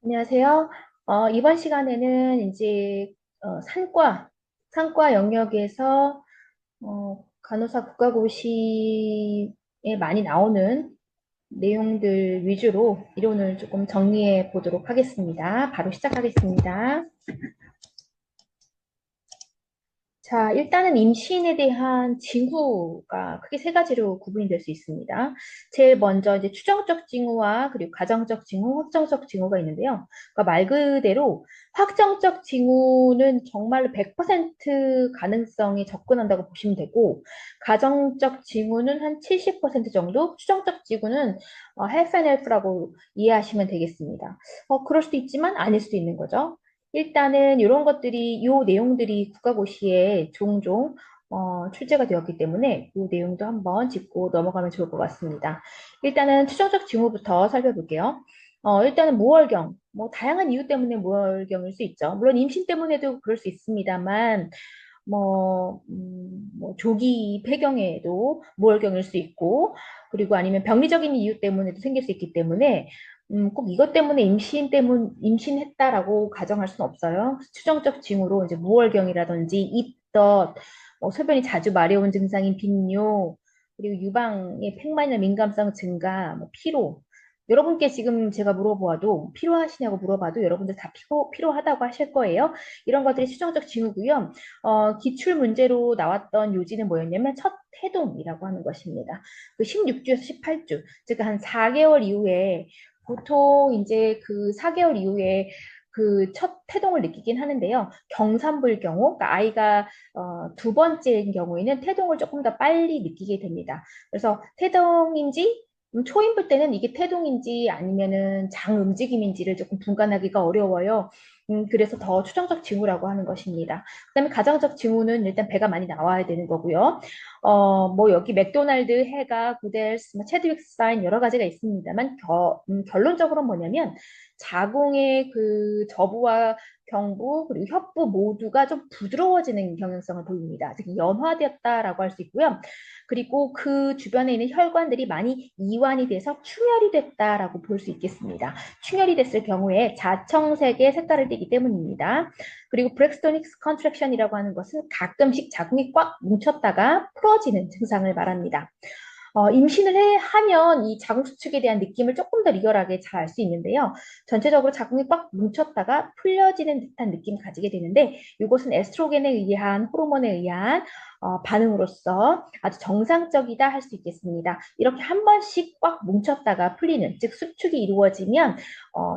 안녕하세요. 이번 시간에는 이제 산과 영역에서 간호사 국가고시에 많이 나오는 내용들 위주로 이론을 조금 정리해 보도록 하겠습니다. 바로 시작하겠습니다. 자, 일단은 임신에 대한 징후가 크게 세 가지로 구분이 될 수 있습니다. 제일 먼저 이제 추정적 징후와 그리고 가정적 징후, 확정적 징후가 있는데요. 그러니까 말 그대로 확정적 징후는 정말로 100% 가능성이 접근한다고 보시면 되고, 가정적 징후는 한 70% 정도, 추정적 징후는 half and half라고 이해하시면 되겠습니다. 그럴 수도 있지만 아닐 수도 있는 거죠. 일단은 이런 것들이, 요 내용들이 국가고시에 종종 출제가 되었기 때문에 이 내용도 한번 짚고 넘어가면 좋을 것 같습니다. 일단은 추정적 징후부터 살펴볼게요. 일단은 무월경, 뭐 다양한 이유 때문에 무월경일 수 있죠. 물론 임신 때문에도 그럴 수 있습니다만, 뭐 조기 폐경에도 무월경일 수 있고, 그리고 아니면 병리적인 이유 때문에도 생길 수 있기 때문에 꼭 이것 때문에 임신했다라고 가정할 수는 없어요. 추정적 징후로 이제 무월경이라든지 입덧, 소변이 자주 마려운 증상인 빈뇨, 그리고 유방의 팽만이나 민감성 증가, 뭐 피로. 여러분께 지금 제가 물어보아도 필요하시냐고 물어봐도 여러분들 다 필요하다고 하실 거예요. 이런 것들이 추정적 징후고요. 기출 문제로 나왔던 요지는 뭐였냐면 첫 태동이라고 하는 것입니다. 그 16주에서 18주, 즉 한 4개월 이후에 보통 이제 그 4개월 이후에 그 첫 태동을 느끼긴 하는데요. 경산부일 경우, 그러니까 아이가 두 번째인 경우에는 태동을 조금 더 빨리 느끼게 됩니다. 그래서 태동인지 초인부 때는 이게 태동인지 아니면은 장 움직임인지를 조금 분간하기가 어려워요. 그래서 더 추정적 징후라고 하는 것입니다. 그다음에 가정적 징후는 일단 배가 많이 나와야 되는 거고요. 뭐 여기 맥도날드, 해가, 구델스, 뭐 체드윅스 사인 여러 가지가 있습니다만 결론적으로 뭐냐면 자궁의 그 저부와 경부 그리고 협부 모두가 좀 부드러워지는 경향성을 보입니다. 즉 연화되었다라고 할 수 있고요. 그리고 그 주변에 있는 혈관들이 많이 이완이 돼서 충혈이 됐다라고 볼 수 있겠습니다. 충혈이 됐을 경우에 자청색의 색깔을 띠기 때문입니다. 그리고 브렉스토닉스 컨트랙션이라고 하는 것은 가끔씩 자궁이 꽉 뭉쳤다가 풀어지는 증상을 말합니다. 하면 이 자궁 수축에 대한 느낌을 조금 더 리얼하게 잘 알 수 있는데요. 전체적으로 자궁이 꽉 뭉쳤다가 풀려지는 듯한 느낌을 가지게 되는데 이것은 에스트로겐에 의한 호르몬에 의한 반응으로서 아주 정상적이다 할 수 있겠습니다. 이렇게 한 번씩 꽉 뭉쳤다가 풀리는, 즉 수축이 이루어지면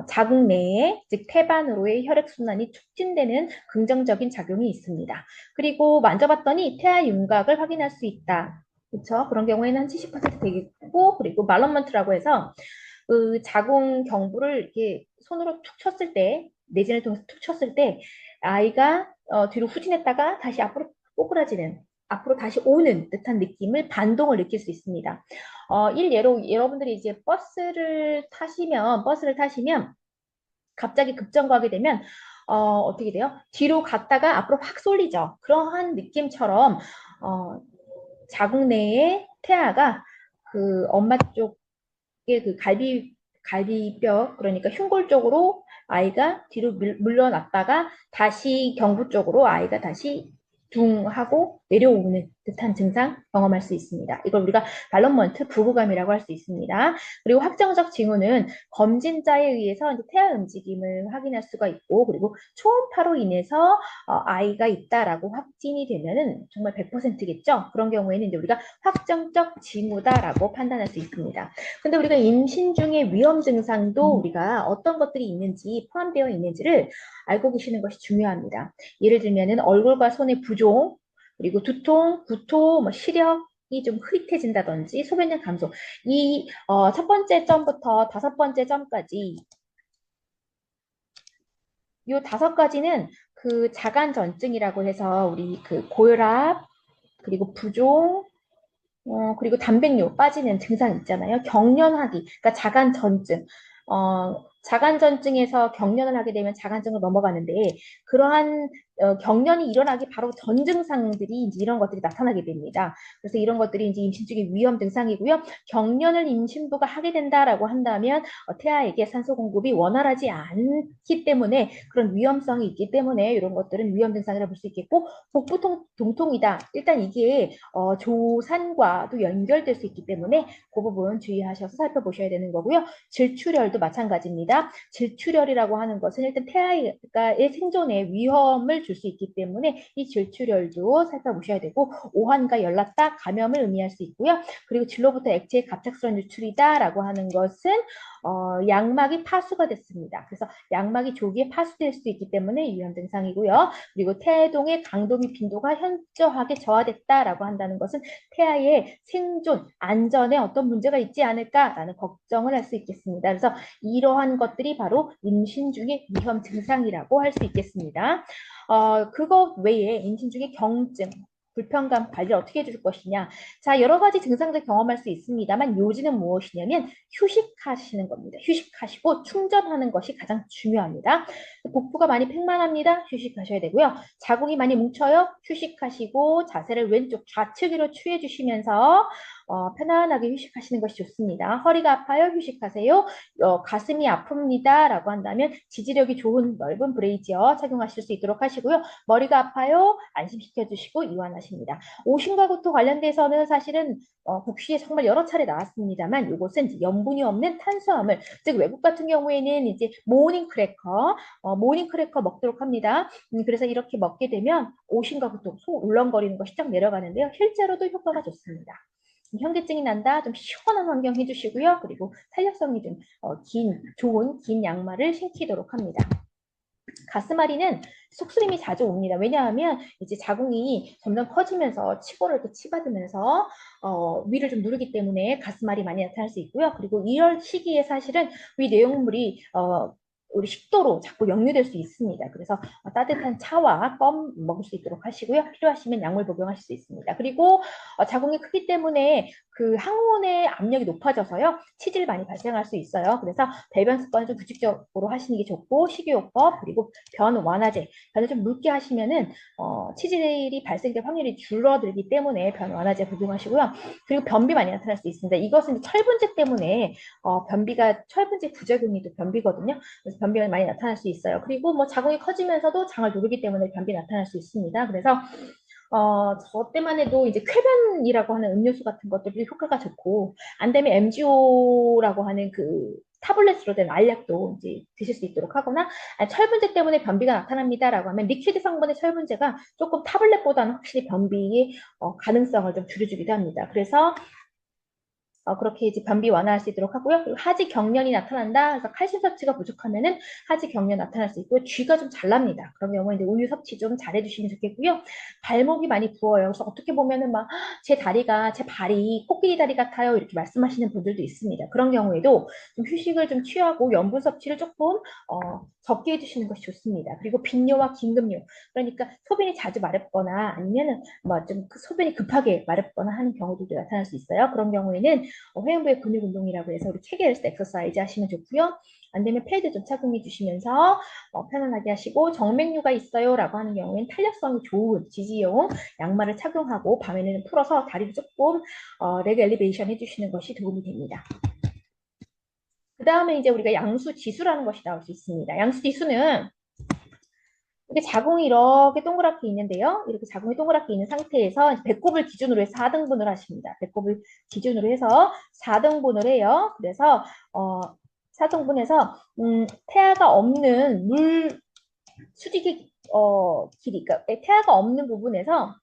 자궁 내에, 즉 태반으로의 혈액순환이 촉진되는 긍정적인 작용이 있습니다. 그리고 만져봤더니 태아 윤곽을 확인할 수 있다. 그렇죠? 그런 경우에는 한 70% 되겠고, 그리고 말런먼트라고 해서 그 자궁 경부를 이렇게 손으로 툭 쳤을 때, 내진을 통해서 툭 쳤을 때, 아이가 뒤로 후진했다가 다시 앞으로 꼬꾸라지는, 앞으로 다시 오는 듯한 느낌을, 반동을 느낄 수 있습니다. 일례로 여러분들이 이제 버스를 타시면 갑자기 급정거하게 되면 어떻게 돼요? 뒤로 갔다가 앞으로 확 쏠리죠. 그러한 느낌처럼 어, 자궁 내에 태아가 그 엄마 쪽에 그 갈비뼈, 그러니까 흉골 쪽으로 아이가 뒤로 물러났다가 다시 경부 쪽으로 아이가 다시 둥 하고 내려오는 듯한 증상 경험할 수 있습니다. 이걸 우리가 발런먼트 부부감이라고 할 수 있습니다. 그리고 확정적 징후는 검진자에 의해서 이제 태아 움직임을 확인할 수가 있고, 그리고 초음파로 인해서 아이가 있다라고 확진이 되면은 정말 100%겠죠. 그런 경우에는 이제 우리가 확정적 징후다라고 판단할 수 있습니다. 근데 우리가 임신 중에 위험 증상도 우리가 어떤 것들이 있는지 포함되어 있는지를 알고 계시는 것이 중요합니다. 예를 들면은 얼굴과 손의 부종, 그리고 두통, 구토, 뭐 시력이 좀 흐릿해진다든지 소변량 감소. 이 첫 번째 점부터 다섯 번째 점까지 요 다섯 가지는 그 자간전증이라고 해서 우리 그 고혈압, 그리고 부종, 그리고 단백뇨 빠지는 증상 있잖아요. 경련하기, 그러니까 자간전증. 자간전증에서 경련을 하게 되면 자간증으로 넘어가는데, 그러한 경련이 일어나기 바로 전 증상들이 이제 이런 것들이 나타나게 됩니다. 그래서 이런 것들이 이제 임신 중의 위험 증상이고요. 경련을 임신부가 하게 된다라고 한다면 태아에게 산소 공급이 원활하지 않기 때문에 그런 위험성이 있기 때문에 이런 것들은 위험 증상이라 볼 수 있겠고 복부 동통이다. 일단 이게 조산과도 연결될 수 있기 때문에 그 부분 주의하셔서 살펴보셔야 되는 거고요. 질출혈도 마찬가지입니다. 질출혈이라고 하는 것은 일단 태아의 생존에 위험을 줄 수 있기 때문에 이 질출혈도 살펴보셔야 되고 오한과 열났다 감염을 의미할 수 있고요. 그리고 질로부터 액체의 갑작스러운 유출이다라고 하는 것은 양막이 파수가 됐습니다. 그래서 양막이 조기에 파수될 수 있기 때문에 위험 증상이고요. 그리고 태동의 강도 및 빈도가 현저하게 저하됐다라고 한다는 것은 태아의 생존, 안전에 어떤 문제가 있지 않을까라는 걱정을 할 수 있겠습니다. 그래서 이러한 것들이 바로 임신 중의 위험 증상이라고 할 수 있겠습니다. 그것 외에 임신 중의 경증, 불편감 관리를 어떻게 해줄 것이냐. 자, 여러 가지 증상들 경험할 수 있습니다만 요지는 무엇이냐면 휴식하시는 겁니다. 휴식하시고 충전하는 것이 가장 중요합니다. 복부가 많이 팽만합니다. 휴식하셔야 되고요. 자궁이 많이 뭉쳐요. 휴식하시고 자세를 왼쪽 좌측으로 취해 주시면서 편안하게 휴식하시는 것이 좋습니다. 허리가 아파요? 휴식하세요. 가슴이 아픕니다. 라고 한다면 지지력이 좋은 넓은 브레이지어 착용하실 수 있도록 하시고요. 머리가 아파요? 안심시켜 주시고 이완하십니다. 오심과 구토 관련돼서는 사실은 국시에 정말 여러 차례 나왔습니다만 이것은 염분이 없는 탄수화물, 즉 외국 같은 경우에는 이제 모닝크래커 먹도록 합니다. 그래서 이렇게 먹게 되면 오심과 구토, 속 울렁거리는 것이 쫙 내려가는데요. 실제로도 효과가 좋습니다. 현기증이 난다, 좀 시원한 환경 해주시고요. 그리고 탄력성이 좀 좋은 긴 양말을 신기도록 합니다. 가스마리는 속쓰림이 자주 옵니다. 왜냐하면 이제 자궁이 점점 커지면서 치고를 이렇게 치받으면서 위를 좀 누르기 때문에 가스말이 많이 나타날 수 있고요. 그리고 이런 시기에 사실은 위 내용물이 우리 식도로 자꾸 역류될 수 있습니다. 그래서 따뜻한 차와 껌 먹을 수 있도록 하시고요. 필요하시면 약물 복용하실 수 있습니다. 그리고 자궁이 크기 때문에 그 항문의 압력이 높아져서요. 치질 많이 발생할 수 있어요. 그래서 배변 습관을 좀 규칙적으로 하시는 게 좋고 식이요법 그리고 변 완화제, 변을 좀 묽게 하시면은 치질이 발생될 확률이 줄어들기 때문에 변 완화제 복용하시고요. 그리고 변비 많이 나타날 수 있습니다. 이것은 철분제 때문에 변비가 철분제 부작용이 또 변비거든요. 그래서 변비가 많이 나타날 수 있어요. 그리고 뭐 자궁이 커지면서도 장을 누르기 때문에 변비 나타날 수 있습니다. 그래서 저 때만 해도 이제 쾌변이라고 하는 음료수 같은 것들이 효과가 좋고, 안 되면 MGO라고 하는 그 타블렛으로 된 알약도 이제 드실 수 있도록 하거나, 철분제 때문에 변비가 나타납니다라고 하면 리퀴드 성분의 철분제가 조금 타블렛보다는 확실히 변비의 가능성을 좀 줄여주기도 합니다. 그래서 그렇게 이제 변비 완화할 수 있도록 하고요. 그리고 하지 경련이 나타난다. 그래서 칼슘 섭취가 부족하면은 하지 경련 나타날 수 있고요. 쥐가 좀 잘 납니다. 그런 경우에 이제 우유 섭취 좀 잘해주시면 좋겠고요. 발목이 많이 부어요. 그래서 어떻게 보면은 막 제 다리가 제 발이 코끼리 다리 같아요. 이렇게 말씀하시는 분들도 있습니다. 그런 경우에도 좀 휴식을 좀 취하고 염분 섭취를 조금 적게 해주시는 것이 좋습니다. 그리고 빈뇨와 긴급뇨. 그러니까 소변이 자주 마렵거나 아니면은 뭐 좀 소변이 급하게 마렵거나 하는 경우도 나타날 수 있어요. 그런 경우에는 회음부의 근육 운동이라고 해서 우리 케겔스 엑서사이즈 하시면 좋고요. 안 되면 패드 좀 착용해 주시면서 편안하게 하시고 정맥류가 있어요 라고 하는 경우에는 탄력성이 좋은 지지용 양말을 착용하고 밤에는 풀어서 다리를 조금 레그 엘리베이션 해주시는 것이 도움이 됩니다. 그 다음에 이제 우리가 양수 지수라는 것이 나올 수 있습니다. 양수 지수는 이게 자궁이 이렇게 동그랗게 있는데요. 이렇게 자궁이 동그랗게 있는 상태에서 배꼽을 기준으로 해서 4등분을 하십니다. 배꼽을 기준으로 해서 4등분을 해요. 그래서 4등분해서 태아가 없는 물 수직의 길이, 그러니까 태아가 없는 부분에서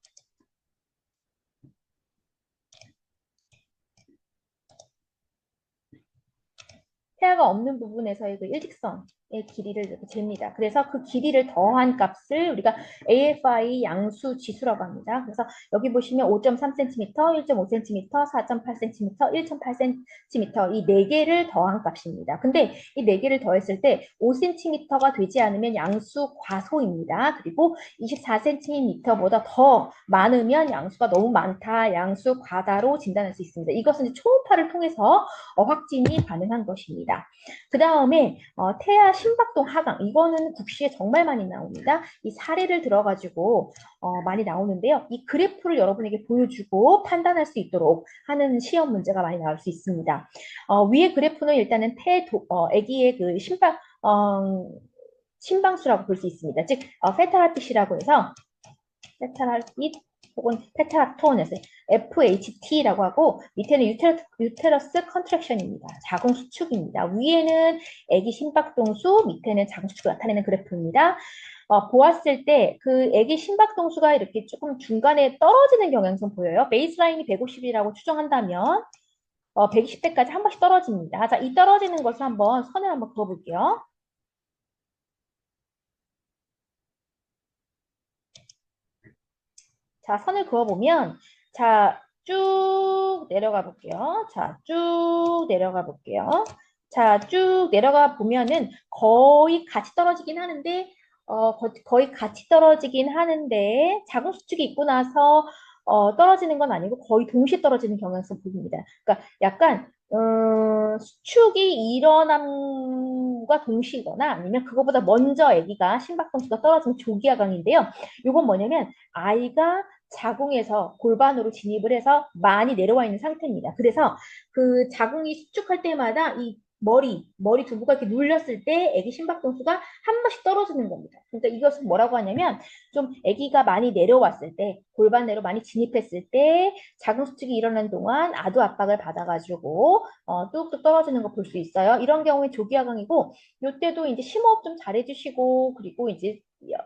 태아가 없는 부분에서의 그 일직선의 길이를 이렇게 잽니다. 그래서 그 길이를 더한 값을 우리가 AFI 양수 지수라고 합니다. 그래서 여기 보시면 5.3cm, 1.5cm, 4.8cm, 1.8cm 이 네 개를 더한 값입니다. 근데 이 네 개를 더했을 때 5cm가 되지 않으면 양수 과소입니다. 그리고 24cm보다 더 많으면 양수가 너무 많다, 양수 과다로 진단할 수 있습니다. 이것은 초음파를 통해서 확진이 가능한 것입니다. 그 다음에 태아 심박동 하강, 이거는 국시에 정말 많이 나옵니다. 이 사례를 들어가지고 많이 나오는데요. 이 그래프를 여러분에게 보여주고 판단할 수 있도록 하는 시험 문제가 많이 나올 수 있습니다. 위의 그래프는 일단은 아기의 그 심방수라고 볼 수 있습니다. 즉, 페탈하핏이라고 해서 페탈하핏 혹은 페탈락톤에서 FHT라고 하고 밑에는 유테러스 컨트랙션입니다. 자궁 수축입니다. 위에는 아기 심박동수, 밑에는 자궁 수축을 나타내는 그래프입니다. 보았을 때 그 아기 심박동수가 이렇게 조금 중간에 떨어지는 경향성 보여요. 베이스라인이 150이라고 추정한다면 120대까지 한 번씩 떨어집니다. 자, 이 떨어지는 것을 한번 선을 한번 그어볼게요. 자, 선을 그어보면, 자, 쭉 내려가 볼게요. 자, 쭉 내려가 볼게요. 자, 쭉 내려가 보면은 거의 같이 떨어지긴 하는데, 거의 같이 떨어지긴 하는데, 자궁 수축이 있고 나서 떨어지는 건 아니고 거의 동시에 떨어지는 경향성 보입니다. 그러니까 약간 수축이 일어남과 동시거나 아니면 그거보다 먼저 아기가 심박동수가 떨어지는 조기하강인데요. 이건 뭐냐면 아이가 자궁에서 골반으로 진입을 해서 많이 내려와 있는 상태입니다. 그래서 그 자궁이 수축할 때마다 이 머리 두부가 이렇게 눌렸을 때 아기 심박동수가 한 번씩 떨어지는 겁니다. 그러니까 이것은 뭐라고 하냐면 좀 아기가 많이 내려왔을 때 골반 내로 많이 진입했을 때 자궁 수축이 일어난 동안 아두 압박을 받아가지고 뚝뚝 떨어지는 거 볼 수 있어요. 이런 경우에 조기하강이고 이때도 이제 심호흡 좀 잘해주시고 그리고 이제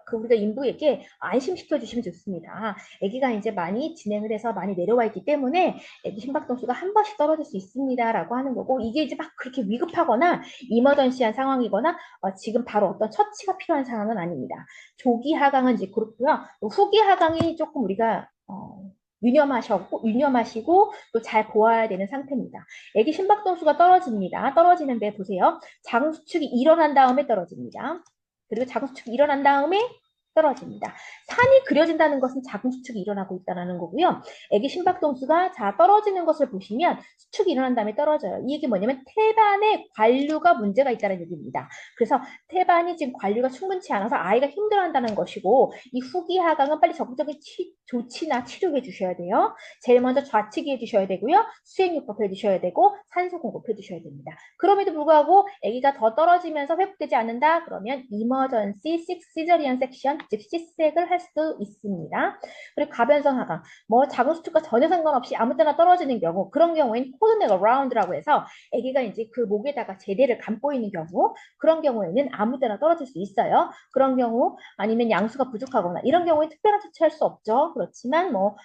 그 우리가 인부에게 안심시켜 주시면 좋습니다. 아기가 이제 많이 진행을 해서 많이 내려와 있기 때문에 아기 심박동수가 한 번씩 떨어질 수 있습니다라고 하는 거고 이게 이제 막 그렇게 위급하거나 이머전시한 상황이거나 지금 바로 어떤 처치가 필요한 상황은 아닙니다. 조기 하강은 이제 그렇고요. 후기 하강이 조금 우리가 유념하시고 또 잘 보아야 되는 상태입니다. 아기 심박동수가 떨어집니다. 떨어지는데 보세요. 자궁 수축이 일어난 다음에 떨어집니다. 그리고 자궁 수축이 일어난 다음에 떨어집니다. 산이 그려진다는 것은 자궁 수축이 일어나고 있다는 거고요. 아기 심박동수가 자 떨어지는 것을 보시면 수축이 일어난 다음에 떨어져요. 이 얘기 뭐냐면 태반에 관류가 문제가 있다는 얘기입니다. 그래서 태반이 지금 관류가 충분치 않아서 아이가 힘들어한다는 것이고 이 후기 하강은 빨리 적극적인 조치나 치료해 주셔야 돼요. 제일 먼저 좌측이 해주셔야 되고요. 수행요법 해주셔야 되고 산소 공급 해주셔야 됩니다. 그럼에도 불구하고 아기가 더 떨어지면서 회복되지 않는다? 그러면 이머전시 시저리안 섹션, 즉 C색을 할 수도 있습니다. 그리고 가변성 하강, 뭐 자궁 수축과 전혀 상관없이 아무 때나 떨어지는 경우 그런 경우에는 코드넥 어라운드라고 해서 아기가 이제 그 목에다가 제대를 감고 있는 경우 그런 경우에는 아무 때나 떨어질 수 있어요. 그런 경우 아니면 양수가 부족하거나 이런 경우에 특별한 조치할 수 없죠. 그렇지만 뭐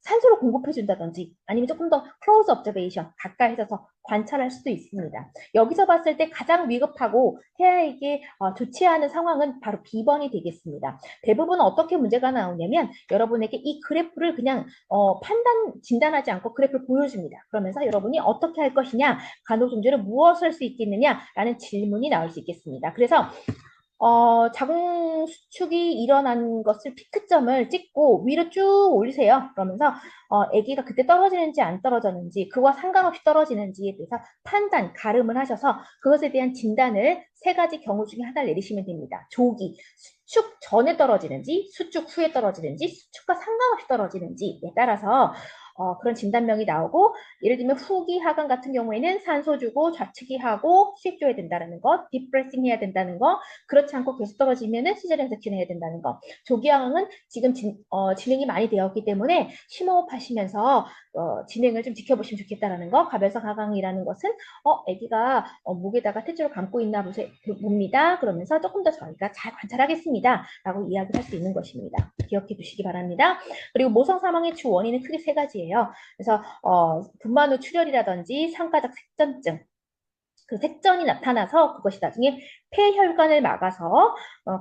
산소를 공급해준다든지 아니면 조금 더 클로즈 observation 가까이서 관찰할 수도 있습니다. 여기서 봤을 때 가장 위급하고 태아에게 좋지 않은 상황은 바로 비번이 되겠습니다. 대부분 어떻게 문제가 나오냐면 여러분에게 이 그래프를 그냥 진단하지 않고 그래프를 보여줍니다. 그러면서 여러분이 어떻게 할 것이냐, 간호조무제를 무엇을 할 수 있겠느냐라는 질문이 나올 수 있겠습니다. 그래서 자궁 수축이 일어난 것을 피크점을 찍고 위로 쭉 올리세요. 그러면서 아기가 그때 떨어지는지 안 떨어졌는지 그와 상관없이 떨어지는지에 대해서 판단, 가름을 하셔서 그것에 대한 진단을 세 가지 경우 중에 하나를 내리시면 됩니다. 조기, 수축 전에 떨어지는지 수축 후에 떨어지는지 수축과 상관없이 떨어지는지에 따라서 그런 진단명이 나오고 예를 들면 후기 하강 같은 경우에는 산소 주고 좌측이 하고 수액 줘야 된다는 것, 딥브레싱 해야 된다는 거, 그렇지 않고 계속 떨어지면은 시저리안 섹션 해야 된다는 거. 조기 하강은 지금 진행이 많이 되었기 때문에 심호흡 하시면서 진행을 좀 지켜보시면 좋겠다라는 거. 가변성 하강이라는 것은 아기가 목에다가 탯줄을 감고 있나 봅니다. 그러면서 조금 더 저희가 잘 관찰하겠습니다. 라고 이야기할 수 있는 것입니다. 기억해 두시기 바랍니다. 그리고 모성 사망의 주 원인은 크게 세 가지예요. 그래서 분만 후 출혈이라든지 상가적 색전증, 그 색전이 나타나서 그것이 나중에 폐혈관을 막아서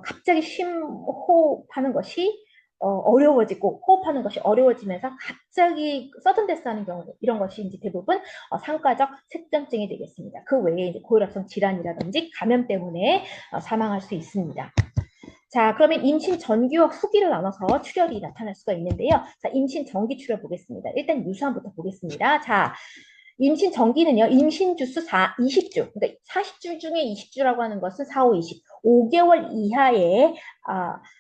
갑자기 심호흡하는 것이 어려워지고 호흡하는 것이 어려워지면서 갑자기 서든데스하는 경우 이런 것이 이제 대부분 상가적 색전증이 되겠습니다. 그 외에 이제 고혈압성 질환이라든지 감염 때문에 사망할 수 있습니다. 자, 그러면 임신 전기와 후기를 나눠서 출혈이 나타날 수가 있는데요. 자, 임신 전기 출혈 보겠습니다. 일단 유수암부터 보겠습니다. 자, 임신 정기는요, 임신 주수 20주, 그러니까 40주 중에 20주라고 하는 것은 4, 5, 20, 5개월 이하의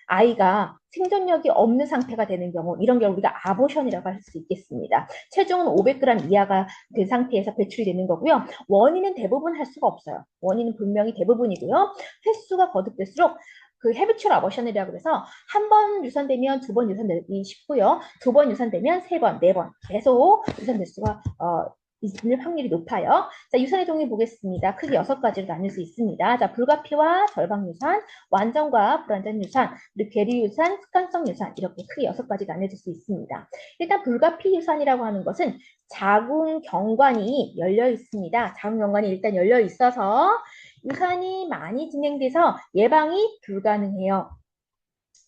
아이가 생존력이 없는 상태가 되는 경우, 이런 경우 우리가 아보션이라고 할 수 있겠습니다. 체중은 500g 이하가 된 상태에서 배출이 되는 거고요. 원인은 대부분 할 수가 없어요. 원인은 분명히 대부분이고요. 횟수가 거듭될수록 그 헤비츄얼 아버션이라고 해서 한 번 유산되면 두 번 유산되기 쉽고요. 두 번 유산되면 세 번, 네 번 계속 유산될 수가 있을 확률이 높아요. 자, 유산의 종류 보겠습니다. 크게 6가지로 나눌 수 있습니다. 자, 불가피와 절방 유산, 완전과 불완전 유산, 그리고 계류 유산, 습관성 유산 이렇게 크게 6가지 나눠질 수 있습니다. 일단 불가피 유산이라고 하는 것은 자궁 경관이 열려 있습니다. 자궁 경관이 일단 열려 있어서 유산이 많이 진행돼서 예방이 불가능해요.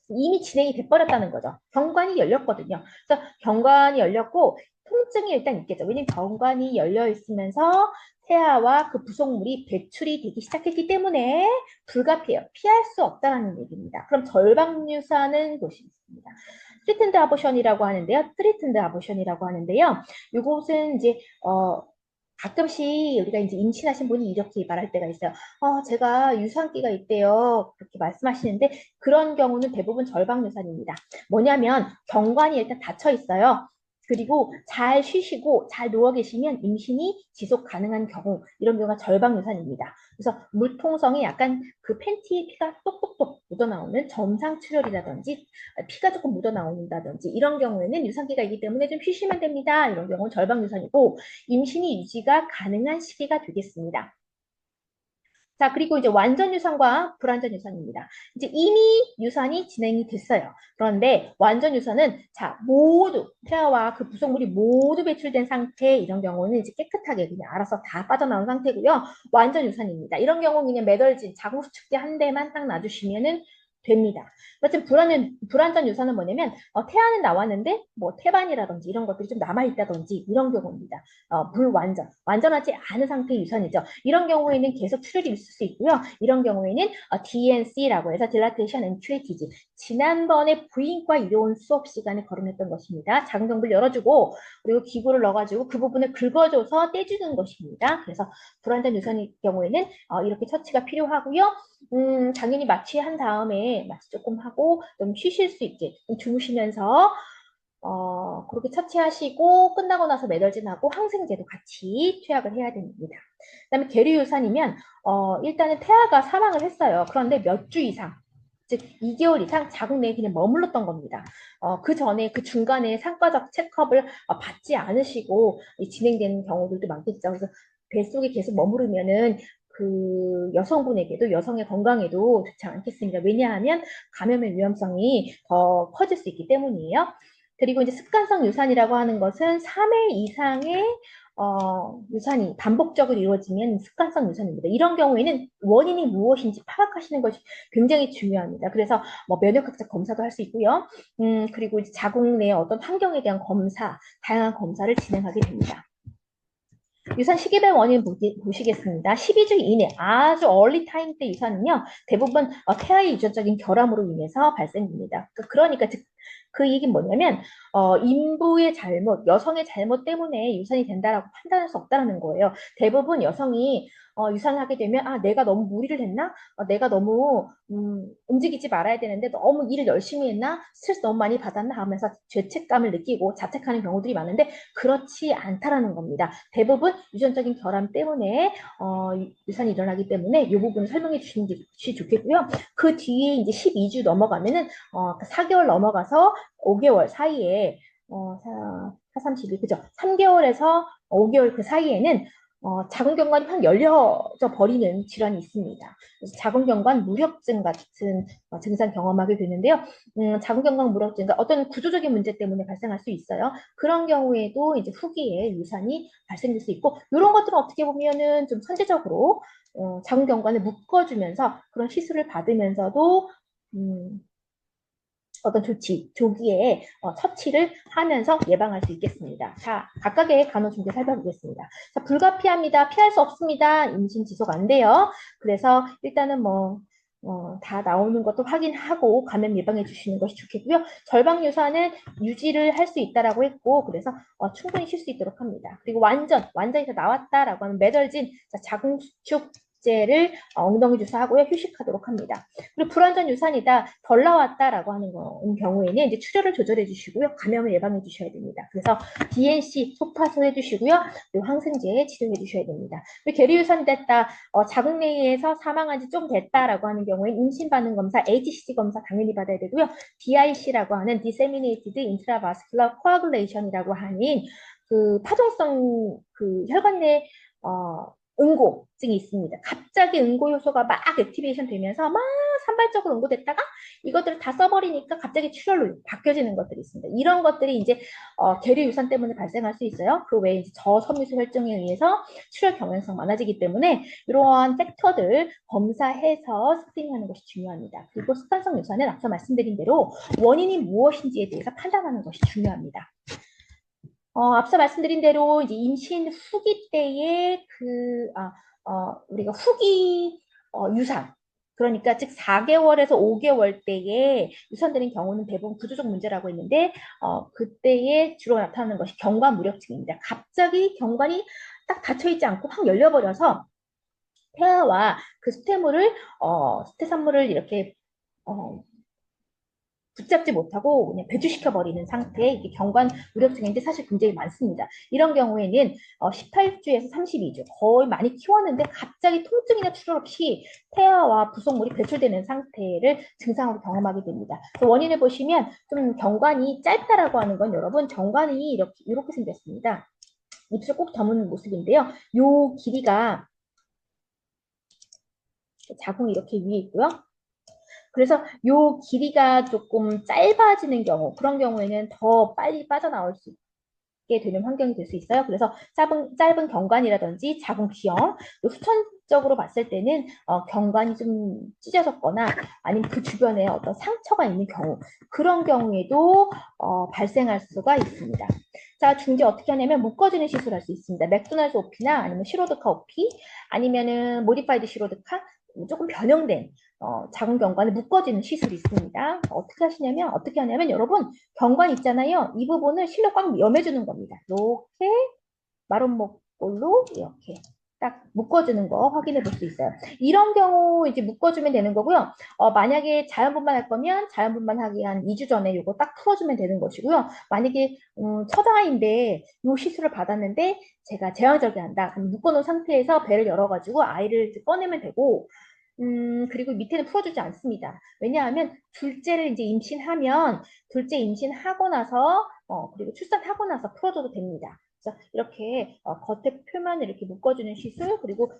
이미 진행이 돼버렸다는 거죠. 경관이 열렸거든요. 그래서 경관이 열렸고 통증이 일단 있겠죠. 왜냐면 경관이 열려 있으면서 태아와 그 부속물이 배출이 되기 시작했기 때문에 불가피해요. 피할 수 없다는 얘기입니다. 그럼 절박유사는 곳이 있습니다. 트리튼드 아보션이라고 하는데요. 트리튼드 아보션이라고 하는데요. 이곳은 이제 가끔씩 우리가 이제 임신하신 분이 이렇게 말할 때가 있어요. 제가 유산기가 있대요. 그렇게 말씀하시는데 그런 경우는 대부분 절박유산입니다. 뭐냐면 경관이 일단 닫혀 있어요. 그리고 잘 쉬시고 잘 누워 계시면 임신이 지속 가능한 경우 이런 경우가 절박유산입니다. 그래서 물통성에 약간 그 팬티에 피가 똑똑똑 묻어나오는 점상출혈이라든지 피가 조금 묻어나온다든지 이런 경우에는 유산기가 있기 때문에 좀 쉬시면 됩니다. 이런 경우는 절박유산이고 임신이 유지가 가능한 시기가 되겠습니다. 자, 그리고 이제 완전 유산과 불완전 유산입니다. 이제 이미 유산이 진행이 됐어요. 그런데 완전 유산은 자, 모두 태아와 그 부속물이 모두 배출된 상태 이런 경우는 이제 깨끗하게 그냥 알아서 다 빠져나온 상태고요. 완전 유산입니다. 이런 경우는 그냥 매달진 자궁수축제 한 대만 딱 놔주시면은 됩니다. 하여튼 불완전 유산은 뭐냐면 태아는 나왔는데 뭐 태반이라든지 이런 것들이 좀 남아있다든지 이런 경우입니다. 불완전, 완전하지 않은 상태의 유산이죠. 이런 경우에는 계속 출혈이 있을 수 있고요. 이런 경우에는 DNC라고 해서 딜라테이션 앤 큐레이티즈. 지난번에 부인과 이료원 수업 시간에 거론했던 것입니다. 자궁경부를 열어주고 그리고 기구를 넣어가지고 그 부분을 긁어줘서 떼주는 것입니다. 그래서 불완전 유산의 경우에는 이렇게 처치가 필요하고요. 당연히 마취한 다음에 마취 조금 하고 좀 쉬실 수 있게 좀 주무시면서 그렇게 처치하시고 끝나고 나서 매달진하고 항생제도 같이 투약을 해야 됩니다. 그다음에 계류유산이면 일단은 태아가 사망을 했어요. 그런데 몇 주 이상 즉 2개월 이상 자궁 내에 그냥 머물렀던 겁니다. 그 전에 그 중간에 상과적 체크업을 받지 않으시고 진행되는 경우들도 많겠죠. 그래서 뱃속에 계속 머무르면은 그 여성분에게도 여성의 건강에도 좋지 않겠습니다. 왜냐하면 감염의 위험성이 더 커질 수 있기 때문이에요. 그리고 이제 습관성 유산이라고 하는 것은 3회 이상의 유산이 반복적으로 이루어지면 습관성 유산입니다. 이런 경우에는 원인이 무엇인지 파악하시는 것이 굉장히 중요합니다. 그래서 뭐 면역학적 검사도 할 수 있고요. 그리고 이제 자궁 내 어떤 환경에 대한 검사, 다양한 검사를 진행하게 됩니다. 유산 시기별 원인 보시겠습니다. 12주 이내 아주 얼리 타임 때 유산은요 대부분 태아의 유전적인 결함으로 인해서 발생됩니다. 그러니까 즉 그 얘기는 뭐냐면 인부의 잘못, 여성의 잘못 때문에 유산이 된다라고 판단할 수 없다는 거예요. 대부분 여성이 유산을 하게 되면 내가 너무 무리를 했나? 내가 너무 움직이지 말아야 되는데 너무 일을 열심히 했나? 스트레스 너무 많이 받았나? 하면서 죄책감을 느끼고 자책하는 경우들이 많은데 그렇지 않다라는 겁니다. 대부분 유전적인 결함 때문에 유산이 일어나기 때문에 이 부분을 설명해 주시는 게 좋겠고요. 그 뒤에 이제 12주 넘어가면은 4개월 넘어가서 5개월 사이에 3, 12, 그죠? 3개월에서 5개월 그 사이에는 자궁경관이 확 열려져 버리는 질환이 있습니다. 그래서 자궁경관 무력증 같은 증상 경험하게 되는데요. 자궁경관 무력증과 어떤 구조적인 문제 때문에 발생할 수 있어요. 그런 경우에도 이제 후기에 유산이 발생될 수 있고 이런 것들은 어떻게 보면은 좀 선제적으로 자궁경관을 묶어주면서 그런 시술을 받으면서도 어떤 조기에 처치를 하면서 예방할 수 있겠습니다. 자, 각각의 간호 중대 살펴보겠습니다. 자, 불가피합니다. 피할 수 없습니다. 임신 지속 안 돼요. 그래서 일단은 뭐 다 나오는 것도 확인하고 감염 예방해 주시는 것이 좋겠고요. 절방 유사는 유지를 할 수 있다라고 했고, 그래서 충분히 쉴 수 있도록 합니다. 그리고 완전히 다 나왔다라고 하면 매달진 자궁수축제를 엉덩이 주사하고요. 휴식하도록 합니다. 그리고 불완전 유산이다, 덜 나왔다라고 하는 경우에는 이제 출혈을 조절해 주시고요. 감염을 예방해 주셔야 됩니다. 그래서 DNC 소파수 해주시고요. 그리고 항생제 치료해 주셔야 됩니다. 계류 유산이 됐다, 자궁 내에서 사망한 지 좀 됐다라고 하는 경우에 임신 반응 검사, HCG 검사 당연히 받아야 되고요. DIC라고 하는 Disseminated Intravascular Coagulation이라고 하는 그 파종성 그 혈관 내 응고증이 있습니다. 갑자기 응고 효소가 막 액티베이션 되면서 막 산발적으로 응고됐다가 이것들을 다 써버리니까 갑자기 출혈로 바뀌어지는 것들이 있습니다. 이런 것들이 이제 계류 유산 때문에 발생할 수 있어요. 그 외에 이제 저섬유소 혈증에 의해서 출혈 경향성 많아지기 때문에 이러한 팩터들 검사해서 스크린하는 것이 중요합니다. 그리고 습관성 유산은 앞서 말씀드린 대로 원인이 무엇인지에 대해서 판단하는 것이 중요합니다. 앞서 말씀드린 대로 이제 임신 후기 때의 우리가 후기 유산, 그러니까 즉 4개월에서 5개월 때에 유산되는 경우는 대부분 구조적 문제라고 했는데 그때에 주로 나타나는 것이 경관 무력증입니다. 갑자기 경관이 딱 닫혀있지 않고 확 열려버려서 폐하와 그 수태산물을 이렇게 어, 붙잡지 못하고 그냥 배주시켜버리는 상태의 이게 경관 무력증인데 사실 굉장히 많습니다. 이런 경우에는 18주에서 32주 거의 많이 키웠는데 갑자기 통증이나 출혈 없이 태아와 부속물이 배출되는 상태를 증상으로 경험하게 됩니다. 그 원인을 보시면 좀 경관이 짧다라고 하는 건 여러분 정관이 이렇게 생겼습니다. 입술 꼭 더문 모습인데요. 요 길이가 자궁이 이렇게 위에 있고요. 그래서 요 길이가 조금 짧아지는 경우, 그런 경우에는 더 빨리 빠져나올 수 있게 되는 환경이 될 수 있어요. 그래서 짧은 경관이라든지 자궁 기형, 후천적으로 봤을 때는 경관이 좀 찢어졌거나 아니면 그 주변에 어떤 상처가 있는 경우, 그런 경우에도 발생할 수가 있습니다. 자, 중재 어떻게 하냐면 묶어주는 시술할 수 있습니다. 맥도날드 오피나 아니면 시로드카 오피, 아니면은 모디파이드 시로드카, 조금 변형된 자궁 경관을 묶어주는 시술이 있습니다. 어떻게 하냐면 여러분 경관 있잖아요. 이 부분을 실로 꽉 염해주는 겁니다. 이렇게 마름모꼴로 이렇게 딱 묶어주는 거 확인해 볼 수 있어요. 이런 경우 이제 묶어주면 되는 거고요. 만약에 자연분만 할 거면 자연분만 하기 한 2주 전에 이거 딱 풀어주면 되는 것이고요. 만약에 처자아인데 이 시술을 받았는데 제가 제왕절개한다. 그럼 묶어놓은 상태에서 배를 열어가지고 아이를 꺼내면 되고, 그리고 밑에는 풀어주지 않습니다. 왜냐하면 둘째를 이제 임신하면 둘째 임신하고 나서 그리고 출산하고 나서 풀어줘도 됩니다. 그래서 이렇게 겉에 표면을 이렇게 묶어주는 시술, 그리고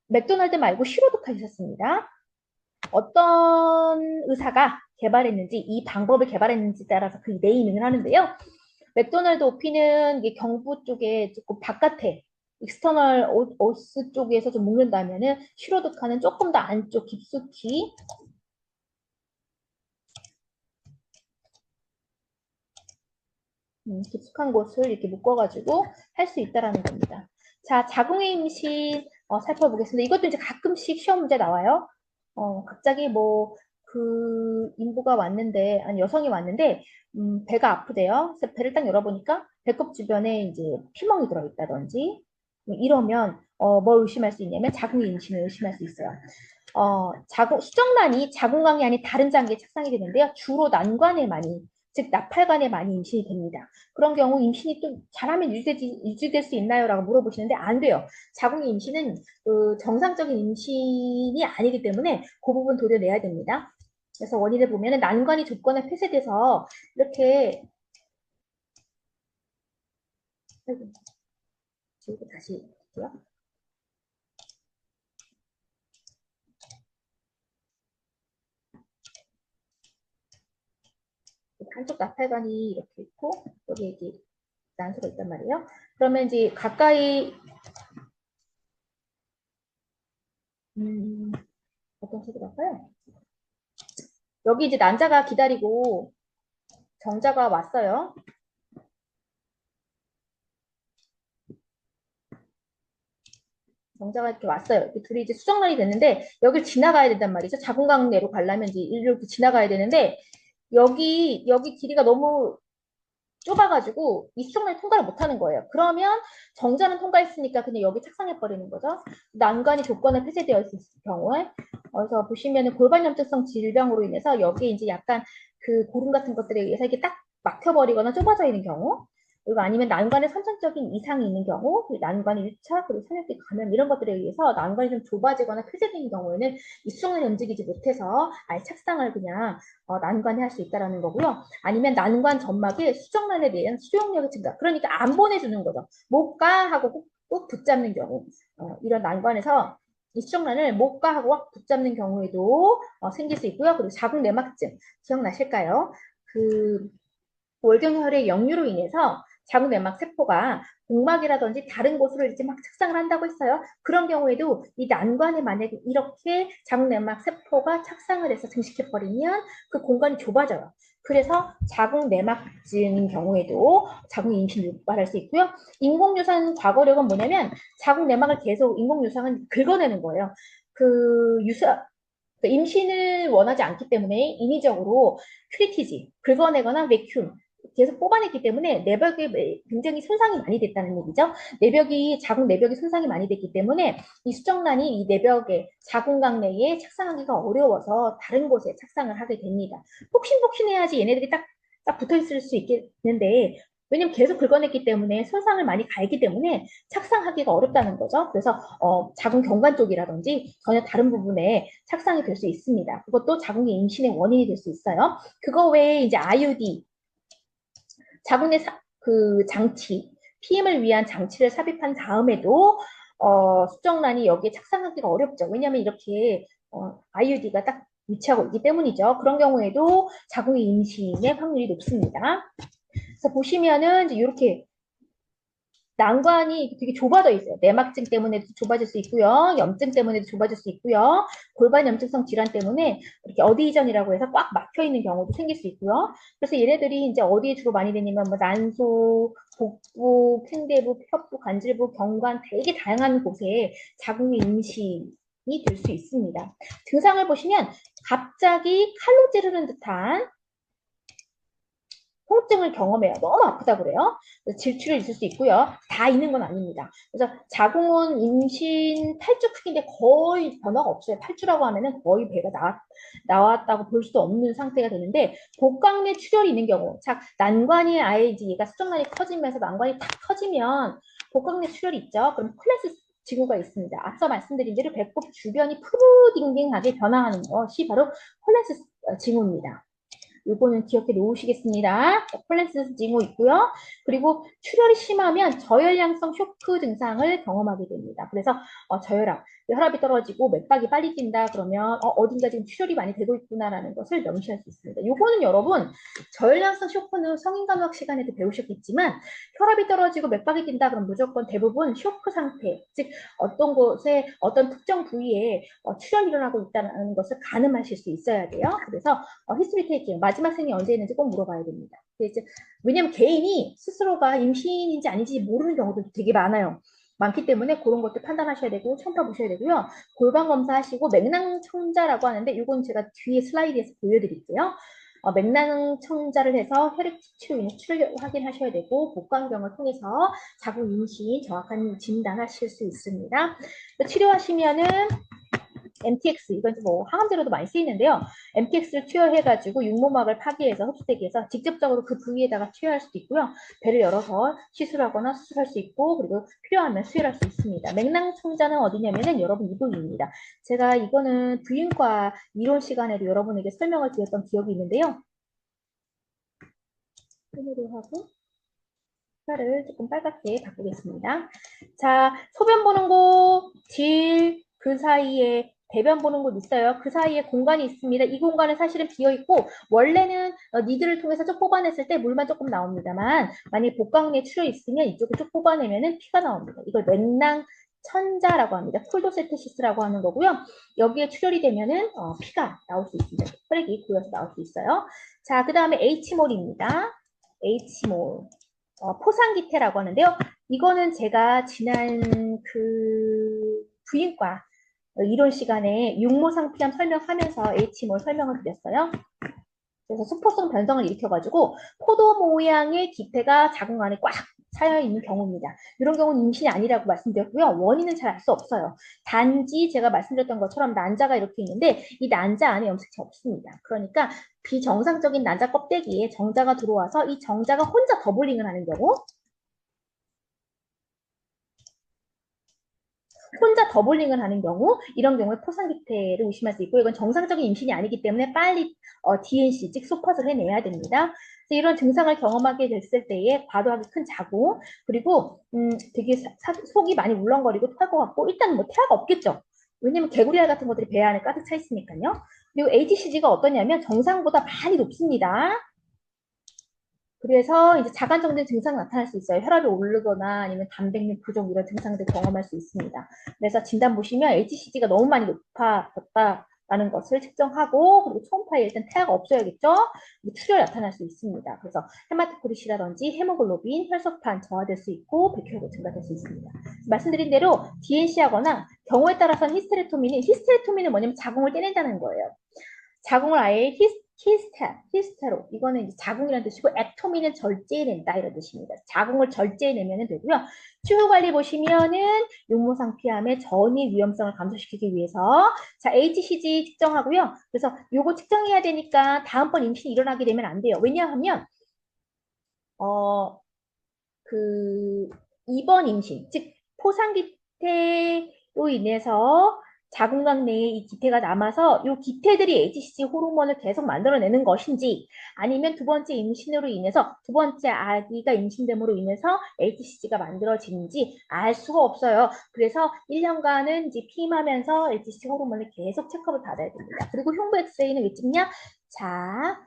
맥도날드 말고 시로드카 있었습니다. 어떤 의사가 개발했는지, 이 방법을 개발했는지 따라서 그 네이밍을 하는데요. 맥도날드 오피는 이게 경부 쪽에 조금 바깥에 익스터널 오스 쪽에서 좀 묶는다면은 슈로드카는 조금 더 안쪽 깊숙이 깊숙한 곳을 이렇게 묶어가지고 할 수 있다라는 겁니다. 자, 자궁의 임신 살펴보겠습니다. 이것도 이제 가끔씩 시험 문제 나와요. 갑자기 뭐 그 인부가 왔는데, 아니 여성이 왔는데 배가 아프대요. 그래서 배를 딱 열어보니까 배꼽 주변에 이제 피멍이 들어있다든지 이러면 뭘 의심할 수 있냐면 자궁의 임신을 의심할 수 있어요. 수정란이 자궁관이 아닌 다른 장기에 착상이 되는데요. 주로 난관에 많이, 즉 나팔관에 많이 임신이 됩니다. 그런 경우 임신이 또 잘하면 유지될 수 있나요? 라고 물어보시는데 안 돼요. 자궁의 임신은 그 정상적인 임신이 아니기 때문에 그 부분 도려내야 됩니다. 그래서 원인을 보면 난관이 좁거나 폐쇄돼서 이렇게 지우고 다시 할게요. 한쪽 나팔관이 이렇게 있고 여기 이제 난소가 있단 말이에요. 그러면 이제 가까이 음, 어떤 식으로 할까요? 여기 이제 난자가 기다리고 정자가 왔어요. 정자가 이렇게 왔어요. 이렇게 둘이 이제 수정란이 됐는데 여길 지나가야 된단 말이죠. 자궁강내로 가려면 이제 이렇게 지나가야 되는데 여기 길이가 너무 좁아가지고 이 수정란이 통과를 못하는 거예요. 그러면 정자는 통과했으니까 그냥 여기 착상해 버리는 거죠. 난관이 조건에 폐쇄되어 있을 경우에 그래서 보시면은 골반염증성 질병으로 인해서 여기에 이제 약간 그 고름 같은 것들에 의해서 이게 딱 막혀버리거나 좁아져 있는 경우 그리고 아니면 난관에 선천적인 이상이 있는 경우, 그리고 난관 1차, 그리고 선형기 감염 이런 것들에 의해서 난관이 좀 좁아지거나 폐쇄되는 경우에는 이 수정란이 움직이지 못해서 아예 착상을 그냥 난관에 할 수 있다는 거고요. 아니면 난관 점막에 수정란에 대한 수용력이 증가. 그러니까 안 보내주는 거죠. 못 가 하고 꼭 붙잡는 경우. 이런 난관에서 이 수정란을 못 가 하고 확 붙잡는 경우에도 생길 수 있고요. 그리고 자궁내막증 기억나실까요? 그 월경혈의 역류로 인해서 자궁내막 세포가 복막이라든지 다른 곳으로 이제 막 착상을 한다고 했어요. 그런 경우에도 이 난관에 만약에 이렇게 자궁내막 세포가 착상을 해서 증식해버리면 그 공간이 좁아져요. 그래서 자궁내막증인 경우에도 자궁 임신 유발할 수 있고요. 인공유산 과거력은 뭐냐면 자궁내막을 계속 인공유산은 긁어내는 거예요. 그 유사 임신을 원하지 않기 때문에 인위적으로 큐리티지 긁어내거나 베큐um 계속 뽑아냈기 때문에 내벽에 굉장히 손상이 많이 됐다는 얘기죠. 자궁 내벽이 손상이 많이 됐기 때문에 이 수정란이 이 내벽에 자궁각 내에 착상하기가 어려워서 다른 곳에 착상을 하게 됩니다. 폭신폭신해야지 얘네들이 딱 붙어 있을 수 있겠는데 왜냐면 계속 긁어냈기 때문에 손상을 많이 가했기 때문에 착상하기가 어렵다는 거죠. 그래서 자궁 경관 쪽이라든지 전혀 다른 부분에 착상이 될 수 있습니다. 그것도 자궁의 임신의 원인이 될 수 있어요. 그거 외에 이제 IUD 자궁의 그 장치, 피임을 위한 장치를 삽입한 다음에도 수정란이 여기에 착상하기가 어렵죠. 왜냐하면 이렇게 IUD가 딱 위치하고 있기 때문이죠. 그런 경우에도 자궁의 임신의 확률이 높습니다. 그래서 보시면은 이제 이렇게 난관이 되게 좁아져 있어요. 내막증 때문에도 좁아질 수 있고요. 염증 때문에도 좁아질 수 있고요. 골반 염증성 질환 때문에 이렇게 어디전이라고 해서 꽉 막혀 있는 경우도 생길 수 있고요. 그래서 얘네들이 이제 어디에 주로 많이 되냐면 뭐 난소, 복부, 팽대부, 폐부, 간질부, 경관 되게 다양한 곳에 자궁의 임신이 될 수 있습니다. 증상을 보시면 갑자기 칼로 찌르는 듯한 통증을 경험해요. 너무 아프다 그래요. 질출이 있을 수 있고요. 다 있는 건 아닙니다. 그래서 자궁은 임신 8주 크기인데 거의 변화가 없어요. 8주라고 하면은 거의 배가 나왔다고 볼 수도 없는 상태가 되는데 복강내 출혈이 있는 경우, 자 난관이 아예 이제 얘가 수정란이 커지면서 난관이 탁 커지면 복강내 출혈이 있죠. 그럼 콜레스 징후가 있습니다. 앞서 말씀드린 대로 배꼽 주변이 푸르딩딩하게 변화하는 것이 바로 콜레스 징후입니다. 요거는 기억해 놓으시겠습니다. 콜렌스 징후 있고요. 그리고 출혈이 심하면 저혈량성 쇼크 증상을 경험하게 됩니다. 그래서 저혈압, 혈압이 떨어지고 맥박이 빨리 뛴다 그러면 어딘가 지금 출혈이 많이 되고 있구나라는 것을 명시할 수 있습니다. 요거는 여러분 저혈량성 쇼크는 성인간호학 시간에도 배우셨겠지만 혈압이 떨어지고 맥박이 뛴다 그럼 무조건 대부분 쇼크 상태, 즉 어떤 곳에 어떤 특정 부위에 출혈이 일어나고 있다는 것을 가늠하실 수 있어야 돼요. 그래서 히스토리 테이킹 마지막 생이 언제 있는지 꼭 물어봐야 됩니다. 이제 왜냐면 개인이 스스로가 임신인지 아닌지 모르는 경우도 되게 많기 때문에 그런 것도 판단하셔야 되고 청파 보셔야 되고요. 골반 검사하시고 맥낭청자라고 하는데 이건 제가 뒤에 슬라이드에서 보여드릴게요. 맥낭청자를 해서 혈액 치료 인해 출혈 확인하셔야 되고 복강경을 통해서 자궁 임신 정확한 진단하실 수 있습니다. 치료하시면은 MTX 이건 뭐 항암제로도 많이 쓰이는데요. MTX를 투여해가지고 육모막을 파괴해서 흡수되게 해서 직접적으로 그 부위에다가 투여할 수도 있고요. 배를 열어서 시술하거나 수술할 수 있고 그리고 필요하면 수혈할 수 있습니다. 맥낭청자는 어디냐면은 여러분 이 부위입니다. 제가 이거는 부인과 이론 시간에도 여러분에게 설명을 드렸던 기억이 있는데요. 펜으로 하고 색깔을 조금 빨갛게 바꾸겠습니다. 자, 소변 보는 곳, 질, 그 사이에 대변 보는 곳 있어요. 그 사이에 공간이 있습니다. 이 공간은 사실은 비어있고 원래는 니들을 통해서 쭉 뽑아냈을 때 물만 조금 나옵니다만 만약에 복강내에 출혈 있으면 이쪽을 쭉 뽑아내면 피가 나옵니다. 이걸 맥낭 천자라고 합니다. 콜도세테시스라고 하는 거고요. 여기에 출혈이 되면은 피가 나올 수 있습니다. 혈액이 고여서 나올 수 있어요. 자, 그 다음에 H몰입니다. H몰. 포상기태라고 하는데요. 이거는 제가 지난 그 부인과 이론 시간에 육모상피암 설명하면서 H몰 설명을 드렸어요. 그래서 수포성 변성을 일으켜가지고 포도 모양의 기태가 자궁 안에 꽉 차여 있는 경우입니다. 이런 경우는 임신이 아니라고 말씀드렸고요. 원인은 잘 알 수 없어요. 단지 제가 말씀드렸던 것처럼 난자가 이렇게 있는데 이 난자 안에 염색체 없습니다. 그러니까 비정상적인 난자 껍데기에 정자가 들어와서 이 정자가 혼자 더블링을 하는 경우, 혼자 더블링을 하는 경우, 이런 경우에 포상기태를 의심할 수 있고, 이건 정상적인 임신이 아니기 때문에 빨리 DNC, 즉 소팟을 해내야 됩니다. 이런 증상을 경험하게 됐을 때에 과도하게 큰 자궁, 그리고 되게 속이 많이 울렁거리고 토할 것 같고, 일단 뭐 태아가 없겠죠. 왜냐면 개구리알 같은 것들이 배 안에 가득 차 있으니까요. 그리고 HCG가 어떠냐면 정상보다 많이 높습니다. 그래서 이제 자간정된 증상이 나타날 수 있어요. 혈압이 오르거나 아니면 단백질 부족 이런 증상들 경험할 수 있습니다. 그래서 진단 보시면 HCG가 너무 많이 높아졌다라는 것을 측정하고, 그리고 초음파에 일단 태아가 없어야겠죠. 출혈 나타날 수 있습니다. 그래서 헤마토크리시라든지 헤모글로빈, 혈소판 저하될 수 있고 백혈구 증가될 수 있습니다. 말씀드린 대로 DNC하거나 경우에 따라서는 히스테레토미는 뭐냐면 자궁을 떼낸다는 거예요. 자궁을 아예 히스테로, 이거는 이제 자궁이라는 뜻이고, 액토미는 절제해낸다 이런 뜻입니다. 자궁을 절제해내면 되고요. 추후 관리 보시면은 육모상피암의 전이 위험성을 감소시키기 위해서 자 HCG 측정하고요. 그래서 요거 측정해야 되니까 다음번 임신이 일어나게 되면 안 돼요. 왜냐하면 그 이번 임신, 즉 포상기태로 인해서 자궁곽 내에 이 기태가 남아서 이 기태들이 HCG 호르몬을 계속 만들어내는 것인지, 아니면 두 번째 임신으로 인해서 두 번째 아기가 임신됨으로 인해서 HCG가 만들어지는지 알 수가 없어요. 그래서 1년간은 이제 피임하면서 HCG 호르몬을 계속 체크업을 받아야 됩니다. 그리고 흉부 엑스레이는 왜 찍냐? 자,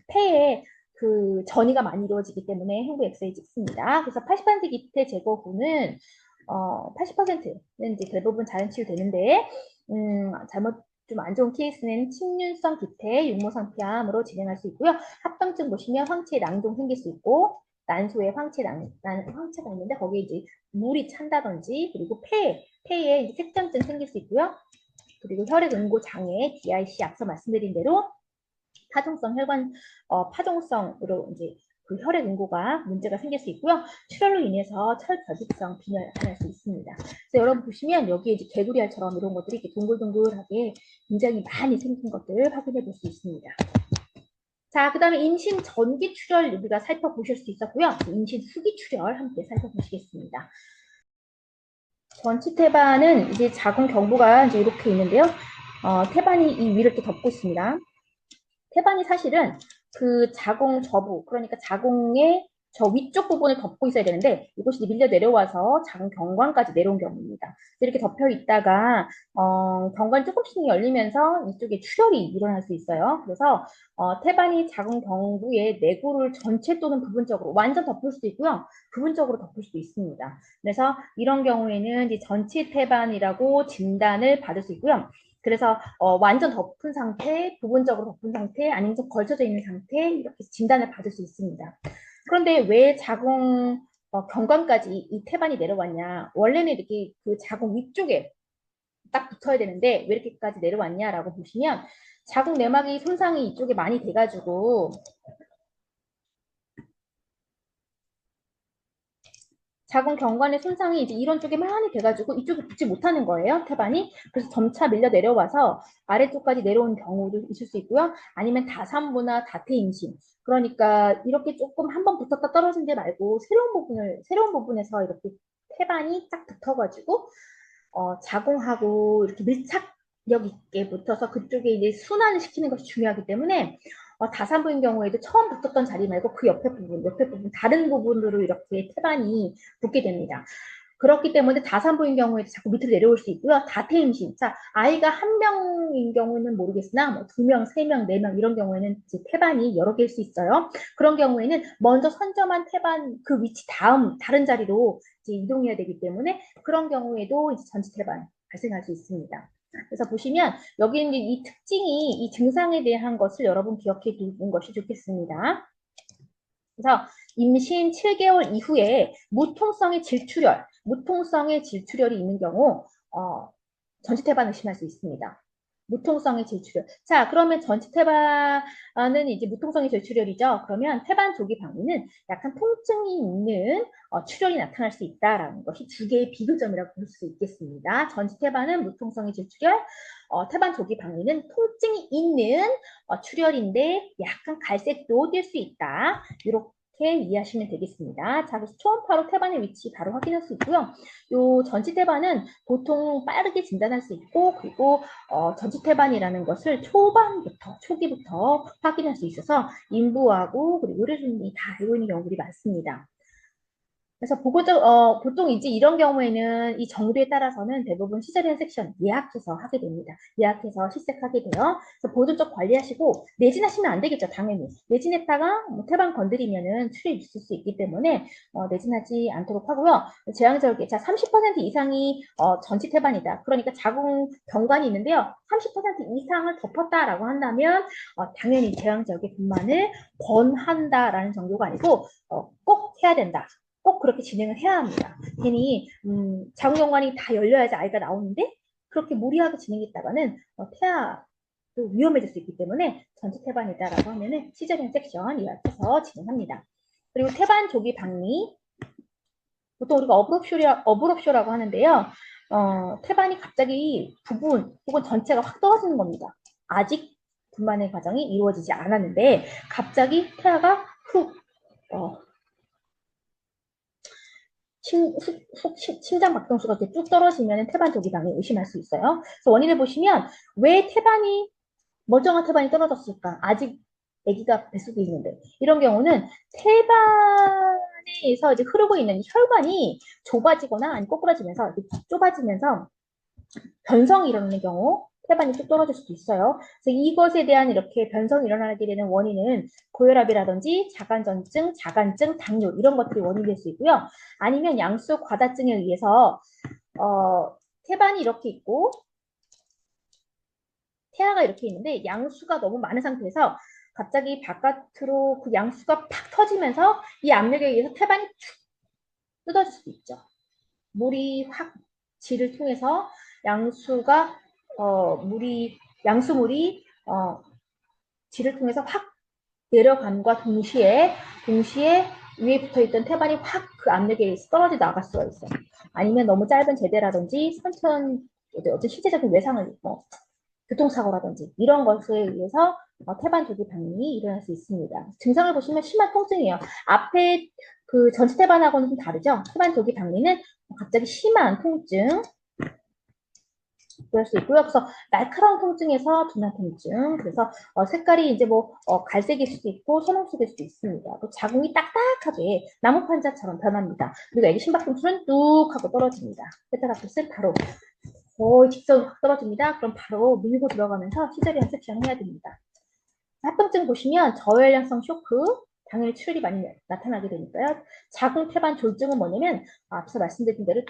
폐에 그 전이가 많이 이루어지기 때문에 흉부 엑스레이 찍습니다. 그래서 80% 기태 제거후는 80%는 이제 대부분 자연 치유되는데, 잘못 좀 안 좋은 케이스는 침륜성 기태, 육모상피암으로 진행할 수 있고요. 합병증 보시면 황체 낭종 생길 수 있고, 난소에 황체가 있는데 거기에 이제 물이 찬다든지, 그리고 폐에 이제 색전증 생길 수 있고요. 그리고 혈액 응고 장애, DIC 앞서 말씀드린 대로 파종성으로 이제 그 혈액 응고가 문제가 생길 수 있고요. 출혈로 인해서 철결핍성 빈혈 나타날 수 있습니다. 그래서 여러분 보시면 여기에 이제 개구리알처럼 이런 것들이 이렇게 동글동글하게 굉장히 많이 생긴 것들을 확인해 볼 수 있습니다. 자, 그 다음에 임신 전기 출혈 우리가 살펴보실 수 있었고요. 임신 후기 출혈 함께 살펴보시겠습니다. 전치 태반은 이제 자궁 경부가 이제 이렇게 있는데요. 태반이 이 위를 또 덮고 있습니다. 태반이 사실은 그 자궁 저부, 그러니까 자궁의 저 위쪽 부분을 덮고 있어야 되는데 이곳이 밀려 내려와서 자궁 경관까지 내려온 경우입니다. 이렇게 덮여 있다가 경관이 조금씩 열리면서 이쪽에 출혈이 일어날 수 있어요. 그래서 태반이 자궁 경부의 내구를 전체 또는 부분적으로 완전 덮을 수도 있고요. 부분적으로 덮을 수도 있습니다. 그래서 이런 경우에는 이제 전치 태반이라고 진단을 받을 수 있고요. 그래서 완전 덮은 상태, 부분적으로 덮은 상태, 아니면 좀 걸쳐져 있는 상태, 이렇게 진단을 받을 수 있습니다. 그런데 왜 자궁 경관까지 이 태반이 내려왔냐? 원래는 이렇게 그 자궁 위쪽에 딱 붙어야 되는데 왜 이렇게까지 내려왔냐라고 보시면, 자궁 내막이 손상이 이쪽에 많이 돼가지고 자궁 경관의 손상이 이제 이런 쪽에 많이 돼가지고 이쪽에 붙지 못하는 거예요, 태반이. 그래서 점차 밀려 내려와서 아래쪽까지 내려온 경우도 있을 수 있고요. 아니면 다산부나 다태임신. 그러니까 이렇게 조금 한번 붙었다 떨어진 데 말고 새로운 부분에서 이렇게 태반이 딱 붙어가지고 자궁하고 이렇게 밀착력 있게 붙어서 그쪽에 이제 순환을 시키는 것이 중요하기 때문에 다산부인 경우에도 처음 붙었던 자리 말고 그 옆에 부분, 다른 부분으로 이렇게 태반이 붙게 됩니다. 그렇기 때문에 다산부인 경우에도 자꾸 밑으로 내려올 수 있고요. 다태임신, 자 아이가 한 명인 경우는 모르겠으나 뭐 2명, 3명, 4명 이런 경우에는 이제 태반이 여러 개일 수 있어요. 그런 경우에는 먼저 선점한 태반 그 위치 다른 자리로 이제 이동해야 되기 때문에 그런 경우에도 이제 전치 태반 발생할 수 있습니다. 그래서 보시면 여기 있는 이 특징이, 이 증상에 대한 것을 여러분 기억해 두는 것이 좋겠습니다. 그래서 임신 7개월 이후에 무통성의 질출혈, 무통성의 질출혈이 있는 경우 전치태반을 의심할 수 있습니다. 무통성의 질출혈. 자, 그러면 전치태반은 이제 무통성의 질출혈이죠. 그러면 태반 조기 박리는 약간 통증이 있는 출혈이 나타날 수 있다라는 것이 두 개의 비교점이라고 볼 수 있겠습니다. 전치태반은 무통성의 질출혈, 태반 조기 박리는 통증이 있는 출혈인데 약간 갈색도 뛸 수 있다. 이렇게 이해하시면 되겠습니다. 자, 그래서 초음파로 태반의 위치 바로 확인할 수 있고요. 요 전치태반은 보통 빠르게 진단할 수 있고, 그리고 전치태반이라는 것을 초기부터 확인할 수 있어서 인부하고 그리고 의료진이 다 알고 있는 경우들이 많습니다. 그래서 보통 이제 이런 경우에는 이 정도에 따라서는 대부분 시저리안 섹션 예약해서 하게 됩니다. 예약해서 실색하게 돼요. 그래서 보존적 관리하시고 내진하시면 안 되겠죠, 당연히. 내진했다가 뭐 태반 건드리면은 출혈이 있을 수 있기 때문에 내진하지 않도록 하고요. 제왕절개, 자, 30% 이상이 전치 태반이다. 그러니까 자궁 경관이 있는데요. 30% 이상을 덮었다라고 한다면 당연히 제왕절개 분만을 권한다라는 정도가 아니고 꼭 해야 된다. 꼭 그렇게 진행을 해야 합니다. 괜히 자궁경관이 다 열려야지 아이가 나오는데 그렇게 무리하게 진행했다가는 태아도 위험해질 수 있기 때문에 전체 태반이다라고 하면은 시저리안 섹션 예약해서 진행합니다. 그리고 태반 조기 박리 보통 우리가 어브롭쇼라고 하는데요. 태반이 갑자기 부분 혹은 전체가 확 떨어지는 겁니다. 아직 분만의 과정이 이루어지지 않았는데 갑자기 태아가 훅 심장 박동수가 이렇게 쭉 떨어지면 태반 조기방에 의심할 수 있어요. 그래서 원인을 보시면 왜 멀쩡한 태반이 떨어졌을까? 아직 아기가 뱃속에 있는데. 이런 경우는 태반에서 이제 흐르고 있는 혈관이 좁아지거나 아니 꼬꾸라지면서 이렇게 좁아지면서 변성이 일어나는 경우 태반이 뚝 떨어질 수도 있어요. 그래서 이것에 대한 이렇게 변성이 일어나게 되는 원인은 고혈압이라든지 자간전증, 자간증, 당뇨 이런 것들이 원인이 될 수 있고요. 아니면 양수 과다증에 의해서 태반이 이렇게 있고 태아가 이렇게 있는데 양수가 너무 많은 상태에서 갑자기 바깥으로 그 양수가 팍 터지면서 이 압력에 의해서 태반이 툭 뜯어질 수도 있죠. 물이 확 질을 통해서 양수가 양수물이 질을 통해서 확 내려감과 동시에 위에 붙어있던 태반이 확 그 압력에 의해서 떨어져 나갈 수가 있어요. 아니면 너무 짧은 제대라든지 어떤 실제적인 외상을 교통사고라든지 이런 것에 의해서 태반 조기 박림이 일어날 수 있습니다. 증상을 보시면 심한 통증이에요. 앞에 그 전치 태반하고는 좀 다르죠. 태반 조기 박림은 갑자기 심한 통증, 그럴 수 있고요. 그래서 날카로운 통증에서 둔한 통증. 그래서 색깔이 이제 갈색일 수도 있고 선홍색일 수도 있습니다. 또 자궁이 딱딱하게 나무 판자처럼 변합니다. 그리고 애기 심박동수는 뚝 하고 떨어집니다. 테타라토스 바로 거의 직선 떨어집니다. 그럼 바로 밀고 들어가면서 시저리안 섹션 해야 됩니다. 합병증 보시면 저혈량성 쇼크, 당연히 출혈이 많이 나타나게 되니까요. 자궁 태반 졸증은 뭐냐면 앞서 말씀드린 대로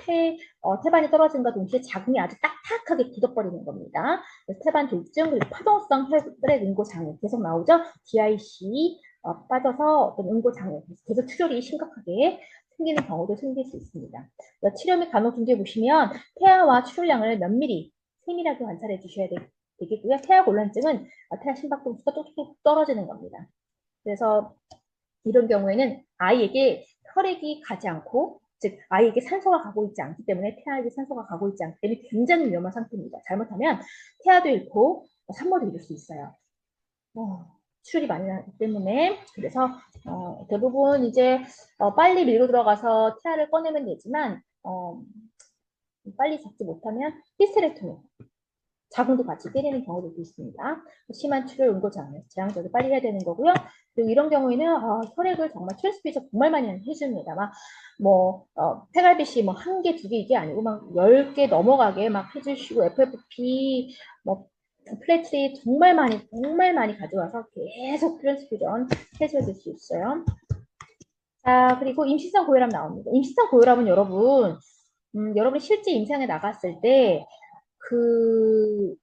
태반이 떨어진과 동시에 자궁이 아주 딱딱하게 굳어버리는 겁니다. 그래서 태반 졸증 그리고 파동성 혈액 응고 장애 계속 나오죠. DIC 빠져서 어떤 응고 장애 계속 출혈이 심각하게 생기는 경우도 생길 수 있습니다. 치료 및 간호 준비해 보시면 태아와 출혈량을 면밀히 세밀하게 관찰해 주셔야 되겠고요. 태아 곤란증은 태아 심박동수가 뚝뚝 떨어지는 겁니다. 그래서 이런 경우에는 아이에게 혈액이 가지 않고 즉 아이에게 산소가 가고 있지 않기 때문에 태아에게 산소가 가고 있지 않기 때문에 굉장히 위험한 상태입니다. 잘못하면 태아도 잃고 산모도 잃을 수 있어요. 출혈이 많이 나기 때문에 그래서 대부분 이제 빨리 밀고 들어가서 태아를 꺼내면 되지만 빨리 잡지 못하면 히스테렉토미 자궁도 같이 때리는 경우도 있습니다. 심한 출혈 응고장애, 제왕절개 빨리 해야 되는 거고요. 그리고 이런 경우에는 혈액을 정말 트랜스퓨전 정말 많이 해줍니다. 페갈비시 한 개, 두 개 이게 아니고 막 10개 넘어가게 막 해주시고 FFP, 플래트리 정말 많이 가져와서 계속 트랜스퓨전 해줘야 될 수 있어요. 자, 그리고 임신성 고혈압 나옵니다. 임신성 고혈압은 여러분이 실제 임상에 나갔을 때 그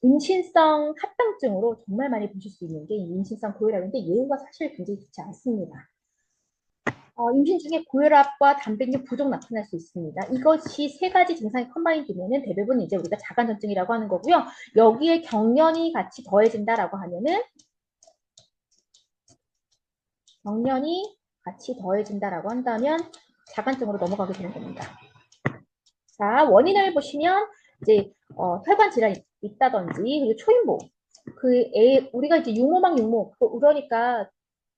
임신성 합병증으로 정말 많이 보실 수 있는 게 임신성 고혈압인데 예후가 사실 굉장히 좋지 않습니다. 임신 중에 고혈압과 단백질 부족 나타날 수 있습니다. 이것이 세 가지 증상이 컴바인 되면은 대부분 이제 우리가 자간전증이라고 하는 거고요. 여기에 경련이 같이 더해진다라고 하면은 경련이 같이 더해진다라고 한다면 자간증으로 넘어가게 되는 겁니다. 자, 원인을 보시면 이제 혈관 질환이 있다든지 그리고 초인보 우리가 이제 육모막 그러니까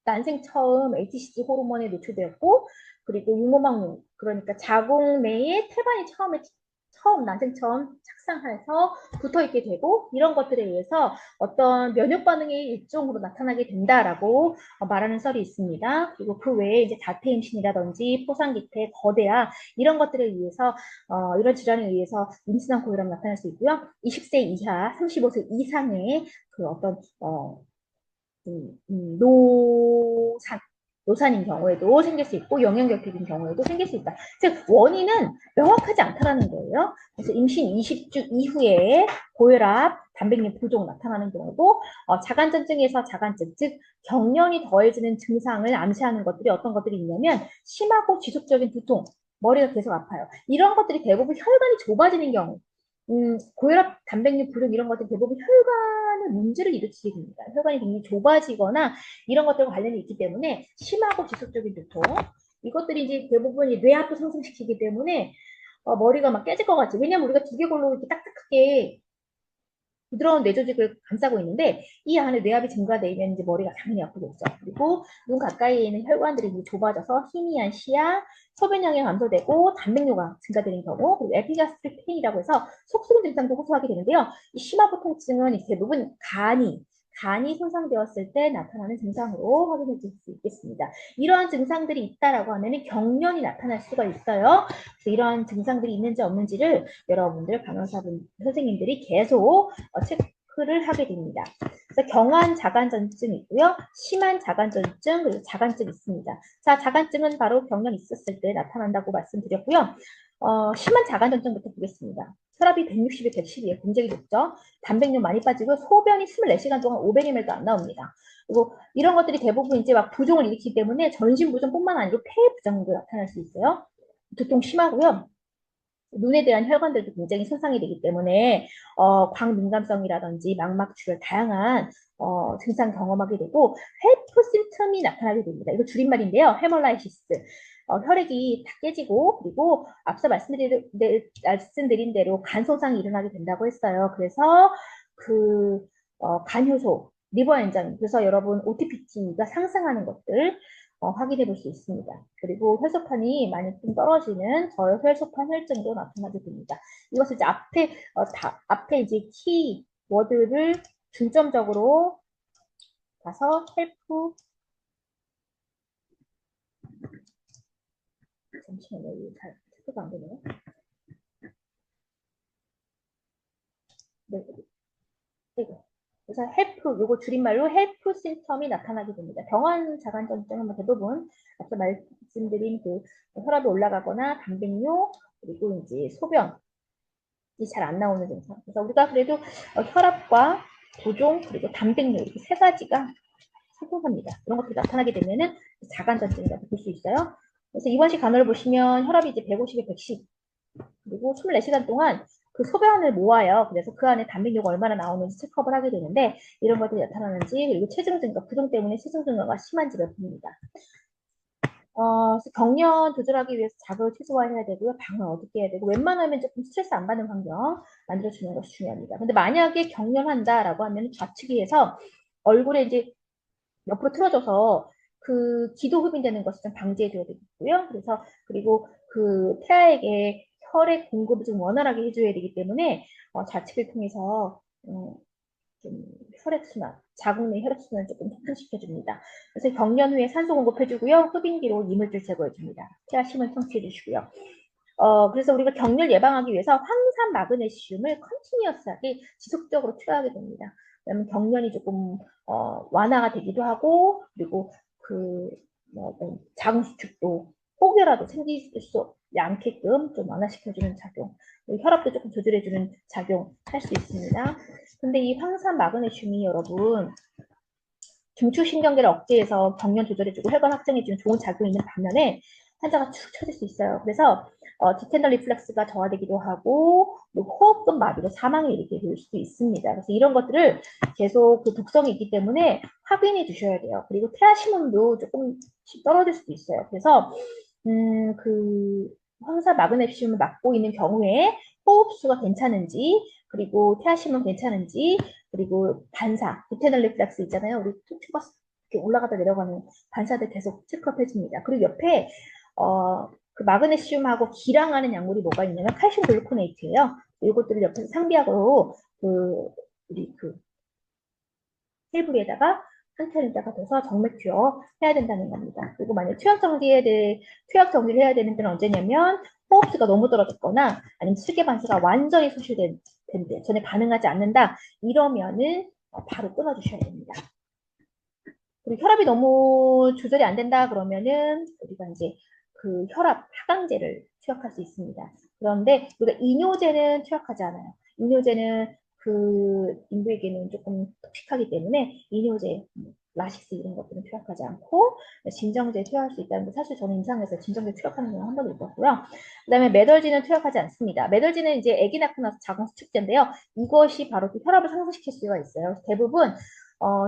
난생 처음 HCG 호르몬에 노출되었고 그리고 육모막 그러니까 자궁 내에 태반이 난생 처음 착상해서 붙어 있게 되고 이런 것들에 의해서 어떤 면역 반응의 일종으로 나타나게 된다라고 말하는 썰이 있습니다. 그리고 그 외에 이제 다태 임신이라든지 포상기태, 거대아 이런 것들에 의해서 이런 질환에 의해서 임신한 고혈압 나타날 수 있고요. 20세 이하, 35세 이상의 그 어떤 노산, 노산인 경우에도 생길 수 있고 영양결핍인 경우에도 생길 수 있다. 즉 원인은 명확하지 않다라는 거예요. 그래서 임신 20주 이후에 고혈압, 단백질 부족 나타나는 경우도 자간전증에서 자간증, 즉 경련이 더해지는 증상을 암시하는 것들이 어떤 것들이 있냐면 심하고 지속적인 두통, 머리가 계속 아파요. 이런 것들이 대부분 혈관이 좁아지는 경우, 고혈압, 단백질 부족 이런 것들이 대부분 혈관의 문제를 일으키게 됩니다. 혈관이 굉장히 좁아지거나 이런 것들과 관련이 있기 때문에 심하고 지속적인 두통 이것들이 이제 대부분 뇌압도 상승시키기 때문에 머리가 막 깨질 것 같지. 왜냐면 우리가 두개골로 이렇게 딱딱하게 부드러운 뇌조직을 감싸고 있는데 이 안에 뇌압이 증가되면 이제 머리가 당연히 아프겠죠. 그리고 눈 가까이에 있는 혈관들이 이제 좁아져서 희미한 시야, 소변량이 감소되고 단백뇨가 증가되는 경우, 그리고 에피가스트릭 페인이라고 해서 속쓰림 증상도 호소하게 되는데요. 이 심화부 통증은 대부분 간이 손상되었을 때 나타나는 증상으로 확인해 줄 수 있겠습니다. 이러한 증상들이 있다라고 하면 경련이 나타날 수가 있어요. 그래서 이러한 증상들이 있는지 없는지를 여러분들 간호사분 선생님들이 계속 체크를 하게 됩니다. 그래서 경한 자간전증이 있고요. 심한 자간전증 그리고 자간증이 있습니다. 자, 자간증은 바로 경련 있었을 때 나타난다고 말씀드렸고요. 심한 자간전증부터 보겠습니다. 혈압이 160에 112에 굉장히 높죠. 단백뇨 많이 빠지고 소변이 24시간 동안 500ml도 안 나옵니다. 그리고 이런 것들이 대부분 이제 막 부종을 일으키기 때문에 전신 부종뿐만 아니고 폐 부종도 나타날 수 있어요. 두통 심하고요. 눈에 대한 혈관들도 굉장히 손상이 되기 때문에 광민감성이라든지 망막출혈 다양한 증상 경험하게 되고 헬프 심텀이 나타나게 됩니다. 이거 줄임말인데요. 헤멀라이시스. 혈액이 다 깨지고 그리고 앞서 말씀드린 대로 간 손상이 일어나게 된다고 했어요. 그래서 그 간효소, 리버 엔자임, 그래서 여러분 OTPT가 상승하는 것들 확인해 볼 수 있습니다. 그리고 혈소판이 많이 좀 떨어지는 저혈소판 혈증도 나타나게 됩니다. 이것을 이제 앞에 이제 키워드를 중점적으로 가서 헬프, 잠시만요. 이거 잘 체크가 안 되네요. 네, 이거. 그래서 헬프, 요거 줄임말로 헬프 심텀이 나타나게 됩니다. 경한 자간전증은 뭐 대부분 앞서 말씀드린 그 혈압이 올라가거나 단백뇨 그리고 이제 소변이 잘 안 나오는 증상. 그래서 우리가 그래도 혈압과 부종 그리고 단백뇨 이렇게 세 가지가 상통합니다. 그런 것들이 나타나게 되면은 자간전증이라고 볼 수 있어요. 그래서 입원실 간호를 보시면 혈압이 이제 150에 110 그리고 24시간 동안 그 소변을 모아요. 그래서 그 안에 단백뇨가 얼마나 나오는지 체크업을 하게 되는데 이런 것들이 나타나는지 그리고 체중 증가, 부종 때문에 체중 증가가 심한지를 봅니다. 그래서 경련 조절하기 위해서 자극을 최소화해야 되고요. 방을 어둡게 해야 되고 웬만하면 조금 스트레스 안 받는 환경 만들어주는 것이 중요합니다. 근데 만약에 경련한다라고 하면 좌측위에서 얼굴에 이제 옆으로 틀어져서 그 기도 흡인되는 것을 좀 방지해줘야 되겠고요. 그래서 그리고 그 태아에게 혈액 공급을 좀 원활하게 해줘야 되기 때문에 좌측을 통해서 좀 혈액순환, 자궁 내 혈액순환을 조금 촉진시켜줍니다. 그래서 경련 후에 산소 공급해주고요. 흡인기로 이물질 제거해줍니다. 태아 심을 청취해주시고요. 그래서 우리가 경련 예방하기 위해서 황산 마그네슘을 컨티니어스하게 지속적으로 투여하게 됩니다. 왜냐면 경련이 조금 완화가 되기도 하고 그리고 자궁 수축도 혹여라도 생길 수 않게끔 좀 완화시켜주는 작용, 혈압도 조금 조절해주는 작용 할 수 있습니다. 근데 이 황산 마그네슘이 여러분 중추신경계를 억제해서 경련 조절해주고 혈관 확장해주는 좋은 작용이 있는 반면에 환자가 축 처질 수 있어요. 그래서 디텐더 리플렉스가 저하되기도 하고 호흡근 마비로 사망에 이르게 될 수도 있습니다. 그래서 이런 것들을 계속 그 독성이 있기 때문에 확인해 주셔야 돼요. 그리고 태아심음도 조금씩 떨어질 수도 있어요. 그래서 그 황사 마그네슘을 맞고 있는 경우에 호흡수가 괜찮은지, 그리고 태아심은 괜찮은지, 그리고 반사, 디테널 리플렉스 있잖아요. 우리 툭툭 이렇게 올라가다 내려가는 반사들 계속 체크업 해줍니다. 그리고 옆에 그 마그네슘하고 기량하는 약물이 뭐가 있냐면 칼슘 글루코네이트예요. 이것들을 옆에서 상비약으로 그 우리 그 테이블에다가 한 칸에다가 둬서 정맥 투여 해야 된다는 겁니다. 그리고 만약 투약 정지를 해야 되는 때는 언제냐면 호흡수가 너무 떨어졌거나 아니면 슬개 반사가 완전히 소실된 데 전에 반응하지 않는다 이러면은 바로 끊어주셔야 됩니다. 그리고 혈압이 너무 조절이 안 된다 그러면은 우리가 이제 그 혈압 하강제를 투약할 수 있습니다. 그런데 우리가 이뇨제는 투약하지 않아요. 이뇨제는 그 인부에게는 조금 톡식하기 때문에 이뇨제, 라식스 이런 것들은 투약하지 않고 진정제 투약할 수 있다는 데 사실 저는 임상에서 진정제 투약하는 건 한 번도 못 봤고요. 그다음에 메덜진은 투약하지 않습니다. 메덜진은 이제 아기 낳고 나서 자궁 수축제인데요. 이것이 바로 그 혈압을 상승시킬 수가 있어요. 대부분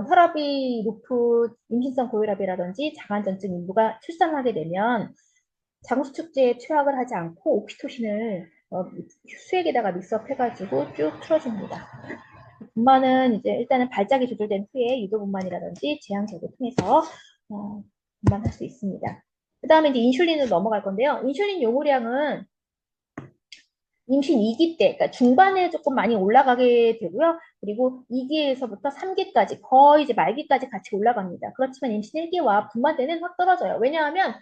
혈압이 높은 임신성 고혈압이라든지 자간전증 인부가 출산하게 되면 자궁수축제에 투약을 하지 않고 옥시토신을 수액에다가 믹스업 해가지고 쭉 틀어줍니다. 분만은 이제 일단은 발작이 조절된 후에 유도분만이라든지 제한제를 통해서 분만할 수 있습니다. 그 다음에 이제 인슐린으로 넘어갈 건데요. 인슐린 요구량은 임신 2기 때, 그러니까 중반에 조금 많이 올라가게 되고요. 그리고 2기에서부터 3기까지, 거의 이제 말기까지 같이 올라갑니다. 그렇지만 임신 1기와 분만 때는 확 떨어져요. 왜냐하면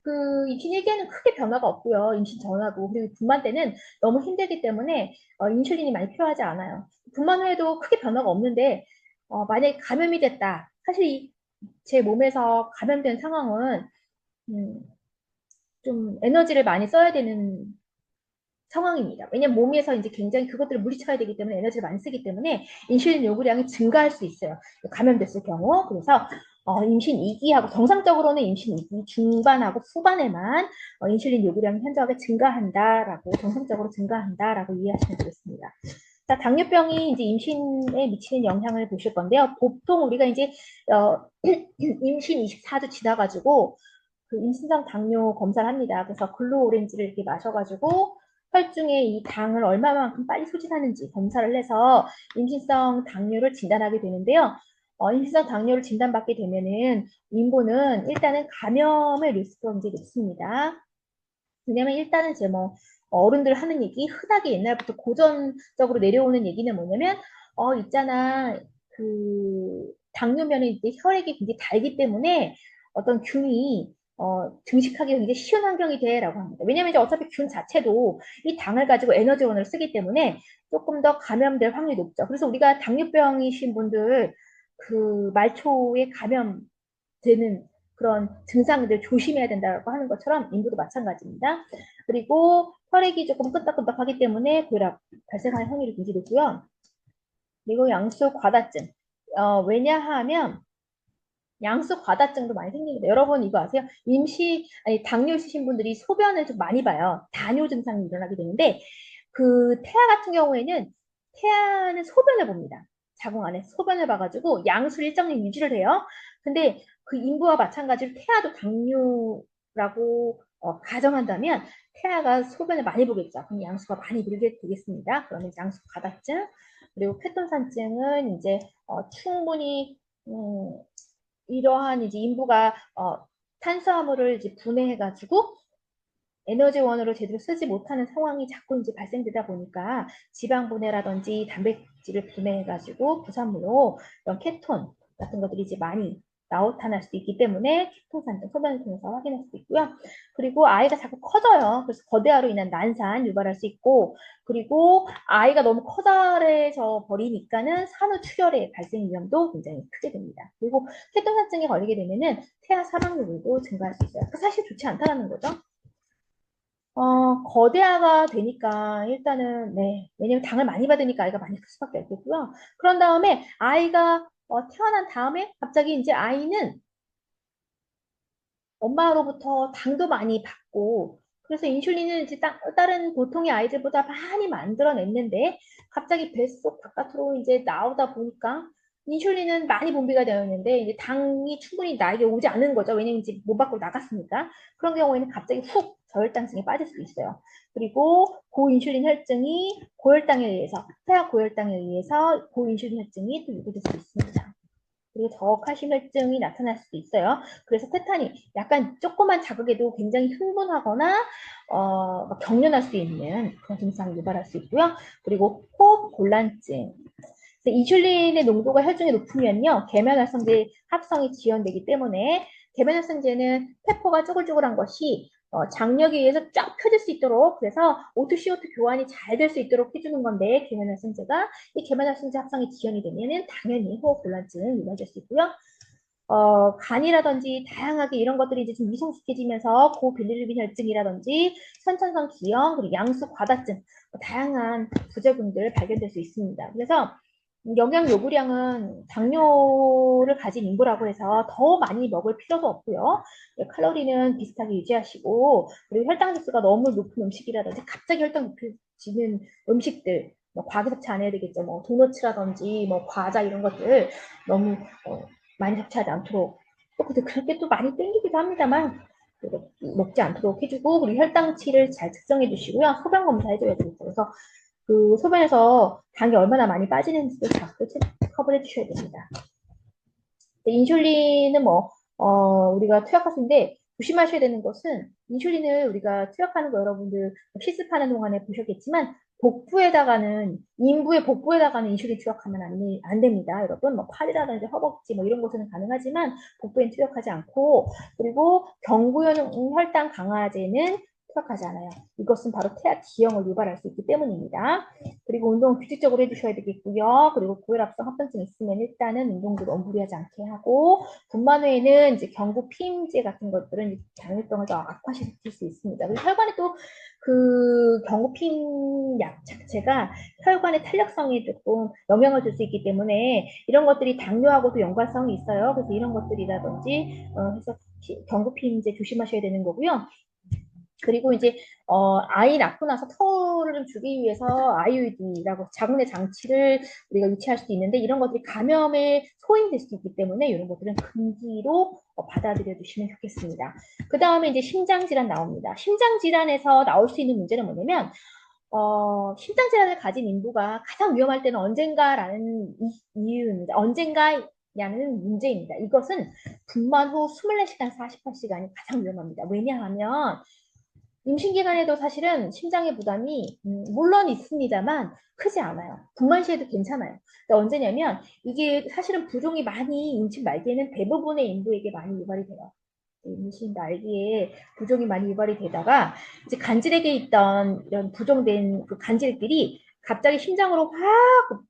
그 임신 1기에는 크게 변화가 없고요. 임신 전하고. 그리고 분만 때는 너무 힘들기 때문에 인슐린이 많이 필요하지 않아요. 분만 후에도 크게 변화가 없는데 만약에 감염이 됐다. 사실 제 몸에서 감염된 상황은 음, 좀 에너지를 많이 써야 되는 상황입니다. 왜냐면 몸에서 이제 굉장히 그것들을 물리쳐야 되기 때문에 에너지를 많이 쓰기 때문에 인슐린 요구량이 증가할 수 있어요. 감염됐을 경우. 그래서 임신 2기하고 정상적으로는 임신 2기 중반하고 후반에만 인슐린 요구량이 현저하게 증가한다라고 정상적으로 증가한다라고 이해하시면 되겠습니다. 자, 당뇨병이 이제 임신에 미치는 영향을 보실 건데요. 보통 우리가 이제 임신 24주 지나가지고 그 임신성 당뇨 검사를 합니다. 그래서 글루 오렌지를 이렇게 마셔가지고 혈중에 이 당을 얼마만큼 빨리 소진하는지 검사를 해서 임신성 당뇨를 진단하게 되는데요. 임신성 당뇨를 진단받게 되면은 인보는 일단은 감염의 리스크가 굉장히 높습니다. 왜냐면 일단은 제 뭐 어른들 하는 얘기 흔하게 옛날부터 고전적으로 내려오는 얘기는 뭐냐면 있잖아 그 당뇨면은 이제 혈액이 굉장히 달기 때문에 어떤 균이 증식하기 굉장히 쉬운 환경이 돼라고 합니다. 왜냐면 이제 어차피 균 자체도 이 당을 가지고 에너지원을 쓰기 때문에 조금 더 감염될 확률이 높죠. 그래서 우리가 당뇨병이신 분들 그 말초에 감염되는 그런 증상들 조심해야 된다고 하는 것처럼 인부도 마찬가지입니다. 그리고 혈액이 조금 끄덕끄덕하기 때문에 고혈압 발생할 확률이 굉장히 높고요. 그리고 양수 과다증. 왜냐하면 양수 과다증도 많이 생깁니다. 여러분 이거 아세요? 아니 당뇨 있으신 분들이 소변을 좀 많이 봐요. 다뇨 증상이 일어나게 되는데 그 태아 같은 경우에는 태아는 소변을 봅니다. 자궁 안에 소변을 봐가지고 양수를 일정량 유지를 해요. 근데 그 인부와 마찬가지로 태아도 당뇨라고 가정한다면 태아가 소변을 많이 보겠죠. 그럼 양수가 많이 늘게 되겠습니다. 그러면 양수 과다증 그리고 케톤산증은 이제 충분히 이러한 이제 인부가 탄수화물을 이제 분해해가지고 에너지원으로 제대로 쓰지 못하는 상황이 자꾸 이제 발생되다 보니까 지방 분해라든지 단백질을 분해해가지고 부산물로 이런 케톤 같은 것들이 이제 많이 나타날 수 있기 때문에 케톤산증 소변을 통해서 확인할 수 있고요. 그리고 아이가 자꾸 커져요. 그래서 거대화로 인한 난산 유발할 수 있고 그리고 아이가 너무 커다래져 버리니까는 산후출혈의 발생 위험도 굉장히 크게 됩니다. 그리고 케톤산증에 걸리게 되면은 태아 사망률도 증가할 수 있어요. 사실 좋지 않다는 거죠. 거대화가 되니까 일단은 네 왜냐면 당을 많이 받으니까 아이가 많이 클 수밖에 없겠고요. 그런 다음에 아이가 태어난 다음에 갑자기 이제 아이는 엄마로부터 당도 많이 받고 그래서 인슐린을 이제 다른 보통의 아이들보다 많이 만들어냈는데 갑자기 뱃속 바깥으로 이제 나오다 보니까 인슐린은 많이 분비가 되어 있는데 이제 당이 충분히 나에게 오지 않는 거죠. 왜냐면 이제 못 밖으로 나갔으니까. 그런 경우에는 갑자기 훅 저혈당증에 빠질 수도 있어요. 그리고 고인슐린 혈증이 고혈당에 의해서 폐하 고혈당에 의해서 고인슐린 혈증이 또 유발될 수 있습니다. 그리고 저칼슘 혈증이 나타날 수도 있어요. 그래서 테탄이 약간 조그만 자극에도 굉장히 흥분하거나 막 경련할 수 있는 그런 증상을 유발할 수 있고요. 그리고 호흡 곤란증. 인슐린의 농도가 혈중에 높으면요, 계면활성제 합성이 지연되기 때문에 계면활성제는 페퍼가 쪼글쪼글한 것이 장력에 의해서 쫙 펴질 수 있도록 그래서 O2 CO2 교환이 잘 될 수 있도록 해주는 건데 계면활성제가 이 계면활성제 합성이 지연이 되면은 당연히 호흡곤란증 유발될 수 있고요. 간이라든지 다양하게 이런 것들이 이제 좀 미성숙해지면서 고빌리루빈 혈증이라든지 선천성 기형 그리고 양수 과다증 다양한 부작용들 발견될 수 있습니다. 그래서 영양 요구량은 당뇨를 가진 인구라고 해서 더 많이 먹을 필요도 없고요. 칼로리는 비슷하게 유지하시고 그리고 혈당 지수가 너무 높은 음식이라든지 갑자기 혈당 높여지는 음식들 과기 섭취 안 해야 되겠죠. 뭐 도너츠라든지 뭐 과자 이런 것들 너무 많이 섭취하지 않도록 또 근데 그렇게 또 많이 땡기기도 합니다만 먹지 않도록 해주고 그리고 혈당치를 잘 측정해 주시고요. 소변 검사해줘야 되겠죠. 그래서 그 소변에서 당이 얼마나 많이 빠지는지도 자꾸 체크업을 해주셔야 됩니다. 인슐린은 뭐 우리가 투약하시는데 조심하셔야 되는 것은 인슐린을 우리가 투약하는 거 여러분들 실습하는 동안에 보셨겠지만 복부에다가는 인부의 복부에다가는 인슐린 투약하면 안 됩니다. 여러분 뭐 팔이라든지 허벅지 뭐 이런 곳에는 가능하지만 복부엔 투약하지 않고 그리고 경구용 혈당 강화제는 투약하지 않아요. 이것은 바로 태아 기형을 유발할 수 있기 때문입니다. 그리고 운동은 규칙적으로 해주셔야 되겠고요. 그리고 고혈압성 합병증 있으면 일단은 운동도 너무 무리하지 않게 하고 분만 후에는 이제 경구 피임제 같은 것들은 당뇨병을 더 악화시킬 수 있습니다. 그리고 혈관에 또 그 경구 피임 약 자체가 혈관의 탄력성에 조금 영향을 줄 수 있기 때문에 이런 것들이 당뇨하고도 연관성이 있어요. 그래서 이런 것들이라든지 해서 경구 피임제 조심하셔야 되는 거고요. 그리고 이제 아이 낳고 나서 터를 주기 위해서 IUD라고 자궁내 장치를 우리가 유치할 수도 있는데 이런 것들이 감염에 소인될 수 있기 때문에 이런 것들은 금기로 받아들여 주시면 좋겠습니다. 그 다음에 이제 심장 질환 나옵니다. 심장 질환에서 나올 수 있는 문제는 뭐냐면 심장 질환을 가진 인구가 가장 위험할 때는 언젠가라는 이유입니다. 언젠가냐는 문제입니다. 이것은 분만 후 24시간, 48시간이 가장 위험합니다. 왜냐하면 임신 기간에도 사실은 심장의 부담이 물론 있습니다만 크지 않아요. 분만 시에도 괜찮아요. 근데 언제냐면 이게 사실은 부종이 많이 임신 말기에는 대부분의 인부에게 많이 유발이 돼요. 임신 말기에 부종이 많이 유발이 되다가 이제 간질에게 있던 이런 부종된 그 간질들이 갑자기 심장으로 확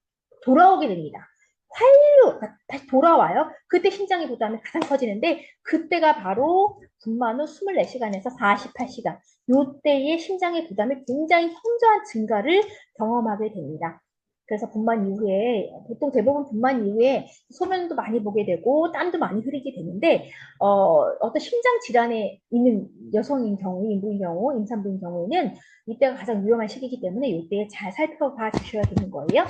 돌아오게 됩니다. 활로 다시 돌아와요. 그때 심장의 부담이 가장 커지는데 그때가 바로 분만 후 24시간에서 48시간 요때의 심장의 부담이 굉장히 현저한 증가를 경험하게 됩니다. 그래서 분만 이후에 보통 대부분 분만 이후에 소변도 많이 보게 되고 땀도 많이 흐리게 되는데 어떤 심장 질환에 있는 여성인 경우, 인부인 경우, 임산부인 경우에는 이때가 가장 위험한 시기이기 때문에 이때에 잘 살펴봐 주셔야 되는 거예요.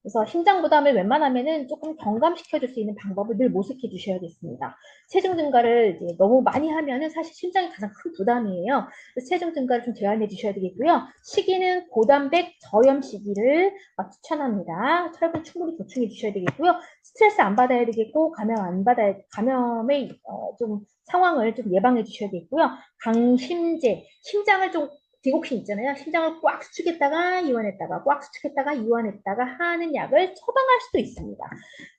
그래서 심장 부담을 웬만하면은 조금 경감시켜 줄 수 있는 방법을 늘 모색해 주셔야겠습니다. 체중 증가를 이제 너무 많이 하면은 사실 심장이 가장 큰 부담이에요. 그래서 체중 증가를 좀 제한해 주셔야 되겠고요. 시기는 고단백 저염 시기를 추천합니다. 혈분 충분히 보충해 주셔야 되겠고요. 스트레스 안 받아야 되겠고 감염의 좀 상황을 좀 예방해 주셔야겠고요. 강심제, 심장을 좀 디곡신 있잖아요. 심장을 꽉 수축했다가 이완했다가 꽉 수축했다가 이완했다가 하는 약을 처방할 수도 있습니다.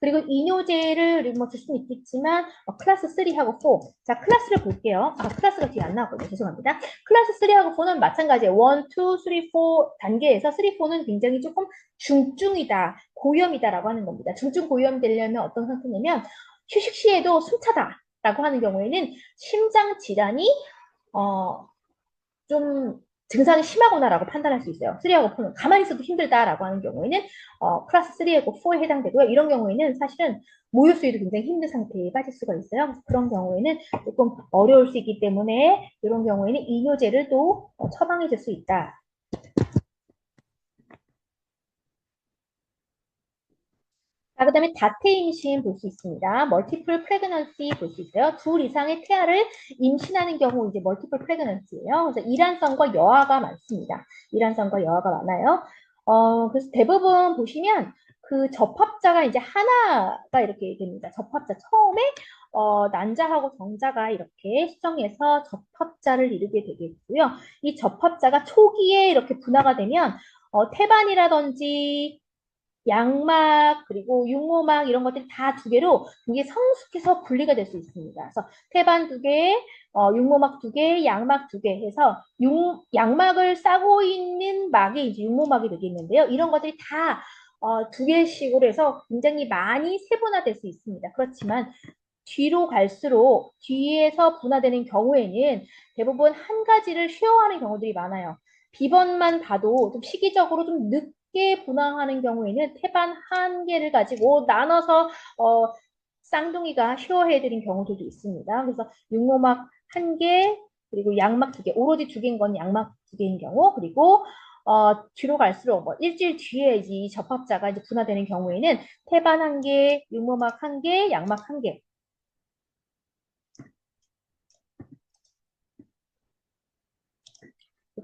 그리고 이뇨제를 뭐줄 수는 있겠지만 클래스 3하고 4. 자, 클래스를 볼게요. 클래스가 뒤에 안 나왔거든요. 죄송합니다. 클래스 3하고 4는 마찬가지예요. 1, 2, 3, 4 단계에서 3, 4는 굉장히 조금 중증이다, 고위험이다라고 하는 겁니다. 중증 고위험 되려면 어떤 상태냐면 휴식 시에도 숨차다라고 하는 경우에는 심장 질환이 좀 증상이 심하구나라고 판단할 수 있어요. 3하고 4는 가만히 있어도 힘들다라고 하는 경우에는 클래스 3하고 4에 해당되고요. 이런 경우에는 사실은 모유 수유도 굉장히 힘든 상태에 빠질 수가 있어요. 그래서 그런 경우에는 조금 어려울 수 있기 때문에 이런 경우에는 이뇨제를 또 처방해 줄 수 있다. 자, 그 다음에 다태 임신 볼 수 있습니다. 멀티플 프레그넌시 볼 수 있어요. 둘 이상의 태아를 임신하는 경우 이제 멀티플 프레그넌시예요. 그래서 이란성과 여아가 많습니다. 이란성과 여아가 많아요. 그래서 대부분 보시면 그 접합자가 이제 하나가 이렇게 됩니다. 접합자 처음에 난자하고 정자가 이렇게 수정해서 접합자를 이루게 되겠고요. 이 접합자가 초기에 이렇게 분화가 되면 태반이라든지 양막 그리고 육모막 이런 것들이 다 두 개로 이게 성숙해서 분리가 될 수 있습니다. 그래서 태반 두 개, 육모막 두 개, 양막 두 개 해서 양막을 싸고 있는 막이 이제 육모막이 되겠는데요. 이런 것들이 다 두 개씩으로 해서 굉장히 많이 세분화될 수 있습니다. 그렇지만 뒤로 갈수록 뒤에서 분화되는 경우에는 대부분 한 가지를 쉐어하는 경우들이 많아요. 비번만 봐도 좀 시기적으로 좀 늦게 분화하는 경우에는 태반 한 개를 가지고 나눠서 쌍둥이가 쉐어해드린 경우들도 있습니다. 그래서 육모막 한 개, 그리고 양막 두 개, 오로지 두 개인 건 양막 두 개인 경우, 그리고 뒤로 갈수록 뭐 일주일 뒤에 이 접합자가 이제 분화되는 경우에는 태반 한 개, 육모막 한 개, 양막 한 개,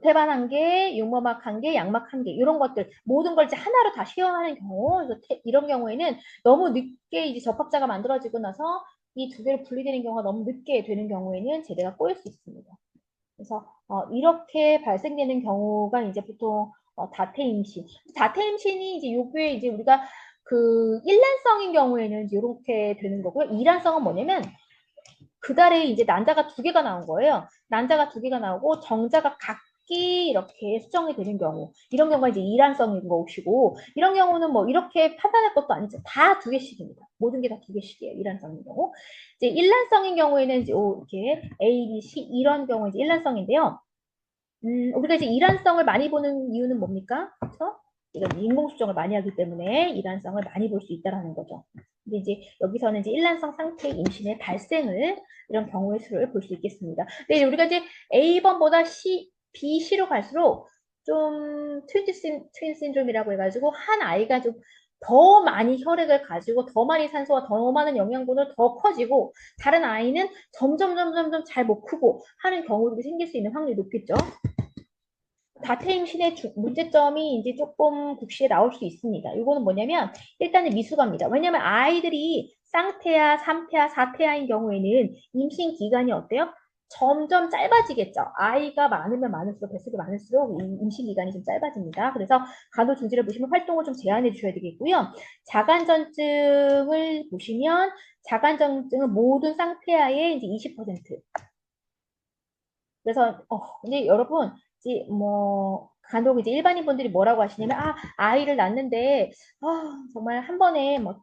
태반 한 개, 육모막 한 개, 양막 한 개, 이런 것들, 모든 걸 이제 하나로 다 시험하는 경우, 그래서 이런 경우에는 너무 늦게 이제 접합자가 만들어지고 나서 이 두 개로 분리되는 경우가 너무 늦게 되는 경우에는 제대가 꼬일 수 있습니다. 그래서 이렇게 발생되는 경우가 이제 보통 다태 임신. 다태 임신이 이제 요게 이제 우리가 그 일란성인 경우에는 이렇게 되는 거고요. 이란성은 뭐냐면 그달에 이제 난자가 두 개가 나온 거예요. 난자가 두 개가 나오고 정자가 각기 이렇게 수정이 되는 경우 이런 경우가 이제 이란성인 것이고 이런 경우는 뭐 이렇게 판단할 것도 아니죠. 다 두 개씩입니다. 모든 게 다 두 개씩이에요. 이란성인 경우. 이제 일란성인 경우에는 이제 이렇게 A, B, C 이런 경우 이제 일란성인데요. 우리가 이제 일란성을 많이 보는 이유는 뭡니까? 그래서 이건 인공수정을 많이 하기 때문에 일란성을 많이 볼 수 있다라는 거죠. 근데 이제 여기서는 이제 일란성 상태 임신의 발생을 이런 경우의 수를 볼 수 있겠습니다. 근데 우리가 이제 A번보다 C, B, C로 갈수록 좀 트윈 신드롬이라고 해가지고 한 아이가 좀 더 많이 혈액을 가지고 더 많이 산소와 더 많은 영양분을 더 커지고 다른 아이는 점점 잘 못 크고 하는 경우들이 생길 수 있는 확률이 높겠죠. 다태 임신의 문제점이 이제 조금 국시에 나올 수 있습니다. 이거는 뭐냐면 일단은 미숙합니다. 왜냐면 아이들이 쌍태아, 3태아, 4태아인 경우에는 임신 기간이 어때요? 점점 짧아지겠죠. 아이가 많으면 많을수록 뱃속이 많을수록 임신 기간이 좀 짧아집니다. 그래서 간호조지를 보시면 활동을 좀 제한해 주셔야 되겠고요. 자간전증을 보시면 자간전증은 모든 쌍태아의 이제 20%. 그래서 근데 여러분 이제 뭐 간혹 이제 일반인 분들이 뭐라고 하시냐면 아이를 낳는데 정말 한 번에 뭐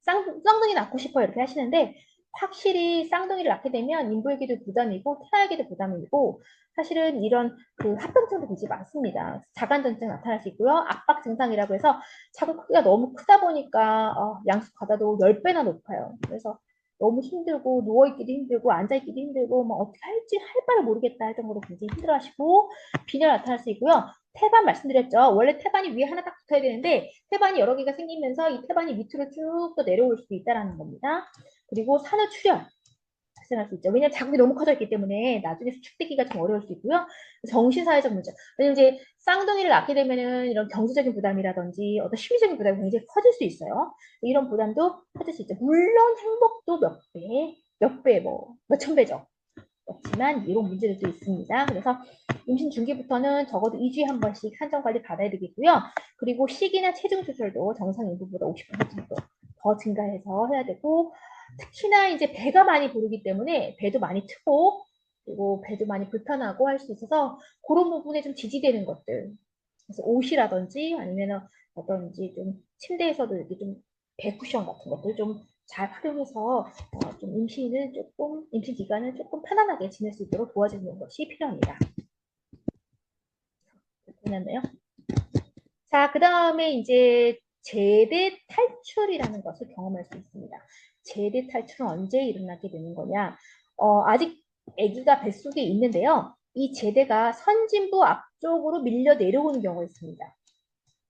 쌍둥이 낳고 싶어요 이렇게 하시는데 확실히 쌍둥이를 낳게 되면 인부에게도 부담이고 태아에게도 부담이고 사실은 이런 그 합병증도 굉장히 많습니다. 자간전증 나타날 수 있고요. 압박 증상이라고 해서 자궁 크기가 너무 크다 보니까 양수 과다도 10배나 높아요. 그래서 너무 힘들고 누워있기도 힘들고 앉아있기도 힘들고 뭐 어떻게 할지 할 바를 모르겠다 할 정도로 굉장히 힘들어하시고 빈혈 나타날 수 있고요. 태반 말씀드렸죠. 원래 태반이 위에 하나 딱 붙어야 되는데 태반이 여러 개가 생기면서 이 태반이 밑으로 쭉 또 내려올 수도 있다는 겁니다. 그리고 산후출혈 발생할 수 있죠. 왜냐하면 자궁이 너무 커져 있기 때문에 나중에 수축되기가 좀 어려울 수 있고요. 정신사회적 문제. 왜냐면 이제 쌍둥이를 낳게 되면은 이런 경제적인 부담이라든지 어떤 심리적인 부담이 굉장히 커질 수 있어요. 이런 부담도 커질 수 있죠. 물론 행복도 몇 배, 몇 배, 뭐, 몇천 배죠. 없지만 이런 문제들도 있습니다. 그래서 임신 중기부터는 적어도 2주에 한 번씩 산정 관리 받아야 되겠고요. 그리고 식이나 체중 조절도 정상 인구보다 50% 정도 더 증가해서 해야 되고 특히나 이제 배가 많이 부르기 때문에 배도 많이 트고 그리고 배도 많이 불편하고 할 수 있어서 그런 부분에 좀 지지되는 것들. 그래서 옷이라든지 아니면 어떤 이제 좀 침대에서도 이렇게 좀 배쿠션 같은 것들 좀 잘 활용해서 좀 임신 기간을 조금 편안하게 지낼 수 있도록 도와주는 것이 필요합니다. 끝났나요? 자, 그 다음에 이제 제대 탈출이라는 것을 경험할 수 있습니다. 제대 탈출은 언제 일어나게 되는 거냐? 아직 아기가 뱃속에 있는데요. 이 제대가 선진부 앞쪽으로 밀려 내려오는 경우가 있습니다.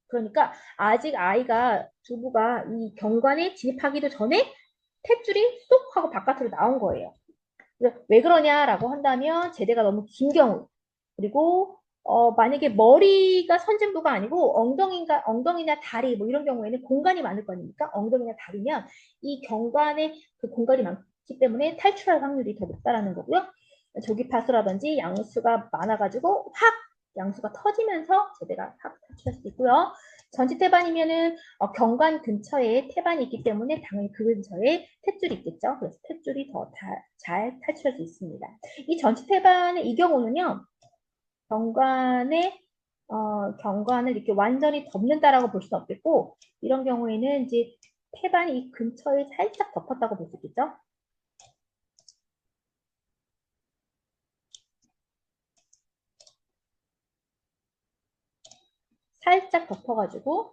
그러니까 아직 아이가 두부가 이 경관에 진입하기도 전에 탯줄이 쏙 하고 바깥으로 나온 거예요. 왜 그러냐라고 한다면 제대가 너무 긴 경우 그리고 만약에 머리가 선진부가 아니고 엉덩이나 다리 뭐 이런 경우에는 공간이 많을 거 아닙니까? 엉덩이나 다리면 이 경관에 그 공간이 많기 때문에 탈출할 확률이 더 높다라는 거고요. 조기파수라든지 양수가 많아가지고 확 양수가 터지면서 제대가 확 탈출할 수 있고요. 전지 태반이면은 경관 근처에 태반이 있기 때문에 당연히 그 근처에 탯줄이 있겠죠. 그래서 탯줄이 더 잘 탈출할 수 있습니다. 이 전지 태반의 이 경우는요. 경관을 이렇게 완전히 덮는다라고 볼 수는 없겠고 이런 경우에는 이제 태반이 이 근처에 살짝 덮었다고 볼 수 있겠죠. 살짝 덮어가지고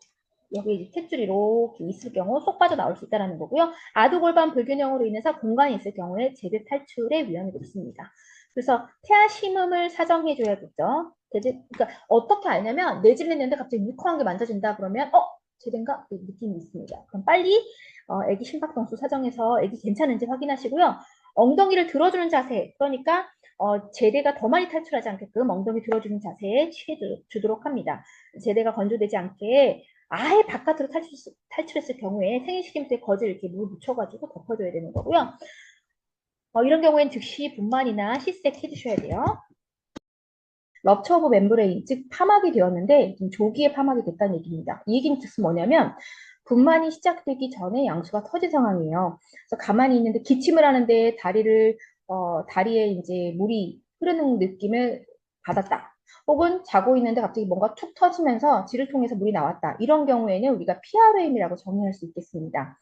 여기 이제 탯줄이 이렇게 있을 경우 쏙 빠져나올 수 있다는 거고요. 아두골반 불균형으로 인해서 공간이 있을 경우에 제대 탈출의 위험이 높습니다. 그래서 태아 심음을 사정해줘야겠죠. 그러니까 어떻게 알냐면 뇌질렸는데 갑자기 물컹한 게 만져진다 그러면 제대인가? 그 느낌이 있습니다. 그럼 빨리 아기 심박동수 사정해서 아기 괜찮은지 확인하시고요. 엉덩이를 들어주는 자세, 그러니까 제대가 더 많이 탈출하지 않게끔 엉덩이 들어주는 자세에 취해 주도록 합니다. 제대가 건조되지 않게 아예 바깥으로 탈출했을 경우에 생리식임수에 거즈 이렇게 물 묻혀가지고 덮어줘야 되는 거고요. 이런 경우엔 즉시 분만이나 시색 해주셔야 돼요. 럽처 오브 멤브레인, 즉 파막이 되었는데 좀 조기에 파막이 됐다는 얘기입니다. 이 얘기는 즉슨 뭐냐면 분만이 시작되기 전에 양수가 터진 상황이에요. 그래서 가만히 있는데 기침을 하는데 다리에 이제 물이 흐르는 느낌을 받았다. 혹은 자고 있는데 갑자기 뭔가 툭 터지면서 지를 통해서 물이 나왔다. 이런 경우에는 우리가 PROM이라고 정의할 수 있겠습니다.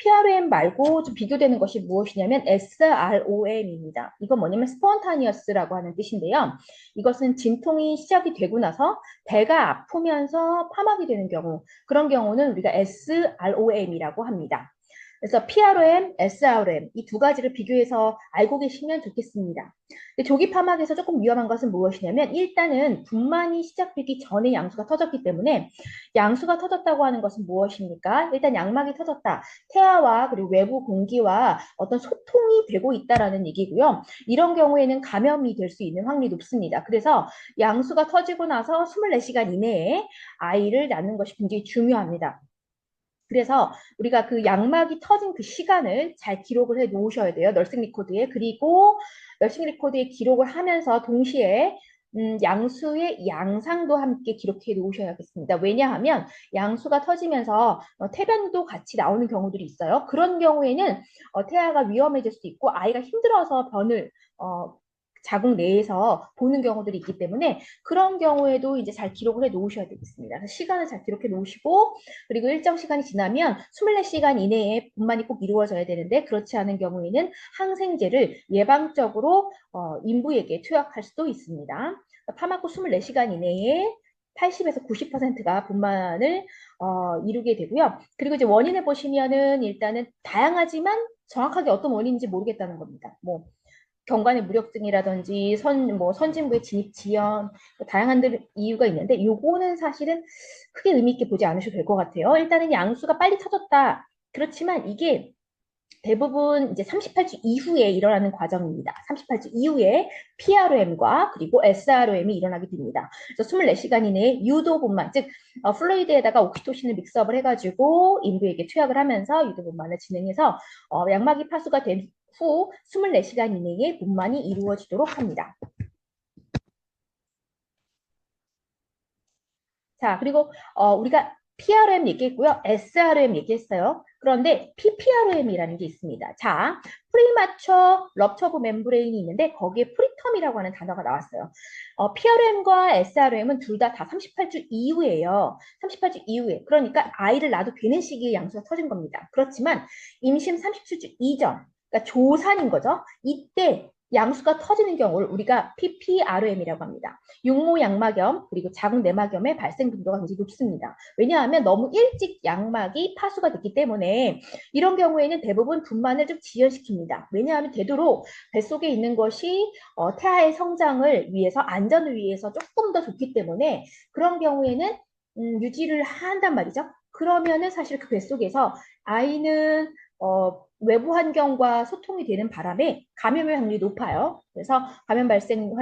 PROM 말고 좀 비교되는 것이 무엇이냐면 SROM입니다. 이건 뭐냐면 스폰타니어스라고 하는 뜻인데요. 이것은 진통이 시작이 되고 나서 배가 아프면서 파막이 되는 경우, 그런 경우는 우리가 SROM이라고 합니다. 그래서 PROM, SROM 이 두 가지를 비교해서 알고 계시면 좋겠습니다. 조기 파막에서 조금 위험한 것은 무엇이냐면 일단은 분만이 시작되기 전에 양수가 터졌기 때문에 양수가 터졌다고 하는 것은 무엇입니까? 일단 양막이 터졌다. 태아와 그리고 외부 공기와 어떤 소통이 되고 있다라는 얘기고요. 이런 경우에는 감염이 될 수 있는 확률이 높습니다. 그래서 양수가 터지고 나서 24시간 이내에 아이를 낳는 것이 굉장히 중요합니다. 그래서 우리가 그 양막이 터진 그 시간을 잘 기록을 해 놓으셔야 돼요. 널싱 리코드에. 그리고 널싱 리코드에 기록을 하면서 동시에 양수의 양상도 함께 기록해 놓으셔야겠습니다. 왜냐하면 양수가 터지면서 태변도 같이 나오는 경우들이 있어요. 그런 경우에는 태아가 위험해질 수도 있고 아이가 힘들어서 변을 자궁 내에서 보는 경우들이 있기 때문에 그런 경우에도 이제 잘 기록을 해 놓으셔야 되겠습니다. 그래서 시간을 잘 기록해 놓으시고 그리고 일정 시간이 지나면 24시간 이내에 분만이 꼭 이루어져야 되는데 그렇지 않은 경우에는 항생제를 예방적으로 인부에게 투약할 수도 있습니다. 파마코 24시간 이내에 80에서 90%가 분만을 이루게 되고요. 그리고 이제 원인을 보시면은 일단은 다양하지만 정확하게 어떤 원인인지 모르겠다는 겁니다. 뭐 경관의 무력증이라든지 선진부의 진입 지연 다양한 이유가 있는데 요거는 사실은 크게 의미 있게 보지 않으셔도 될 것 같아요. 일단은 양수가 빨리 터졌다. 그렇지만 이게 대부분 이제 38주 이후에 일어나는 과정입니다. 38주 이후에 PROM과 그리고 SROM이 일어나게 됩니다. 그래서 24시간 이내에 유도분만, 즉 플루이드에다가 옥시토신을 믹스업을 해가지고 인부에게 투약을 하면서 유도분만을 진행해서 양막이 파수가 된 후 24시간 이내에 분만이 이루어지도록 합니다. 자, 그리고 우리가 PROM 얘기했고요. SROM 얘기했어요. 그런데 PPROM이라는 게 있습니다. 자, 프리마처 럽처브 멤브레인이 있는데 거기에 프리텀이라고 하는 단어가 나왔어요. PROM과 SROM은 둘 다 38주 이후에요. 38주 이후에. 그러니까 아이를 낳아도 되는 시기에 양수가 터진 겁니다. 그렇지만 임신 37주 이전, 그러니까 조산인 거죠. 이때 양수가 터지는 경우를 우리가 PPRM이라고 합니다. 육모 양막염 그리고 자궁 내막염의 발생 빈도가 굉장히 높습니다. 왜냐하면 너무 일찍 양막이 파수가 됐기 때문에 이런 경우에는 대부분 분만을 좀 지연시킵니다. 왜냐하면 되도록 뱃속에 있는 것이 태아의 성장을 위해서 안전을 위해서 조금 더 좋기 때문에 그런 경우에는 유지를 한단 말이죠. 그러면은 사실 그 뱃속에서 아이는 외부 환경과 소통이 되는 바람에 감염의 확률이 높아요. 그래서 감염 발생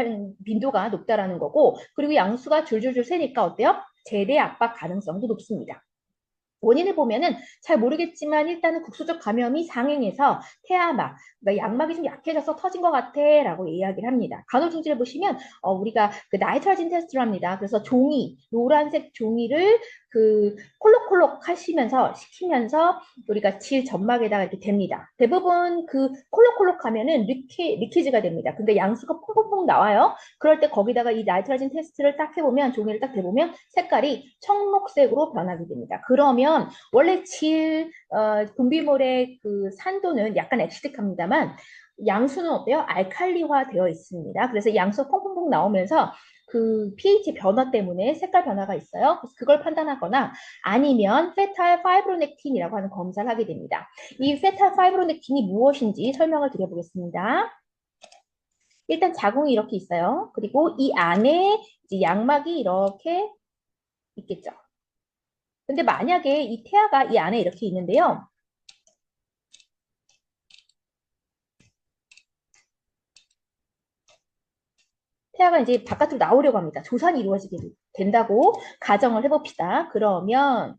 빈도가 높다라는 거고, 그리고 양수가 줄줄줄 새니까 어때요? 재대 압박 가능성도 높습니다. 원인을 보면은 잘 모르겠지만 일단은 국소적 감염이 상행해서 태아막, 그러니까 양막이 좀 약해져서 터진 것 같아 라고 이야기를 합니다. 간헐증지를 보시면 우리가 그 나이트라진 테스트를 합니다. 그래서 종이, 노란색 종이를 그 콜록콜록 하시면서 시키면서 우리가 질 점막에다가 이렇게 댑니다. 대부분 그 콜록콜록 하면은 리키즈가 됩니다. 근데 양수가 퐁퐁퐁 나와요. 그럴 때 거기다가 이 나이트라진 테스트를 딱 해보면 종이를 딱 대보면 색깔이 청록색으로 변하게 됩니다. 그러면 원래 분비물의 그 산도는 약간 액시득합니다만 양수는 어때요? 알칼리화 되어 있습니다. 그래서 양수 퐁퐁퐁 나오면서 그 pH 변화 때문에 색깔 변화가 있어요. 그래서 그걸 판단하거나 아니면 페탈 파이브로넥틴이라고 하는 검사를 하게 됩니다. 이 페탈 파이브로넥틴이 무엇인지 설명을 드려보겠습니다. 일단 자궁이 이렇게 있어요. 그리고 이 안에 이제 양막이 이렇게 있겠죠. 근데 만약에 이 태아가 이 안에 이렇게 있는데요. 태아가 이제 바깥으로 나오려고 합니다. 조산이 이루어지게 된다고 가정을 해봅시다. 그러면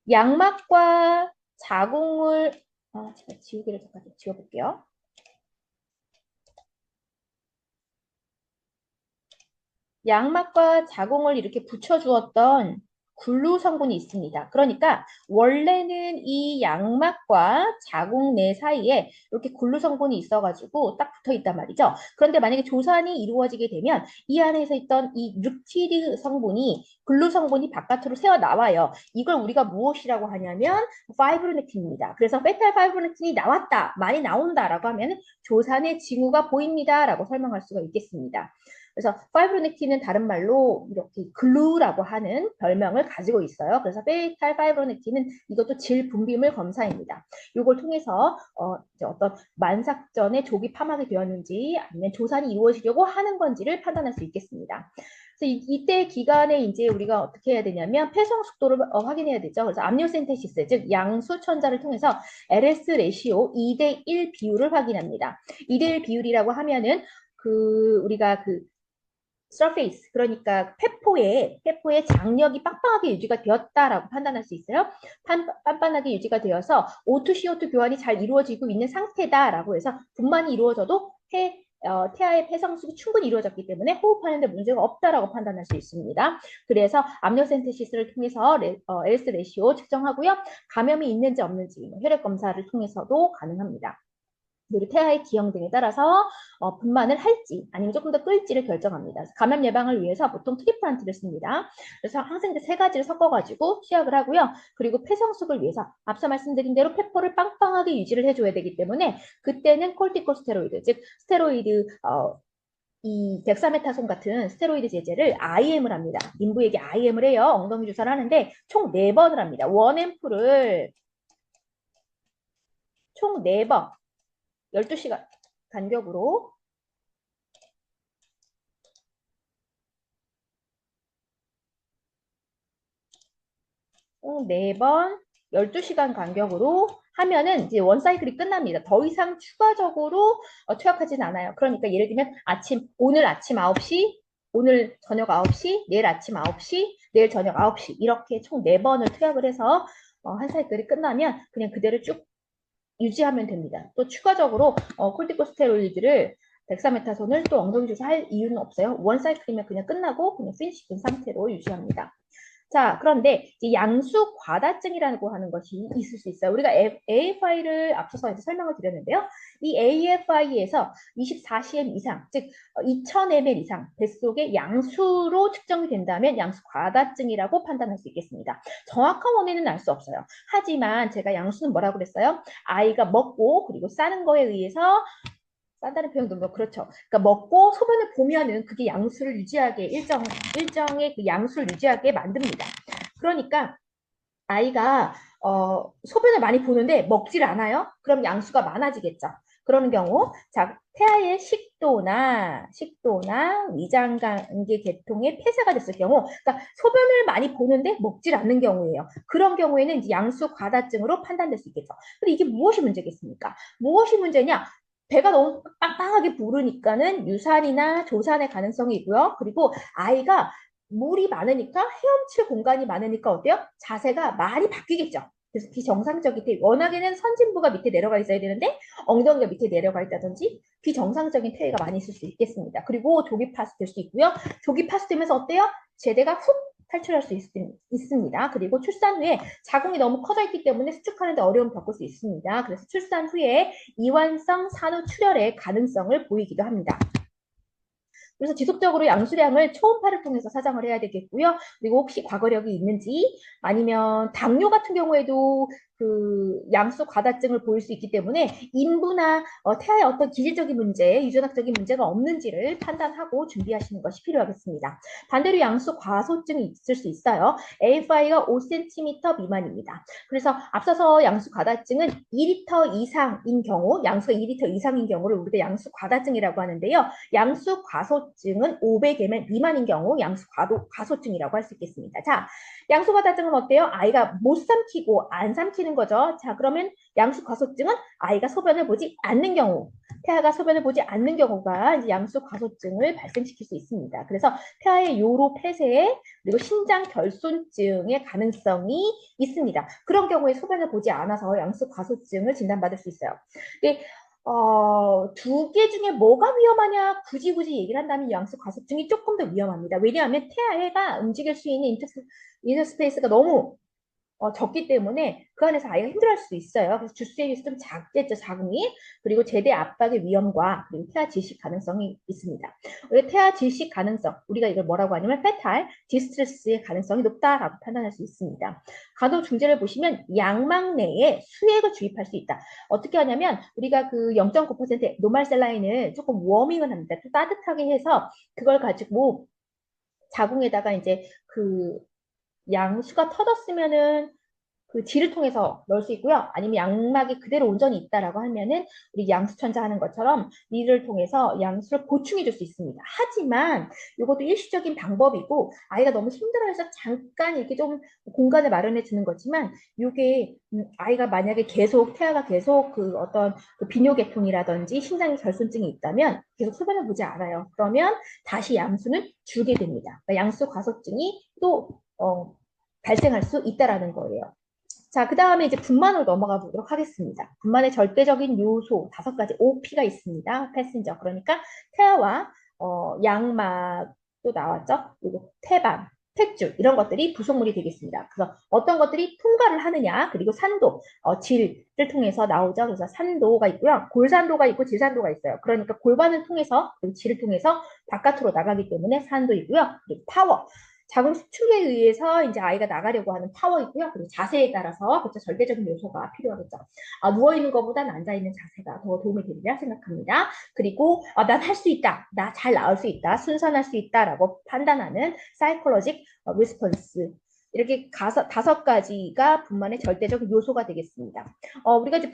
양막과 자궁을 제가 지우개를 잠깐 지워볼게요. 양막과 자궁을 이렇게 붙여주었던 글루 성분이 있습니다. 그러니까 원래는 이 양막과 자궁 내 사이에 이렇게 글루 성분이 있어가지고 딱 붙어 있단 말이죠. 그런데 만약에 조산이 이루어지게 되면 이 안에서 있던 이 르티드 성분이 글루 성분이 바깥으로 새어 나와요. 이걸 우리가 무엇이라고 하냐면 파이브로넥틴입니다. 그래서 페탈 파이브로넥틴이 나왔다, 많이 나온다라고 하면 조산의 징후가 보입니다라고 설명할 수가 있겠습니다. 그래서 파이브로넥틴은 다른 말로 이렇게 글루라고 하는 별명을 가지고 있어요. 그래서 페이탈 파이브로넥틴은 이것도 질 분비물 검사입니다. 이걸 통해서 이제 어떤 만삭전에 족이 파막이 되었는지 아니면 조산이 이루어지려고 하는 건지를 판단할 수 있겠습니다. 그래서 이때 기간에 이제 우리가 어떻게 해야 되냐면 폐성 속도를 확인해야 되죠. 그래서 암니오센테시스, 즉 양수 천자를 통해서 LS 레시오 2대1 비율을 확인합니다. 2대1 비율이라고 하면은 우리가 surface, 그러니까 페포의 장력이 빵빵하게 유지가 되었다라고 판단할 수 있어요. 빵빵하게 유지가 되어서 O2, CO2 교환이 잘 이루어지고 있는 상태다라고 해서 분만이 이루어져도 태아의 폐성숙이 충분히 이루어졌기 때문에 호흡하는 데 문제가 없다라고 판단할 수 있습니다. 그래서 암니오센테시스를 통해서 LS 레시오 측정하고요. 감염이 있는지 없는지 혈액 검사를 통해서도 가능합니다. 그리고 태아의 기형 등에 따라서 분만을 할지 아니면 조금 더 끌지를 결정합니다. 감염 예방을 위해서 보통 트리플란트를 씁니다. 그래서 항상 세 가지를 섞어가지고 시약을 하고요. 그리고 폐성숙을 위해서 앞서 말씀드린 대로 페포를 빵빵하게 유지를 해줘야 되기 때문에 그때는 콜티코스테로이드, 즉 스테로이드 이 덱사메타손 같은 스테로이드 제제를 IM을 합니다. 인부에게 IM을 해요. 엉덩이 주사를 하는데 총 4번을 합니다. 원앰플을 총 4번 12시간 간격으로 총 4번 12시간 간격으로 하면은 이제 원 사이클이 끝납니다. 더 이상 추가적으로 투약하진 않아요. 그러니까 예를 들면 오늘 아침 9시, 오늘 저녁 9시, 내일 아침 9시, 내일 저녁 9시 이렇게 총 4번을 투약을 해서 한 사이클이 끝나면 그냥 그대로 쭉 유지하면 됩니다. 또 추가적으로 콜티코스테로이드를 덱사메타손을 또 엉덩이 주사 할 이유는 없어요. 원 사이클이면 그냥 끝나고 그냥 피니시된 상태로 유지합니다. 자, 그런데 이제 양수 과다증이라고 하는 것이 있을 수 있어요. 우리가 AFI를 앞서서 이제 설명을 드렸는데요. 이 AFI에서 24cm 이상, 즉 2000ml 이상 뱃속의 양수로 측정이 된다면 양수 과다증이라고 판단할 수 있겠습니다. 정확한 원인은 알 수 없어요. 하지만 제가 양수는 뭐라고 그랬어요? 아이가 먹고 그리고 싸는 거에 의해서 싼다는 표현도 뭐 그렇죠. 그러니까 먹고 소변을 보면은 그게 양수를 유지하게 일정의 그 양수를 유지하게 만듭니다. 그러니까 아이가 소변을 많이 보는데 먹질 않아요. 그럼 양수가 많아지겠죠. 그런 경우 자 태아의 식도나 위장관계 계통의 폐쇄가 됐을 경우, 그러니까 소변을 많이 보는데 먹질 않는 경우예요. 그런 경우에는 이제 양수 과다증으로 판단될 수 있겠죠. 근데 이게 무엇이 문제겠습니까? 무엇이 문제냐? 배가 너무 빵빵하게 부르니까는 유산이나 조산의 가능성이 있고요. 그리고 아이가 물이 많으니까 헤엄칠 공간이 많으니까 어때요? 자세가 많이 바뀌겠죠. 그래서 비정상적인 태위, 워낙에는 선진부가 밑에 내려가 있어야 되는데 ong덩이가 밑에 내려가 있다든지 비정상적인 태위가 많이 있을 수 있겠습니다. 그리고 조기 파스될 수 있고요. 조기 파스되면서 어때요? 제대가 훅 탈출할 수 있습니다. 그리고 출산 후에 자궁이 너무 커져 있기 때문에 수축하는데 어려움을 겪을 수 있습니다. 그래서 출산 후에 이완성 산후출혈의 가능성을 보이기도 합니다. 그래서 지속적으로 양수량을 초음파를 통해서 사정을 해야 되겠고요. 그리고 혹시 과거력이 있는지 아니면 당뇨 같은 경우에도 그 양수 과다증을 보일 수 있기 때문에 인부나 태아의 어떤 기질적인 문제, 유전학적인 문제가 없는지를 판단하고 준비하시는 것이 필요하겠습니다. 반대로 양수 과소증이 있을 수 있어요. AFI가 5cm 미만입니다. 그래서 앞서서 양수 과다증은 2리터 이상인 경우, 양수가 2리터 이상인 경우를 우리가 양수 과다증이라고 하는데요. 양수 과소증은 500ml 미만인 경우 양수 과소증이라고 할 수 있겠습니다. 자, 양수 과다증은 어때요? 아이가 못 삼키고 안 삼키는 거죠. 자, 그러면 양수 과소증은 아이가 소변을 보지 않는 경우, 태아가 소변을 보지 않는 경우가 이제 양수 과소증을 발생시킬 수 있습니다. 그래서 태아의 요로 폐쇄 그리고 신장 결손증의 가능성이 있습니다. 그런 경우에 소변을 보지 않아서 양수 과소증을 진단받을 수 있어요. 두 개 중에 뭐가 위험하냐? 굳이 얘기를 한다면 양수 과습증이 조금 더 위험합니다. 왜냐하면 태아가 움직일 수 있는 인터스페이스가 너무 적기 때문에 그 안에서 아이가 힘들어할 수 있어요. 그래서 주수의 비율이 좀 작겠죠, 자궁이. 그리고 제대 압박의 위험과 그리고 태아 질식 가능성이 있습니다. 우리가 태아 질식 가능성, 우리가 이걸 뭐라고 하냐면 페탈 디스트레스의 가능성이 높다라고 판단할 수 있습니다. 간호 중재를 보시면 양막 내에 수액을 주입할 수 있다. 어떻게 하냐면 우리가 그 0.9% 노말셀라인을 조금 워밍을 합니다. 좀 따뜻하게 해서 그걸 가지고 자궁에다가 이제 그 양수가 터졌으면은 그 지를 통해서 넣을 수 있고요. 아니면 양막이 그대로 온전히 있다라고 하면은 우리 양수천자 하는 것처럼 이를 통해서 양수를 보충해 줄 수 있습니다. 하지만 이것도 일시적인 방법이고 아이가 너무 힘들어해서 잠깐 이렇게 좀 공간을 마련해 주는 거지만 이게 아이가 만약에 계속 태아가 계속 그 어떤 그 비뇨계통이라든지 신장의 결손증이 있다면 계속 소변을 보지 않아요. 그러면 다시 양수는 줄게 됩니다. 그러니까 양수 과소증이 또 발생할 수 있다라는 거예요. 자, 그 다음에 이제 분만으로 넘어가 보도록 하겠습니다. 분만의 절대적인 요소 5가지 OP가 있습니다. 패신저. 그러니까 태아와 양막도 나왔죠. 그리고 태반, 탯줄 이런 것들이 부속물이 되겠습니다. 그래서 어떤 것들이 통과를 하느냐, 그리고 산도, 질을 통해서 나오죠. 그래서 산도가 있고요. 골산도가 있고 질산도가 있어요. 그러니까 골반을 통해서, 그리고 질을 통해서 바깥으로 나가기 때문에 산도 있고요. 그리고 파워. 자궁 수축에 의해서 이제 아이가 나가려고 하는 파워 있고요. 그리고 자세에 따라서 그렇죠. 절대적인 요소가 필요하겠죠. 누워있는 것보다는 앉아있는 자세가 더 도움이 되리라 생각합니다. 그리고 난 할 수 있다. 나 잘 나올 수 있다. 순산할 수 있다라고 판단하는 사이콜로직 리스폰스. 이렇게 5가지가 분만의 절대적인 요소가 되겠습니다. 우리가 이제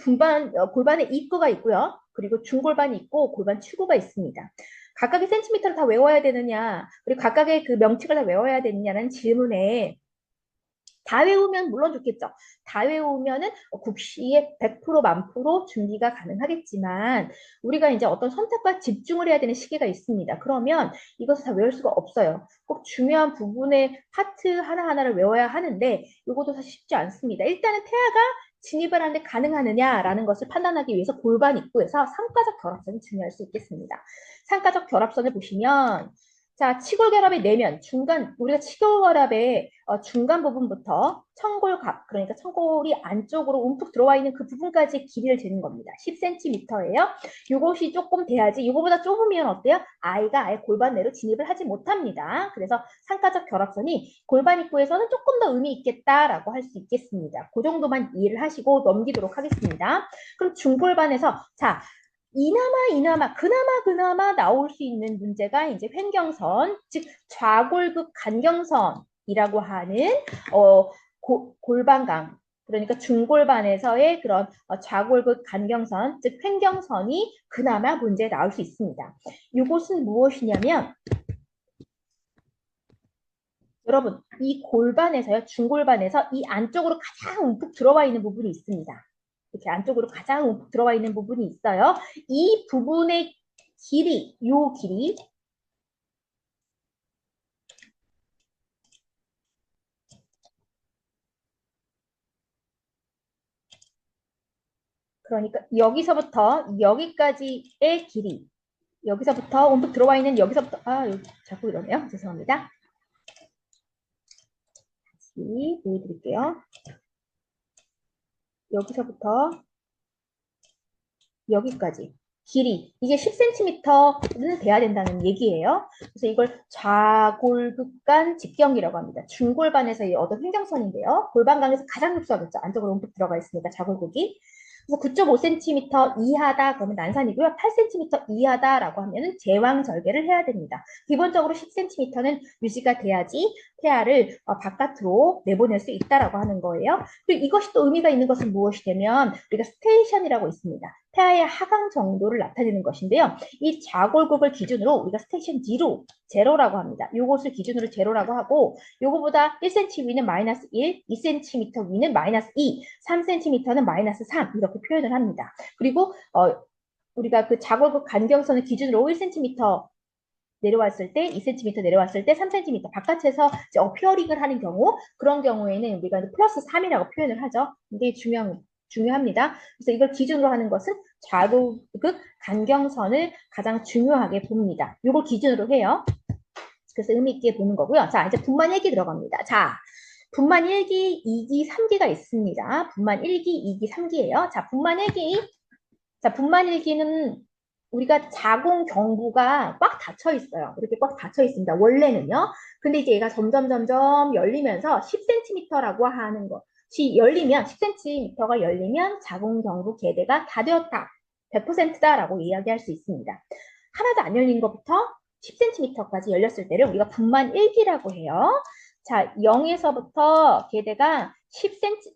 골반에 입구가 있고요. 그리고 중골반이 있고 골반 추구가 있습니다. 각각의 센티미터를 다 외워야 되느냐, 그리고 각각의 그 명칭을 다 외워야 되느냐는 질문에 다 외우면 물론 좋겠죠. 다 외우면은 국시에 100% 만프로 준비가 가능하겠지만 우리가 이제 어떤 선택과 집중을 해야 되는 시기가 있습니다. 그러면 이것을 다 외울 수가 없어요. 꼭 중요한 부분의 파트 하나하나를 외워야 하는데 이것도 사실 쉽지 않습니다. 일단은 태아가 진입을 하는데 가능하느냐라는 것을 판단하기 위해서 골반 입구에서 삼가적 결합선이 중요할 수 있겠습니다. 삼가적 결합선을 보시면 자, 치골결합의 내면, 중간, 우리가 치골결합의 중간 부분부터 청골각, 그러니까 청골이 안쪽으로 움푹 들어와 있는 그 부분까지 길이를 재는 겁니다. 10cm예요. 이것이 조금 돼야지, 이거보다 좁으면 어때요? 아이가 아예 골반 내로 진입을 하지 못합니다. 그래서 상가적 결합선이 골반 입구에서는 조금 더 의미 있겠다라고 할 수 있겠습니다. 그 정도만 이해를 하시고 넘기도록 하겠습니다. 그럼 중골반에서, 자, 그나마 나올 수 있는 문제가 이제 횡경선, 즉 좌골극 간경선이라고 하는 골반강, 그러니까 중골반에서의 그런 좌골극 간경선, 즉 횡경선이 그나마 문제에 나올 수 있습니다. 이것은 무엇이냐면 여러분, 이 골반에서요, 중골반에서 이 안쪽으로 가장 움푹 들어와 있는 부분이 있습니다. 이렇게 안쪽으로 가장 움푹 들어와 있는 부분이 있어요. 이 부분의 길이, 요 길이, 그러니까 여기서부터 여기까지의 길이, 여기서부터 움푹 들어와 있는 여기서부터, 여기 자꾸 이러네요. 죄송합니다. 다시 보여드릴게요. 여기서부터 여기까지 길이 이게 10cm는 돼야 된다는 얘기예요. 그래서 이걸 좌골극간 직경이라고 합니다. 중골반에서 얻은 횡경선인데요. 골반강에서 가장 흡수하겠죠. 안쪽으로 움푹 들어가 있으니까 좌골극이. 그래서 9.5cm 이하다 그러면 난산이고요. 8cm 이하다라고 하면은 제왕절개를 해야 됩니다. 기본적으로 10cm는 유지가 돼야지 태아를 바깥으로 내보낼 수 있다라고 하는 거예요. 그리고 이것이 또 의미가 있는 것은 무엇이냐면 우리가 스테이션이라고 있습니다. 태아의 하강 정도를 나타내는 것인데요. 이 좌골극을 기준으로 우리가 스테이션 제로라고 합니다. 이것을 기준으로 제로라고 하고 요거보다 1cm 위는 마이너스 1, 2cm 위는 마이너스 2, 3cm는 마이너스 3 이렇게 표현을 합니다. 그리고 우리가 그 좌골극 간경선을 기준으로 1cm 내려왔을 때, 2cm 내려왔을 때 3cm 바깥에서 이제 어피어링을 하는 경우, 그런 경우에는 우리가 플러스 3이라고 표현을 하죠. 이게 중요합니다. 그래서 이걸 기준으로 하는 것은 좌골극 간경선을 가장 중요하게 봅니다. 이걸 기준으로 해요. 그래서 의미 있게 보는 거고요. 자, 이제 분만 1기 들어갑니다. 자, 분만 1기, 2기, 3기가 있습니다. 분만 1기, 2기, 3기예요. 자, 분만 1기. 자, 분만 1기는 우리가 자궁 경부가 꽉 닫혀 있어요. 이렇게 꽉 닫혀 있습니다. 원래는요. 근데 이제 얘가 점점 열리면서 10cm라고 하는 것이 열리면 10cm가 열리면 자궁 경부 개대가 다 되었다. 100%다라고 이야기할 수 있습니다. 하나도 안 열린 것부터 10cm까지 열렸을 때를 우리가 분만 1기라고 해요. 자, 0에서부터 개대가 10cm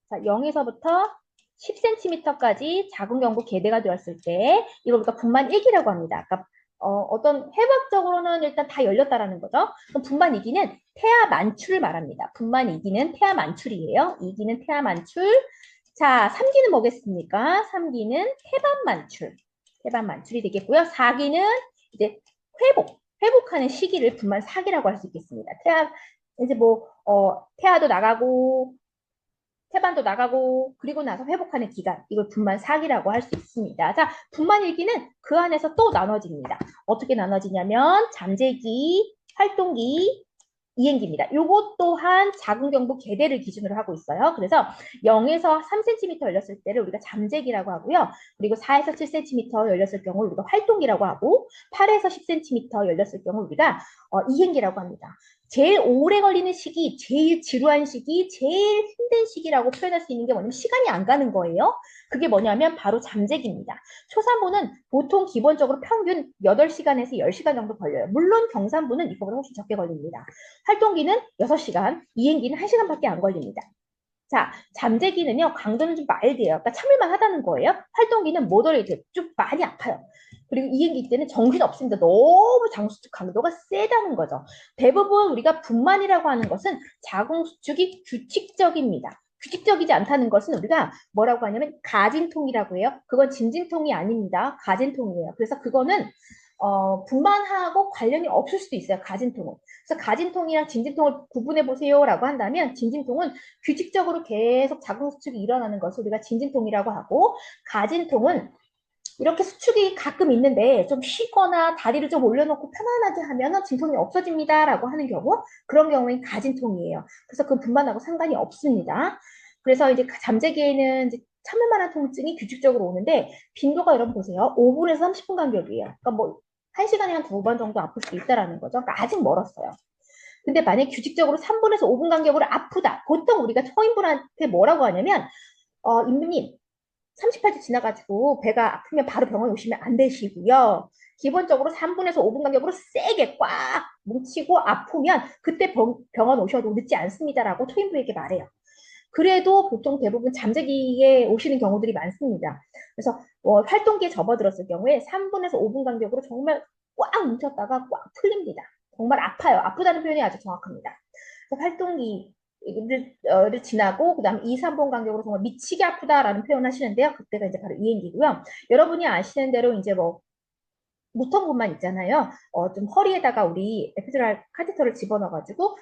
자, 0에서부터 10cm까지 자궁 경부 개대가 되었을 때 이걸 우리가 분만 1기라고 합니다. 그러니까 어떤 해부학적으로는 일단 다 열렸다라는 거죠. 그럼 분만 2기는 태아 만출을 말합니다. 분만 2기는 태아 만출이에요. 2기는 태아 만출. 자, 3기는 뭐겠습니까? 3기는 태반 만출. 태반 만출이 되겠고요. 4기는 이제 회복하는 시기를 분만 4기라고 할 수 있겠습니다. 이제 태아도 나가고 태반도 나가고 그리고 나서 회복하는 기간 이걸 분만 4기라고 할 수 있습니다. 자, 분만 1기는 그 안에서 또 나눠집니다. 어떻게 나눠지냐면 잠재기, 활동기, 이행기입니다. 요것 또한 자궁경부 개대를 기준으로 하고 있어요. 그래서 0에서 3cm 열렸을 때를 우리가 잠재기라고 하고요. 그리고 4에서 7cm 열렸을 경우 우리가 활동기라고 하고 8에서 10cm 열렸을 경우 우리가 이행기라고 합니다. 제일 오래 걸리는 시기, 제일 지루한 시기, 제일 힘든 시기라고 표현할 수 있는 게 뭐냐면 시간이 안 가는 거예요. 그게 뭐냐면 바로 잠재기입니다. 초산부는 보통 기본적으로 평균 8시간에서 10시간 정도 걸려요. 물론 경산부는 이거보다 훨씬 적게 걸립니다. 활동기는 6시간, 이행기는 1시간밖에 안 걸립니다. 자, 잠재기는요, 강도는 좀 마일드해요. 그러니까 참을만 하다는 거예요. 활동기는 모더레이트, 좀 많이 아파요. 그리고 이행기 때는 정신 없습니다. 너무 장수축 강도가 세다는 거죠. 대부분 우리가 분만이라고 하는 것은 자궁수축이 규칙적입니다. 규칙적이지 않다는 것은 우리가 뭐라고 하냐면 가진통이라고 해요. 그건 진진통이 아닙니다. 가진통이에요. 그래서 그거는 분만하고 관련이 없을 수도 있어요. 가진통은. 그래서 가진통이랑 진진통을 구분해 보세요라고 한다면 진진통은 규칙적으로 계속 자궁 수축이 일어나는 것을 우리가 진진통이라고 하고 가진통은 이렇게 수축이 가끔 있는데 좀 쉬거나 다리를 좀 올려놓고 편안하게 하면 진통이 없어집니다라고 하는 경우 그런 경우엔 가진통이에요. 그래서 그 분만하고 상관이 없습니다. 그래서 이제 잠재기에는 이제 참을 만한 통증이 규칙적으로 오는데 빈도가 여러분 보세요. 5분에서 30분 간격이에요. 그러니까 뭐 1시간에 한 2번 정도 아플 수 있다라는 거죠. 그러니까 아직 멀었어요. 근데 만약 규칙적으로 3분에서 5분 간격으로 아프다. 보통 우리가 초인분한테 뭐라고 하냐면 임금님 38주 지나가지고 배가 아프면 바로 병원 오시면 안 되시고요. 기본적으로 3분에서 5분 간격으로 세게 꽉 뭉치고 아프면 그때 병원 오셔도 늦지 않습니다라고 초인부에게 말해요. 그래도 보통 대부분 잠재기에 오시는 경우들이 많습니다. 그래서 활동기에 접어들었을 경우에 3분에서 5분 간격으로 정말 꽉 뭉쳤다가 꽉 풀립니다. 정말 아파요. 아프다는 표현이 아주 정확합니다. 활동기를 지나고 그다음 2, 3분 간격으로 정말 미치게 아프다라는 표현 하시는데요. 그때가 이제 바로 이행기고요. 여러분이 아시는 대로 이제 뭐 무통분만 있잖아요. 좀 허리에다가 우리 에피dural 카테터를 집어넣어가지고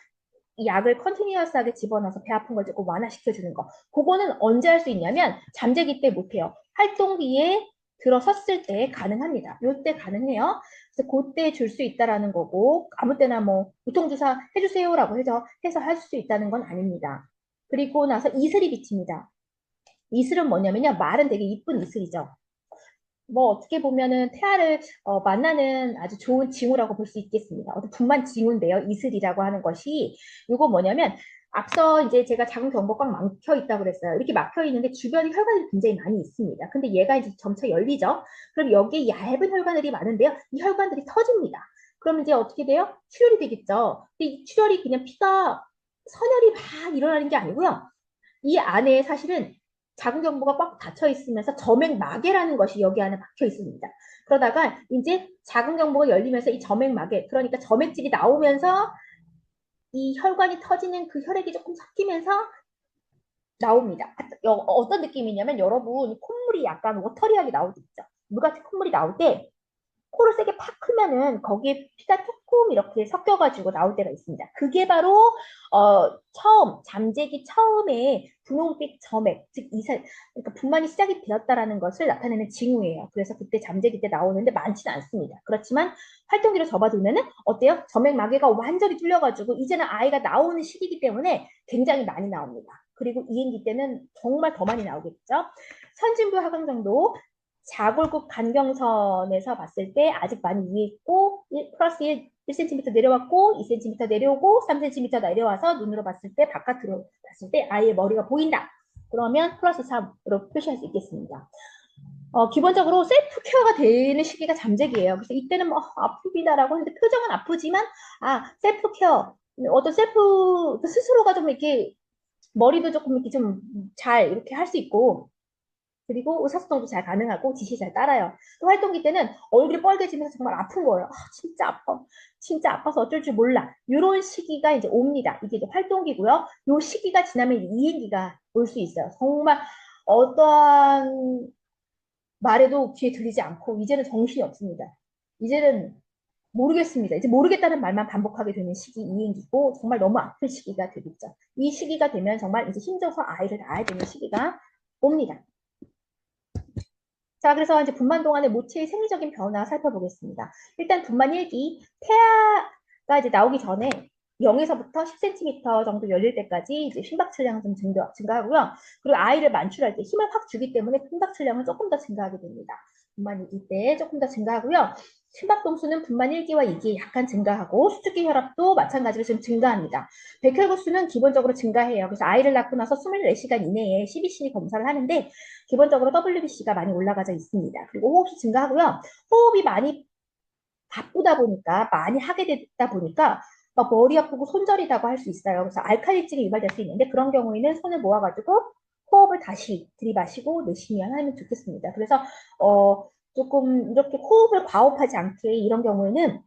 이 약을 컨티뉴어스하게 집어넣어서 배 아픈 걸 조금 완화시켜주는 거. 그거는 언제 할 수 있냐면 잠재기 때 못해요. 활동기에 들어섰을 때 가능합니다. 요때 가능해요. 그래서 그때 줄 수 있다라는 거고 아무 때나 뭐 무통주사 해주세요라고 해서 할 수 있다는 건 아닙니다. 그리고 나서 이슬이 비칩니다. 이슬은 뭐냐면요. 말은 되게 이쁜 이슬이죠. 뭐 어떻게 보면은 태아를 만나는 아주 좋은 징후라고 볼 수 있겠습니다. 분만 징후인데요. 이슬이라고 하는 것이 이거 뭐냐면 앞서 이제 제가 자궁 경부 꽉 막혀 있다고 그랬어요. 이렇게 막혀 있는데 주변에 혈관들이 굉장히 많이 있습니다. 근데 얘가 이제 점차 열리죠. 그럼 여기에 얇은 혈관들이 많은데요. 이 혈관들이 터집니다. 그럼 이제 어떻게 돼요? 출혈이 되겠죠. 근데 이 출혈이 그냥 피가 선혈이 막 일어나는 게 아니고요. 이 안에 사실은 자궁경부가 꽉 닫혀 있으면서 점액마개라는 것이 여기 안에 박혀 있습니다. 그러다가 이제 자궁경부가 열리면서 이 점액마개, 그러니까 점액질이 나오면서 이 혈관이 터지는 그 혈액이 조금 섞이면서 나옵니다. 어떤 느낌이냐면 여러분 콧물이 약간 워터리하게 나올 때 있죠. 물같이 콧물이 나올 때 코를 세게 팍 풀면은 거기에 피가 조금 이렇게 섞여가지고 나올 때가 있습니다. 그게 바로 잠재기 처음에 분홍빛 점액, 즉 이살, 그러니까 분만이 시작이 되었다라는 것을 나타내는 징후예요. 그래서 그때 잠재기 때 나오는데 많지는 않습니다. 그렇지만 활동기로 접어두면은 어때요? 점액 마개가 완전히 뚫려가지고 이제는 아이가 나오는 시기이기 때문에 굉장히 많이 나옵니다. 그리고 이행기 때는 정말 더 많이 나오겠죠. 선진부 하강 정도 좌골국 간경선에서 봤을 때 아직 많이 위에 있고 플러스 1cm 내려왔고 2cm 내려오고 3cm 내려와서 눈으로 봤을 때 바깥으로 봤을 때 아이의 머리가 보인다. 그러면 플러스 3으로 표시할 수 있겠습니다. 기본적으로 셀프 케어가 되는 시기가 잠재기예요. 그래서 이때는 뭐 아픕니다라고 하는데 표정은 아프지만 셀프 케어 어떤 셀프 스스로가 좀 이렇게 머리도 조금 이렇게 좀 잘 이렇게 할 수 있고 그리고 의사소통도 잘 가능하고 지시 잘 따라요. 또 활동기 때는 얼굴이 뻘개지면서 정말 아픈 거예요. 진짜 아파. 진짜 아파서 어쩔 줄 몰라. 이런 시기가 이제 옵니다. 이게 이제 활동기고요. 이 시기가 지나면 이행기가 올 수 있어요. 정말 어떠한 말에도 귀에 들리지 않고 이제는 정신이 없습니다. 이제는 모르겠습니다. 이제 모르겠다는 말만 반복하게 되는 시기 이행기고 정말 너무 아픈 시기가 되겠죠. 이 시기가 되면 정말 이제 힘줘서 아이를 낳아야 되는 시기가 옵니다. 자, 그래서 이제 분만 동안의 모체의 생리적인 변화 살펴보겠습니다. 일단 분만 1기, 태아가 이제 나오기 전에 0에서부터 10cm 정도 열릴 때까지 이제 심박출량은 좀 증가하고요. 그리고 아이를 만출할 때 힘을 확 주기 때문에 심박출량은 조금 더 증가하게 됩니다. 분만 2기 때 조금 더 증가하고요. 심박동수는 분만 1기와 2기에 약간 증가하고 수축기 혈압도 마찬가지로 좀 증가합니다. 백혈구수는 기본적으로 증가해요. 그래서 아이를 낳고 나서 24시간 이내에 CBC 검사를 하는데 기본적으로 WBC가 많이 올라가져 있습니다. 그리고 호흡이 증가하고요. 호흡이 많이 바쁘다 보니까 많이 하게 되다 보니까 막 머리 아프고 손저리다고 할 수 있어요. 그래서 알칼리증이 유발될 수 있는데 그런 경우에는 손을 모아가지고 호흡을 다시 들이마시고 내쉬면 하면 좋겠습니다. 그래서 조금 이렇게 호흡을 과호흡하지 않게 이런 경우에는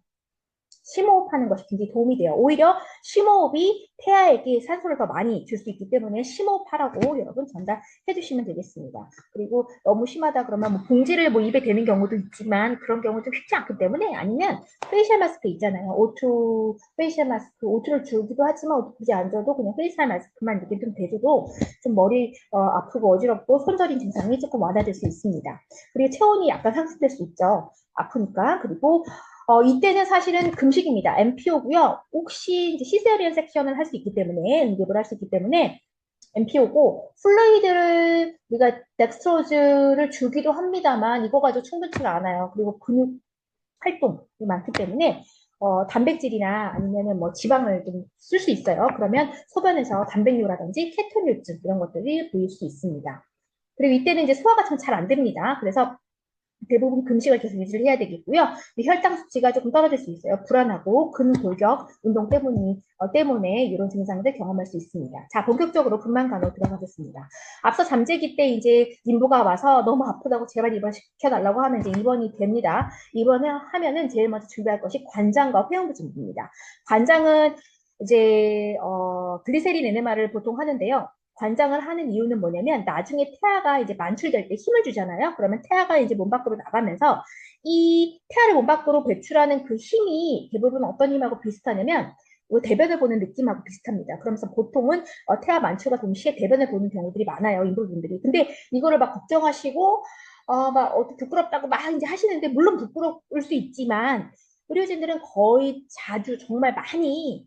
심호흡하는 것이 굉장히 도움이 돼요. 오히려 심호흡이 태아에게 산소를 더 많이 줄 수 있기 때문에 심호흡하라고 여러분 전달해 주시면 되겠습니다. 그리고 너무 심하다 그러면 뭐 봉지를 뭐 입에 대는 경우도 있지만 그런 경우도 쉽지 않기 때문에 아니면 페이셜 마스크 있잖아요. O2 페이셜 마스크, O2를 주기도 하지만 O2 굳이 안 줘도 그냥 페이셜 마스크만 이렇게 좀 대줘도 좀 머리 아프고 어지럽고 손저린 증상이 조금 완화될 수 있습니다. 그리고 체온이 약간 상승될 수 있죠. 아프니까. 그리고 이때는 사실은 금식입니다. MPO고요. 혹시 이제 시세리언 섹션을 할 수 있기 때문에 응급을 할 수 있기 때문에 MPO고 플루이드를 우리가 덱스트로즈를 주기도 합니다만 이거 가지고 충분치가 않아요. 그리고 근육 활동이 많기 때문에 단백질이나 아니면은 뭐 지방을 좀 쓸 수 있어요. 그러면 소변에서 단백뇨라든지 케토뇨증 이런 것들이 보일 수 있습니다. 그리고 이때는 이제 소화가 참 잘 안 됩니다. 그래서 대부분 금식을 계속 유지를 해야 되겠고요. 혈당 수치가 조금 떨어질 수 있어요. 불안하고 근골격 운동 때문에 이런 증상들 경험할 수 있습니다. 자, 본격적으로 분만 간호 들어가겠습니다. 앞서 잠재기 때 이제 인부가 와서 너무 아프다고 제발 입원시켜달라고 하면 이제 입원이 됩니다. 입원을 하면은 제일 먼저 준비할 것이 관장과 회원부 준비입니다. 관장은 이제 글리세린 에네마를 보통 하는데요. 관장을 하는 이유는 뭐냐면 나중에 태아가 이제 만출될 때 힘을 주잖아요. 그러면 태아가 이제 몸 밖으로 나가면서 이 태아를 몸 밖으로 배출하는 그 힘이 대부분 어떤 힘하고 비슷하냐면 대변을 보는 느낌하고 비슷합니다. 그러면서 보통은 태아 만출과 동시에 대변을 보는 경우들이 많아요. 인부분들이. 근데 이거를 막 걱정하시고 부끄럽다고 막 이제 하시는데 물론 부끄러울 수 있지만 의료진들은 거의 자주 정말 많이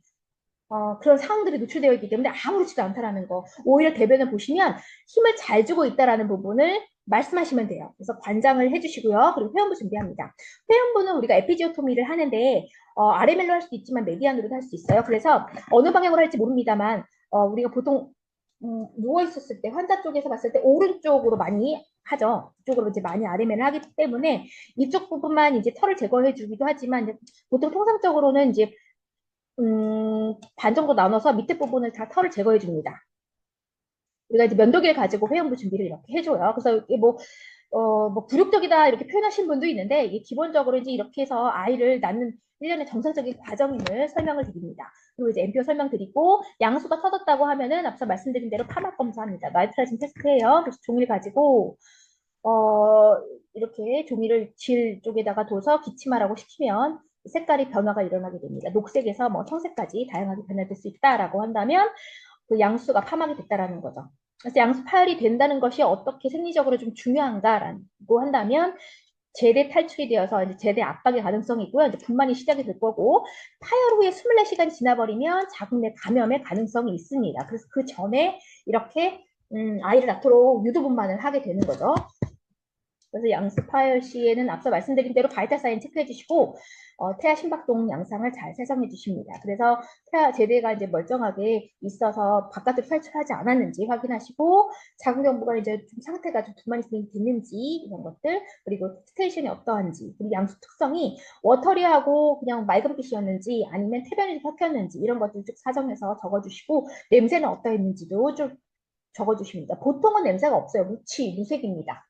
그런 상황들이 노출되어 있기 때문에 아무렇지도 않다라는 거. 오히려 대변을 보시면 힘을 잘 주고 있다라는 부분을 말씀하시면 돼요. 그래서 관장을 해주시고요. 그리고 회원부 준비합니다. 회원부는 우리가 에피지오토미를 하는데 RML로 할 수도 있지만 메디안으로도 할 수 있어요. 그래서 어느 방향으로 할지 모릅니다만 우리가 보통 누워 있었을 때 환자 쪽에서 봤을 때 오른쪽으로 많이 하죠. 이쪽으로 이제 많이 RML을 하기 때문에 이쪽 부분만 이제 털을 제거해 주기도 하지만 이제 보통 통상적으로는 이제 반 정도 나눠서 밑에 부분을 다 털을 제거해 줍니다. 우리가 이제 면도기를 가지고 회원부 준비를 이렇게 해줘요. 그래서 이게 뭐 굴욕적이다 이렇게 표현하신 분도 있는데 이게 기본적으로 이제 이렇게 해서 아이를 낳는 일련의 정상적인 과정임을 설명을 드립니다. 그리고 이제 MPO 설명드리고 양수가 터졌다고 하면은 앞서 말씀드린 대로 파막 검사합니다. 나이트라진 테스트해요. 그래서 종이를 가지고 어, 이렇게 종이를 질 쪽에다가 둬서 기침하라고 시키면 색깔이 변화가 일어나게 됩니다. 녹색에서 뭐 청색까지 다양하게 변화될 수 있다라고 한다면 그 양수가 파막이 됐다라는 거죠. 그래서 양수 파열이 된다는 것이 어떻게 생리적으로 좀 중요한가라고 한다면 제대 탈출이 되어서 이제 제대 압박의 가능성이 있고요. 이제 분만이 시작이 될 거고 파열 후에 24시간 지나버리면 자궁내 감염의 가능성이 있습니다. 그래서 그 전에 이렇게 아이를 낳도록 유도분만을 하게 되는 거죠. 그래서 양수 파열 시에는 앞서 말씀드린 대로 바이탈 사인 체크해 주시고 태아 심박동 양상을 잘 세정해 주십니다. 그래서 태아 제대가 이제 멀쩡하게 있어서 바깥으로 탈출하지 않았는지 확인하시고 자궁 경부가 이제 좀 상태가 좀 두만이 됐는지 이런 것들 그리고 스테이션이 어떠한지 그리고 양수 특성이 워터리하고 그냥 맑은 빛이었는지 아니면 태변이 섞였는지 이런 것들 쭉 사정해서 적어주시고 냄새는 어떠했는지도 좀 적어주십니다. 보통은 냄새가 없어요. 무색입니다.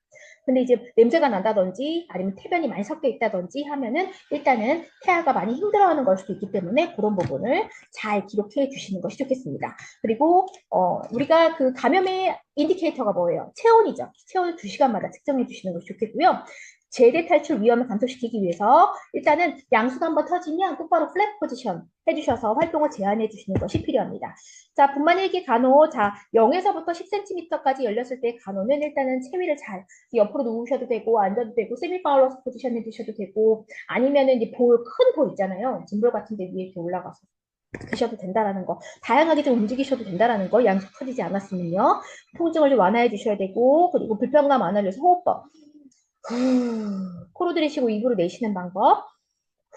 근데 이제 냄새가 난다든지 아니면 태변이 많이 섞여 있다든지 하면은 일단은 태아가 많이 힘들어하는 걸 수도 있기 때문에 그런 부분을 잘 기록해 주시는 것이 좋겠습니다. 그리고 우리가 그 감염의 인디케이터가 뭐예요? 체온이죠. 체온을 2시간마다 측정해 주시는 것이 좋겠고요. 제대 탈출 위험을 감소시키기 위해서 일단은 양수가 한번 터지면 똑바로 플랫 포지션 해주셔서 활동을 제한해 주시는 것이 필요합니다. 자, 분만 일기 간호, 자, 0에서부터 10cm까지 열렸을 때 간호는 일단은 체위를 잘 옆으로 누우셔도 되고 앉아도 되고 세미 파울러스 포지션 해주셔도 되고 아니면은 이제 큰 볼 있잖아요. 짐볼 같은 데 위에 이렇게 올라가서 드셔도 된다라는 거. 다양하게 좀 움직이셔도 된다라는 거. 양수 터지지 않았으면요. 통증을 좀 완화해 주셔야 되고 그리고 불편감 완화를 위해서 호흡법. 코로 들이쉬고 입으로 내쉬는 방법.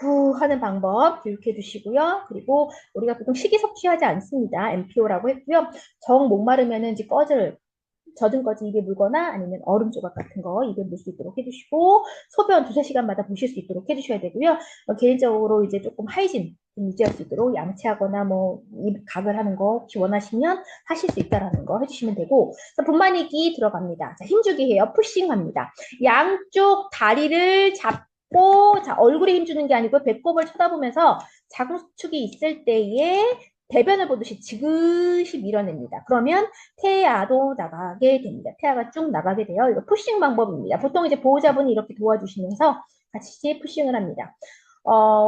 후 하는 방법 교육해 주시고요. 그리고 우리가 보통 식이 섭취하지 않습니다. MPO라고 했고요. 정 목마르면은 이제 젖은 거지 입에 물거나 아니면 얼음 조각 같은 거 입에 물 수 있도록 해주시고 소변 2~3시간마다 보실 수 있도록 해주셔야 되고요. 개인적으로 이제 조금 하이진 좀 유지할 수 있도록 양치하거나 뭐 입 각을 하는 거 혹시 원하시면 하실 수 있다라는 거 해주시면 되고 분만이기 들어갑니다. 자, 힘주기 해요. 푸싱합니다. 양쪽 다리를 잡고, 자, 얼굴에 힘주는 게 아니고 배꼽을 쳐다보면서 자궁수축이 있을 때에 대변을 보듯이 지그시 밀어냅니다. 그러면 태아도 나가게 됩니다. 태아가 쭉 나가게 돼요. 이거 푸싱 방법입니다. 보통 이제 보호자분이 이렇게 도와주시면서 같이 푸싱을 합니다.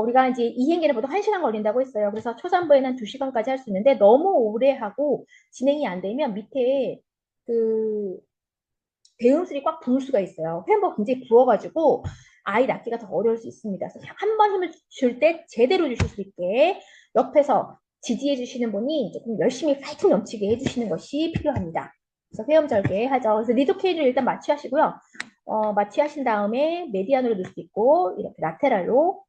우리가 이제 이행기를 보통 1시간 걸린다고 했어요. 그래서 초산부에는 2시간까지 할 수 있는데 너무 오래 하고 진행이 안 되면 밑에 그 배음술이 꽉 부을 수가 있어요. 회음부가 굉장히 부어가지고 아이 낳기가 더 어려울 수 있습니다. 그래서 한 번 힘을 줄 때 제대로 주실 수 있게 옆에서 지지해 주시는 분이 조금 열심히 파이팅 넘치게 해주시는 것이 필요합니다. 그래서 회음 절개 하죠. 그래서 리도케인을 일단 마취하시고요. 마취하신 다음에 메디안으로 넣을 수 있고 이렇게 라테랄로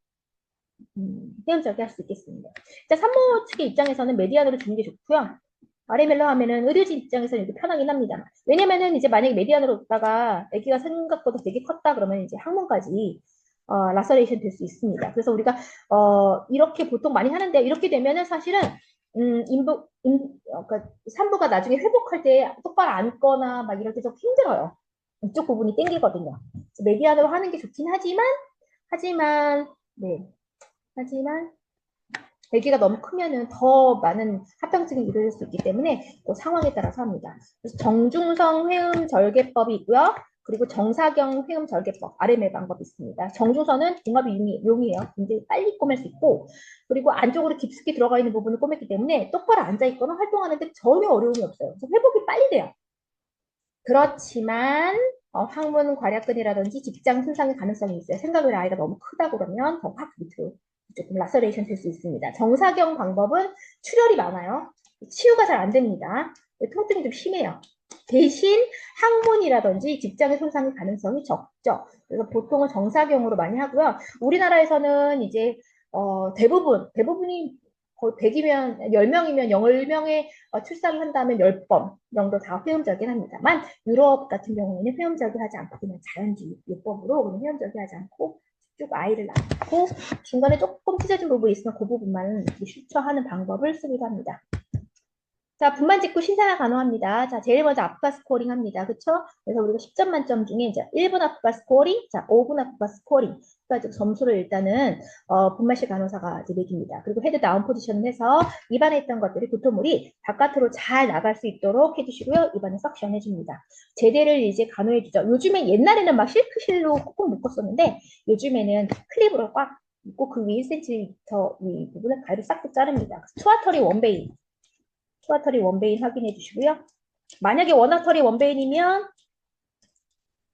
회음 절개 할 수 있겠습니다. 자, 산모 측의 입장에서는 메디안으로 주는 게 좋고요. RML로 하면은 의료진 입장에서는 이게 편하긴 합니다. 왜냐면은 이제 만약에 메디안으로 뒀다가 아기가 생각보다 되게 컸다 그러면 이제 항문까지 라서레이션 될 수 있습니다. 그래서 우리가 이렇게 보통 많이 하는데 이렇게 되면은 사실은 그러니까 산부가 나중에 회복할 때 똑바로 앉거나 막 이럴 때 좀 힘들어요. 이쪽 부분이 땡기거든요. 메디안으로 하는 게 좋긴 하지만 네, 하지만 아기가 너무 크면은 더 많은 합병증이 일어날 수 있기 때문에 그 상황에 따라서 합니다. 그래서 정중성 회음 절개법이 있고요. 그리고 정사경 회음 절개법, RML 방법이 있습니다. 정중선은 종합이 용이에요. 굉장히 빨리 꼬맬 수 있고, 그리고 안쪽으로 깊숙이 들어가 있는 부분을 꼬맸기 때문에 똑바로 앉아 있거나 활동하는데 전혀 어려움이 없어요. 그래서 회복이 빨리 돼요. 그렇지만 항문 괄약근이라든지 직장 손상의 가능성이 있어요. 생각을 아이가 너무 크다 그러면 더 확 밑으로 조금 라서레이션 될 수 있습니다. 정사경 방법은 출혈이 많아요. 치유가 잘 안 됩니다. 통증이 좀 심해요. 대신 항문이라든지 직장의 손상의 가능성이 적죠. 그래서 보통은 정사경으로 많이 하고요. 우리나라에서는 이제 대부분이 거의 100이면 10명이면 10명의 출산을 한다면 10번 정도 다 회음절개를 합니다만 유럽 같은 경우에는 회음절개 하지 않고 그냥 자연주의법으로 그냥 회음절개 하지 않고 쭉 아이를 낳고 중간에 조금 찢어진 부분이 있으면 그 부분만 슈처하는 방법을 쓰기도 합니다. 자, 분만 짓고 신생아 간호합니다. 자, 제일 먼저 아프가 스코어링 합니다. 그쵸? 그래서 우리가 10점 만점 중에 이제 1분 아프가 스코어링, 자, 5분 아프가 스코어링. 그러니까 점수를 일단은, 분만실 간호사가 이제 매깁니다. 그리고 헤드 다운 포지션을 해서 입안에 있던 것들이 구토물이 바깥으로 잘 나갈 수 있도록 해주시고요. 입안에 석션 해줍니다. 제대를 이제 간호해주죠. 요즘에 옛날에는 막 실크실로 꾹꾹 묶었었는데, 요즘에는 클립으로 꽉 묶고 그 위 1cm 위 부분을 가위로 싹둑 자릅니다. 투하터리 원베인. 투하터리 원베인 확인해 주시고요. 만약에 원하터리 원베인이면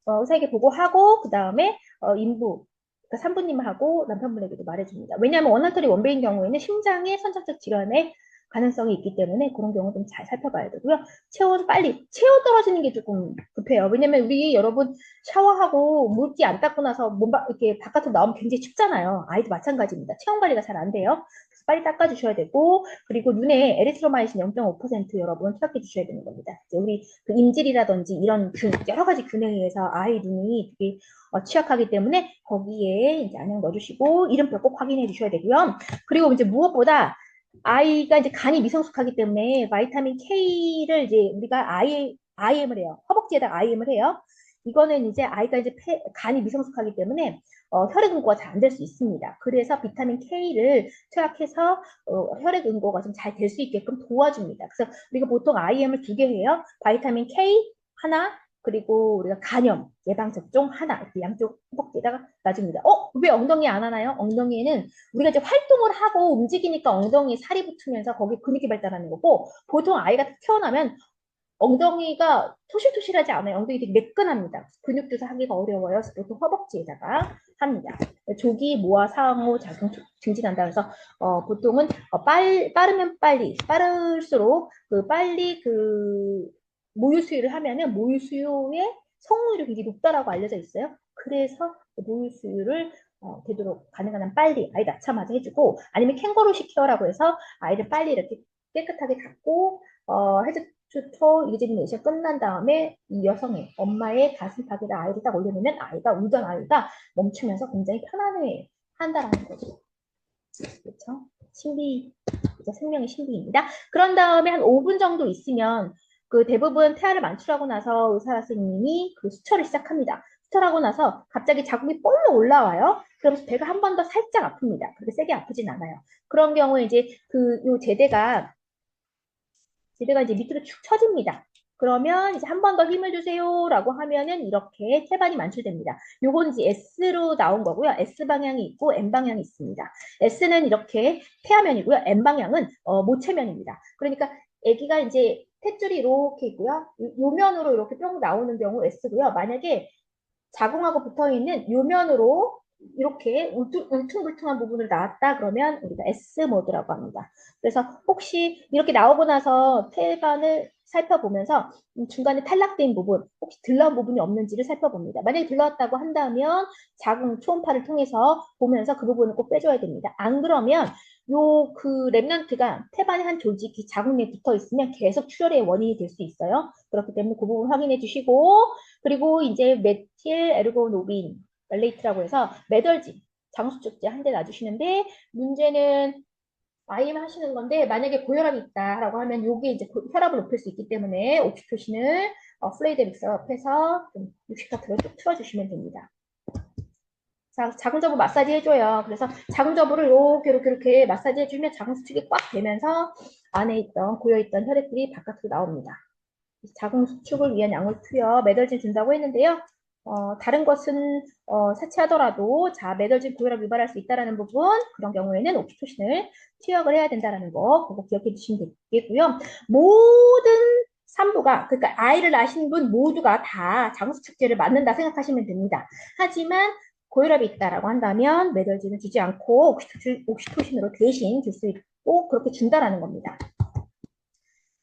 의사에게 보고하고 그 다음에 인부 그러니까 산부님하고 남편분에게도 말해줍니다. 왜냐하면 원하터리 원베인 경우에는 심장의 선천적 질환의 가능성이 있기 때문에 그런 경우 좀 잘 살펴봐야 되고요. 체온 떨어지는 게 조금 급해요. 왜냐면 우리 여러분 샤워하고 물기 안 닦고 나서 이렇게 바깥으로 나오면 굉장히 춥잖아요. 아이도 마찬가지입니다. 체온 관리가 잘 안 돼요. 그래서 빨리 닦아주셔야 되고 그리고 눈에 에리트로마이신 0.5% 여러분 투약해 주셔야 되는 겁니다. 이제 우리 그 인질이라든지 이런 여러 가지 균형에 의해서 아이 눈이 되게 취약하기 때문에 거기에 이제 안약 넣어주시고 이름표 꼭 확인해 주셔야 되고요. 그리고 이제 무엇보다 아이가 이제 간이 미성숙하기 때문에 바이타민 K를 이제 우리가 IM을 해요. 허벅지에다 IM을 해요. 이거는 이제 아이가 이제 간이 미성숙하기 때문에 혈액 응고가 잘 안 될 수 있습니다. 그래서 비타민 K를 투약해서 혈액 응고가 좀 잘 될 수 있게끔 도와줍니다. 그래서 우리가 보통 IM을 2개 해요. 바이타민 K 하나, 그리고 우리가 간염 예방접종 하나 이렇게 양쪽 허벅지에다가 놔줍니다. 왜 엉덩이 안 하나요? 엉덩이에는 우리가 이제 활동을 하고 움직이니까 엉덩이에 살이 붙으면서 거기 근육이 발달하는 거고 보통 아이가 태어나면 엉덩이가 토실토실하지 않아요. 엉덩이 되게 매끈합니다. 근육 조사하기가 어려워요. 그래서 보통 허벅지에다가 합니다. 조기 모아 상호 작용 증진한다. 그래서 보통은 빠르면 빠를수록 빨리 모유 수유를 하면은 모유 수유의 성공률이 굉장히 높다라고 알려져 있어요. 그래서 모유 수유를 되도록 가능한 한 빨리 아이 낳자마자 해주고 아니면 캥거루식 케어라고 해서 아이를 빨리 이렇게 깨끗하게 닦고 헤드 투터 이제니메이션 끝난 다음에 이 여성의 엄마의 가슴팍에다 아이를 딱 올려놓으면 아이가 울던 아이가 멈추면서 굉장히 편안해 한다라는 거죠. 그렇죠? 생명의 신비입니다. 그런 다음에 한 5분 정도 있으면 그 대부분 태아를 만출하고 나서 의사 선생님이 그 수혈을 시작합니다. 수혈하고 나서 갑자기 자궁이 뻥 올라와요. 그러면서 배가 한 번 더 살짝 아픕니다. 그렇게 세게 아프진 않아요. 그런 경우에 이제 요 제대가 이제 밑으로 축 처집니다. 그러면 이제 한 번 더 힘을 주세요라고 하면은 이렇게 태반이 만출됩니다. 요건 이제 S로 나온 거고요. S 방향이 있고 N 방향이 있습니다. S는 이렇게 폐하면이고요. N 방향은 모체면입니다. 그러니까 아기가 이제 탯줄이 이렇게 있고요. 요 면으로 이렇게 뿅 나오는 경우 S고요. 만약에 자궁하고 붙어 있는 요 면으로 이렇게 울퉁불퉁한 부분을 나왔다 그러면 우리가 S 모드라고 합니다. 그래서 혹시 이렇게 나오고 나서 태반을 살펴보면서 중간에 탈락된 부분, 혹시 들러온 부분이 없는지를 살펴봅니다. 만약에 들러왔다고 한다면 자궁 초음파를 통해서 보면서 그 부분을 꼭 빼줘야 됩니다. 안 그러면 요 그 랩런트가 태반의 한 조직이 자궁에 붙어 있으면 계속 출혈의 원인이 될 수 있어요. 그렇기 때문에 그 부분 확인해 주시고 그리고 이제 메틸 에르고노빈 말레이트라고 해서 매덜진 장수축제 한 대 놔주시는데 문제는 IM 하시는 건데 만약에 고혈압이 있다라고 하면 요게 이제 혈압을 높일 수 있기 때문에 옥시토신을 플레이드 믹서 옆에서 좀 60와트로 쭉 틀어주시면 됩니다. 자, 자궁저부 마사지 해줘요. 그래서 자궁저부를 이렇게 마사지 해주면 자궁수축이 꽉 되면서 안에 있던 고여있던 혈액들이 바깥으로 나옵니다. 자궁 수축을 위한 약물 투여, 매달진 준다고 했는데요. 다른 것은 사치하더라도 자 매달진 고혈압 유발할 수 있다는 부분 그런 경우에는 옥시토신을 투여를 해야 된다는 거 그거 기억해 주시면 되겠고요. 모든 산부가 그러니까 아이를 낳으신 분 모두가 다 자궁수축제를 맞는다 생각하시면 됩니다. 하지만 고혈압이 있다라고 한다면 매달진을 주지 않고 옥시토신으로 대신 줄 수 있고 그렇게 준다라는 겁니다.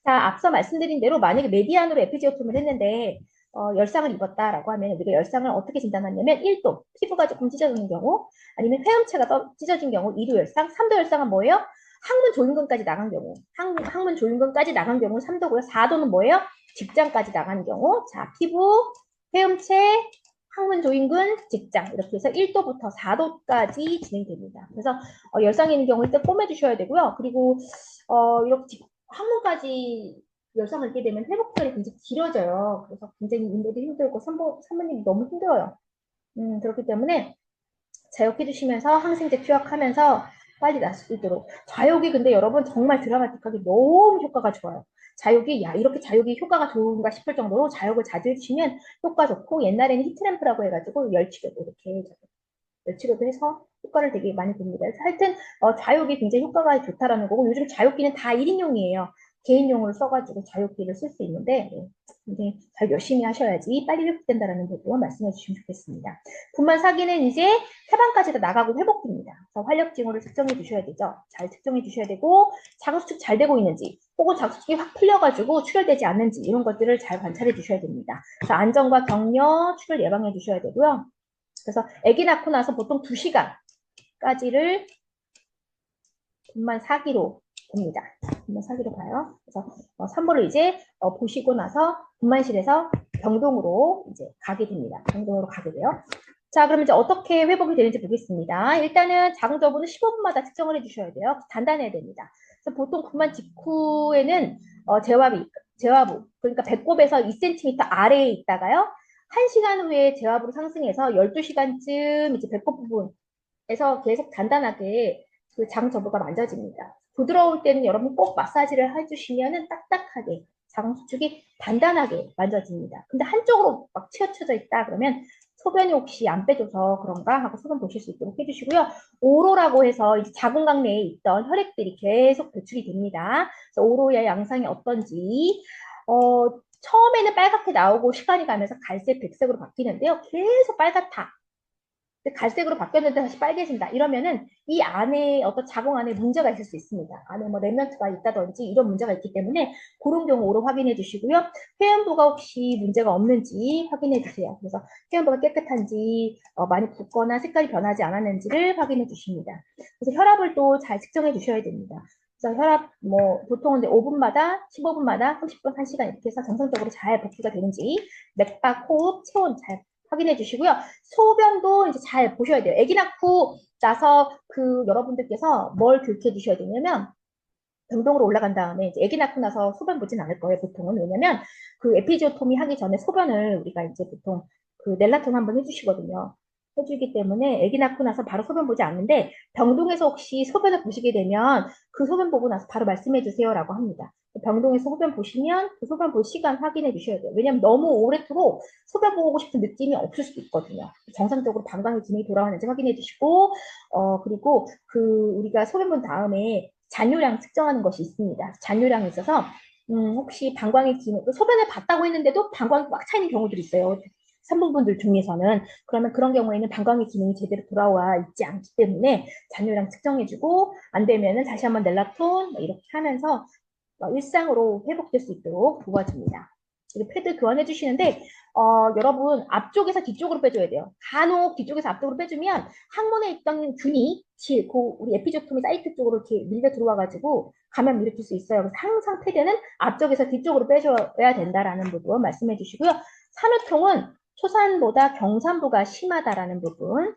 자, 앞서 말씀드린 대로 만약에 메디안으로 에피지오톰을 했는데 열상을 입었다라고 하면 우리가 열상을 어떻게 진단하냐면 1도, 피부가 조금 찢어지는 경우 아니면 회음체가 찢어진 경우 2도 열상, 3도 열상은 뭐예요? 항문 조임근까지 나간 경우 항문 조임근까지 나간 경우 3도고요. 4도는 뭐예요? 직장까지 나간 경우 자, 피부, 회음체, 항문 조임근, 직장 이렇게 해서 1도부터 4도까지 진행됩니다. 그래서 열상이 있는 경우 일단 꼬매주셔야 되고요. 그리고 이렇게 항문까지 열상을 입게 되면 회복 기간이 굉장히 길어져요. 그래서 굉장히 인도도 힘들고 산모님이 너무 힘들어요. 그렇기 때문에 자욕해주시면서 항생제 투약하면서 빨리 날 수 있도록. 자욕이 근데 여러분 정말 드라마틱하게 너무 효과가 좋아요. 자욕이 야 이렇게 자욕이 효과가 좋은가 싶을 정도로 자욕을 자주 해주시면 효과 좋고 옛날에는 히트램프라고 해가지고 열치료도 이렇게 치료도 해서 효과를 되게 많이 봅니다. 하여튼 좌욕이 굉장히 효과가 좋다라는 거고 요즘 좌욕기는 다 1인용이에요. 개인용으로 써가지고 좌욕기를 쓸 수 있는데 굉장히 잘 열심히 하셔야지 빨리 회복된다라는 부분 말씀해 주시면 좋겠습니다. 분만 사기는 이제 태반까지 다 나가고 회복됩니다. 그래서 활력 징후를 측정해 주셔야 되죠. 잘 측정해 주셔야 되고 자궁수축 잘 되고 있는지 혹은 자궁수축이 확 풀려가지고 출혈되지 않는지 이런 것들을 잘 관찰해 주셔야 됩니다. 그래서 안전과 격려, 출혈 예방해 주셔야 되고요. 그래서 아기 낳고 나서 보통 2시간까지를 분만 사기로 봅니다. 분만 사기로 봐요. 그래서 산모를 이제 보시고 나서 분만실에서 병동으로 이제 가게 됩니다. 병동으로 가게 돼요. 자, 그럼 이제 어떻게 회복이 되는지 보겠습니다. 일단은 자궁저부는 15분마다 측정을 해주셔야 돼요. 단단해야 됩니다. 그래서 보통 분만 직후에는 재화부, 그러니까 배꼽에서 2cm 아래에 있다가요. 1시간 후에 재화부로 상승해서 12시간쯤 이제 배꼽 부분에서 계속 단단하게 그 자궁저부가 만져집니다. 부드러울 때는 여러분 꼭 마사지를 해주시면은 딱딱하게 자궁수축이 단단하게 만져집니다. 근데 한쪽으로 막 치우쳐져 있다 그러면 소변이 혹시 안 빼줘서 그런가 하고 소변 보실 수 있도록 해주시고요. 오로라고 해서 이제 자궁각 내에 있던 혈액들이 계속 배출이 됩니다. 그래서 오로의 양상이 어떤지 처음에는 빨갛게 나오고 시간이 가면서 갈색, 백색으로 바뀌는데요. 계속 빨갛다. 갈색으로 바뀌었는데 다시 빨개진다. 이러면은 이 안에 어떤 자궁 안에 문제가 있을 수 있습니다. 안에 뭐 렘넌트가 있다든지 이런 문제가 있기 때문에 그런 경우 오로 확인해 주시고요. 회음부가 혹시 문제가 없는지 확인해 주세요. 그래서 회음부가 깨끗한지 많이 붓거나 색깔이 변하지 않았는지를 확인해 주십니다. 그래서 혈압을 또 잘 측정해 주셔야 됩니다. 그래서 혈압 뭐 보통은 이제 5분마다 15분마다 30분 1시간 이렇게 해서 정상적으로 잘 복귀가 되는지 맥박, 호흡, 체온 잘 확인해 주시고요. 소변도 이제 잘 보셔야 돼요. 아기 낳고 나서 그 여러분들께서 뭘 교육해 주셔야 되냐면 병동으로 올라간 다음에 이제 아기 낳고 나서 소변 보진 않을 거예요. 보통은 왜냐면 그 에피지오토미 하기 전에 소변을 우리가 이제 보통 그 넬라톤 한번 해주시거든요. 해주기 때문에 아기 낳고 나서 바로 소변 보지 않는데 병동에서 혹시 소변을 보시게 되면 그 소변 보고 나서 바로 말씀해 주세요라고 합니다. 병동에서 소변 보시면 그 소변 볼 시간 확인해 주셔야 돼요. 왜냐하면 너무 오래도록 소변 보고 싶은 느낌이 없을 수도 있거든요. 정상적으로 방광의 기능이 돌아가는지 확인해 주시고 그리고 그 우리가 소변 본 다음에 잔뇨량 측정하는 것이 있습니다. 잔뇨량이 있어서 혹시 방광의 기능, 소변을 봤다고 했는데도 방광이 꽉 차 있는 경우들이 있어요. 산부분들 중에서는. 그러면 그런 경우에는 방광의 기능이 제대로 돌아와 있지 않기 때문에 잔뇨량 측정해주고 안 되면은 다시 한번 넬라톤 이렇게 하면서 일상으로 회복될 수 있도록 도와줍니다. 패드 교환해 주시는데 여러분 앞쪽에서 뒤쪽으로 빼줘야 돼요. 간혹 뒤쪽에서 앞쪽으로 빼주면 항문에 있던 균이 우리 에피조토미 사이트 쪽으로 이렇게 밀려 들어와가지고 감염 일으킬 수 있어요. 그래서 항상 패드는 앞쪽에서 뒤쪽으로 빼줘야 된다라는 부분 말씀해 주시고요. 산후통은 초산보다 경산부가 심하다라는 부분.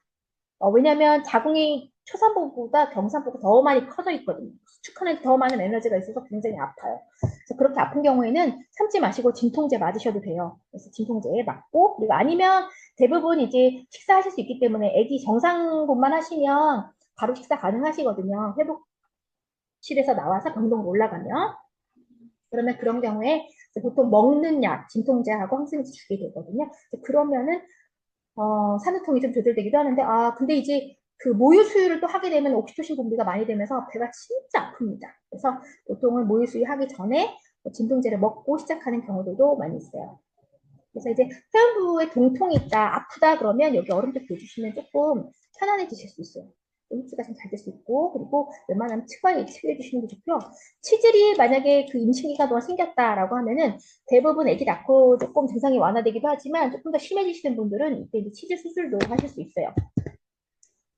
왜냐하면 자궁이 초산부보다 경산부가 더 많이 커져 있거든요. 수축하는 더 많은 에너지가 있어서 굉장히 아파요. 그래서 그렇게 아픈 경우에는 참지 마시고 진통제 맞으셔도 돼요. 그래서 진통제 맞고 그리고 아니면 대부분 이제 식사하실 수 있기 때문에 아기 정상분만 하시면 바로 식사 가능하시거든요. 회복실에서 나와서 병동으로 올라가면 그러면 그런 경우에 보통 먹는 약, 진통제하고 항생제 주게 되거든요. 그러면은 산후통이 좀 조절되기도 하는데, 근데 이제 그 모유 수유를 또 하게 되면 옥시토신 분비가 많이 되면서 배가 진짜 아픕니다. 그래서 보통은 모유 수유 하기 전에 진통제를 먹고 시작하는 경우들도 많이 있어요. 그래서 이제 회원부에 동통이 있다, 아프다 그러면 여기 얼음도 대주시면 조금 편안해지실 수 있어요. 흡수가 좀 잘 될 수 있고, 그리고 웬만하면 치과에 치료해 주시는 게 좋고요. 치질이 만약에 그 임신 기간 동안 생겼다라고 하면은 대부분 아기 낳고 조금 증상이 완화되기도 하지만 조금 더 심해지시는 분들은 이때 이제 치질 수술도 하실 수 있어요.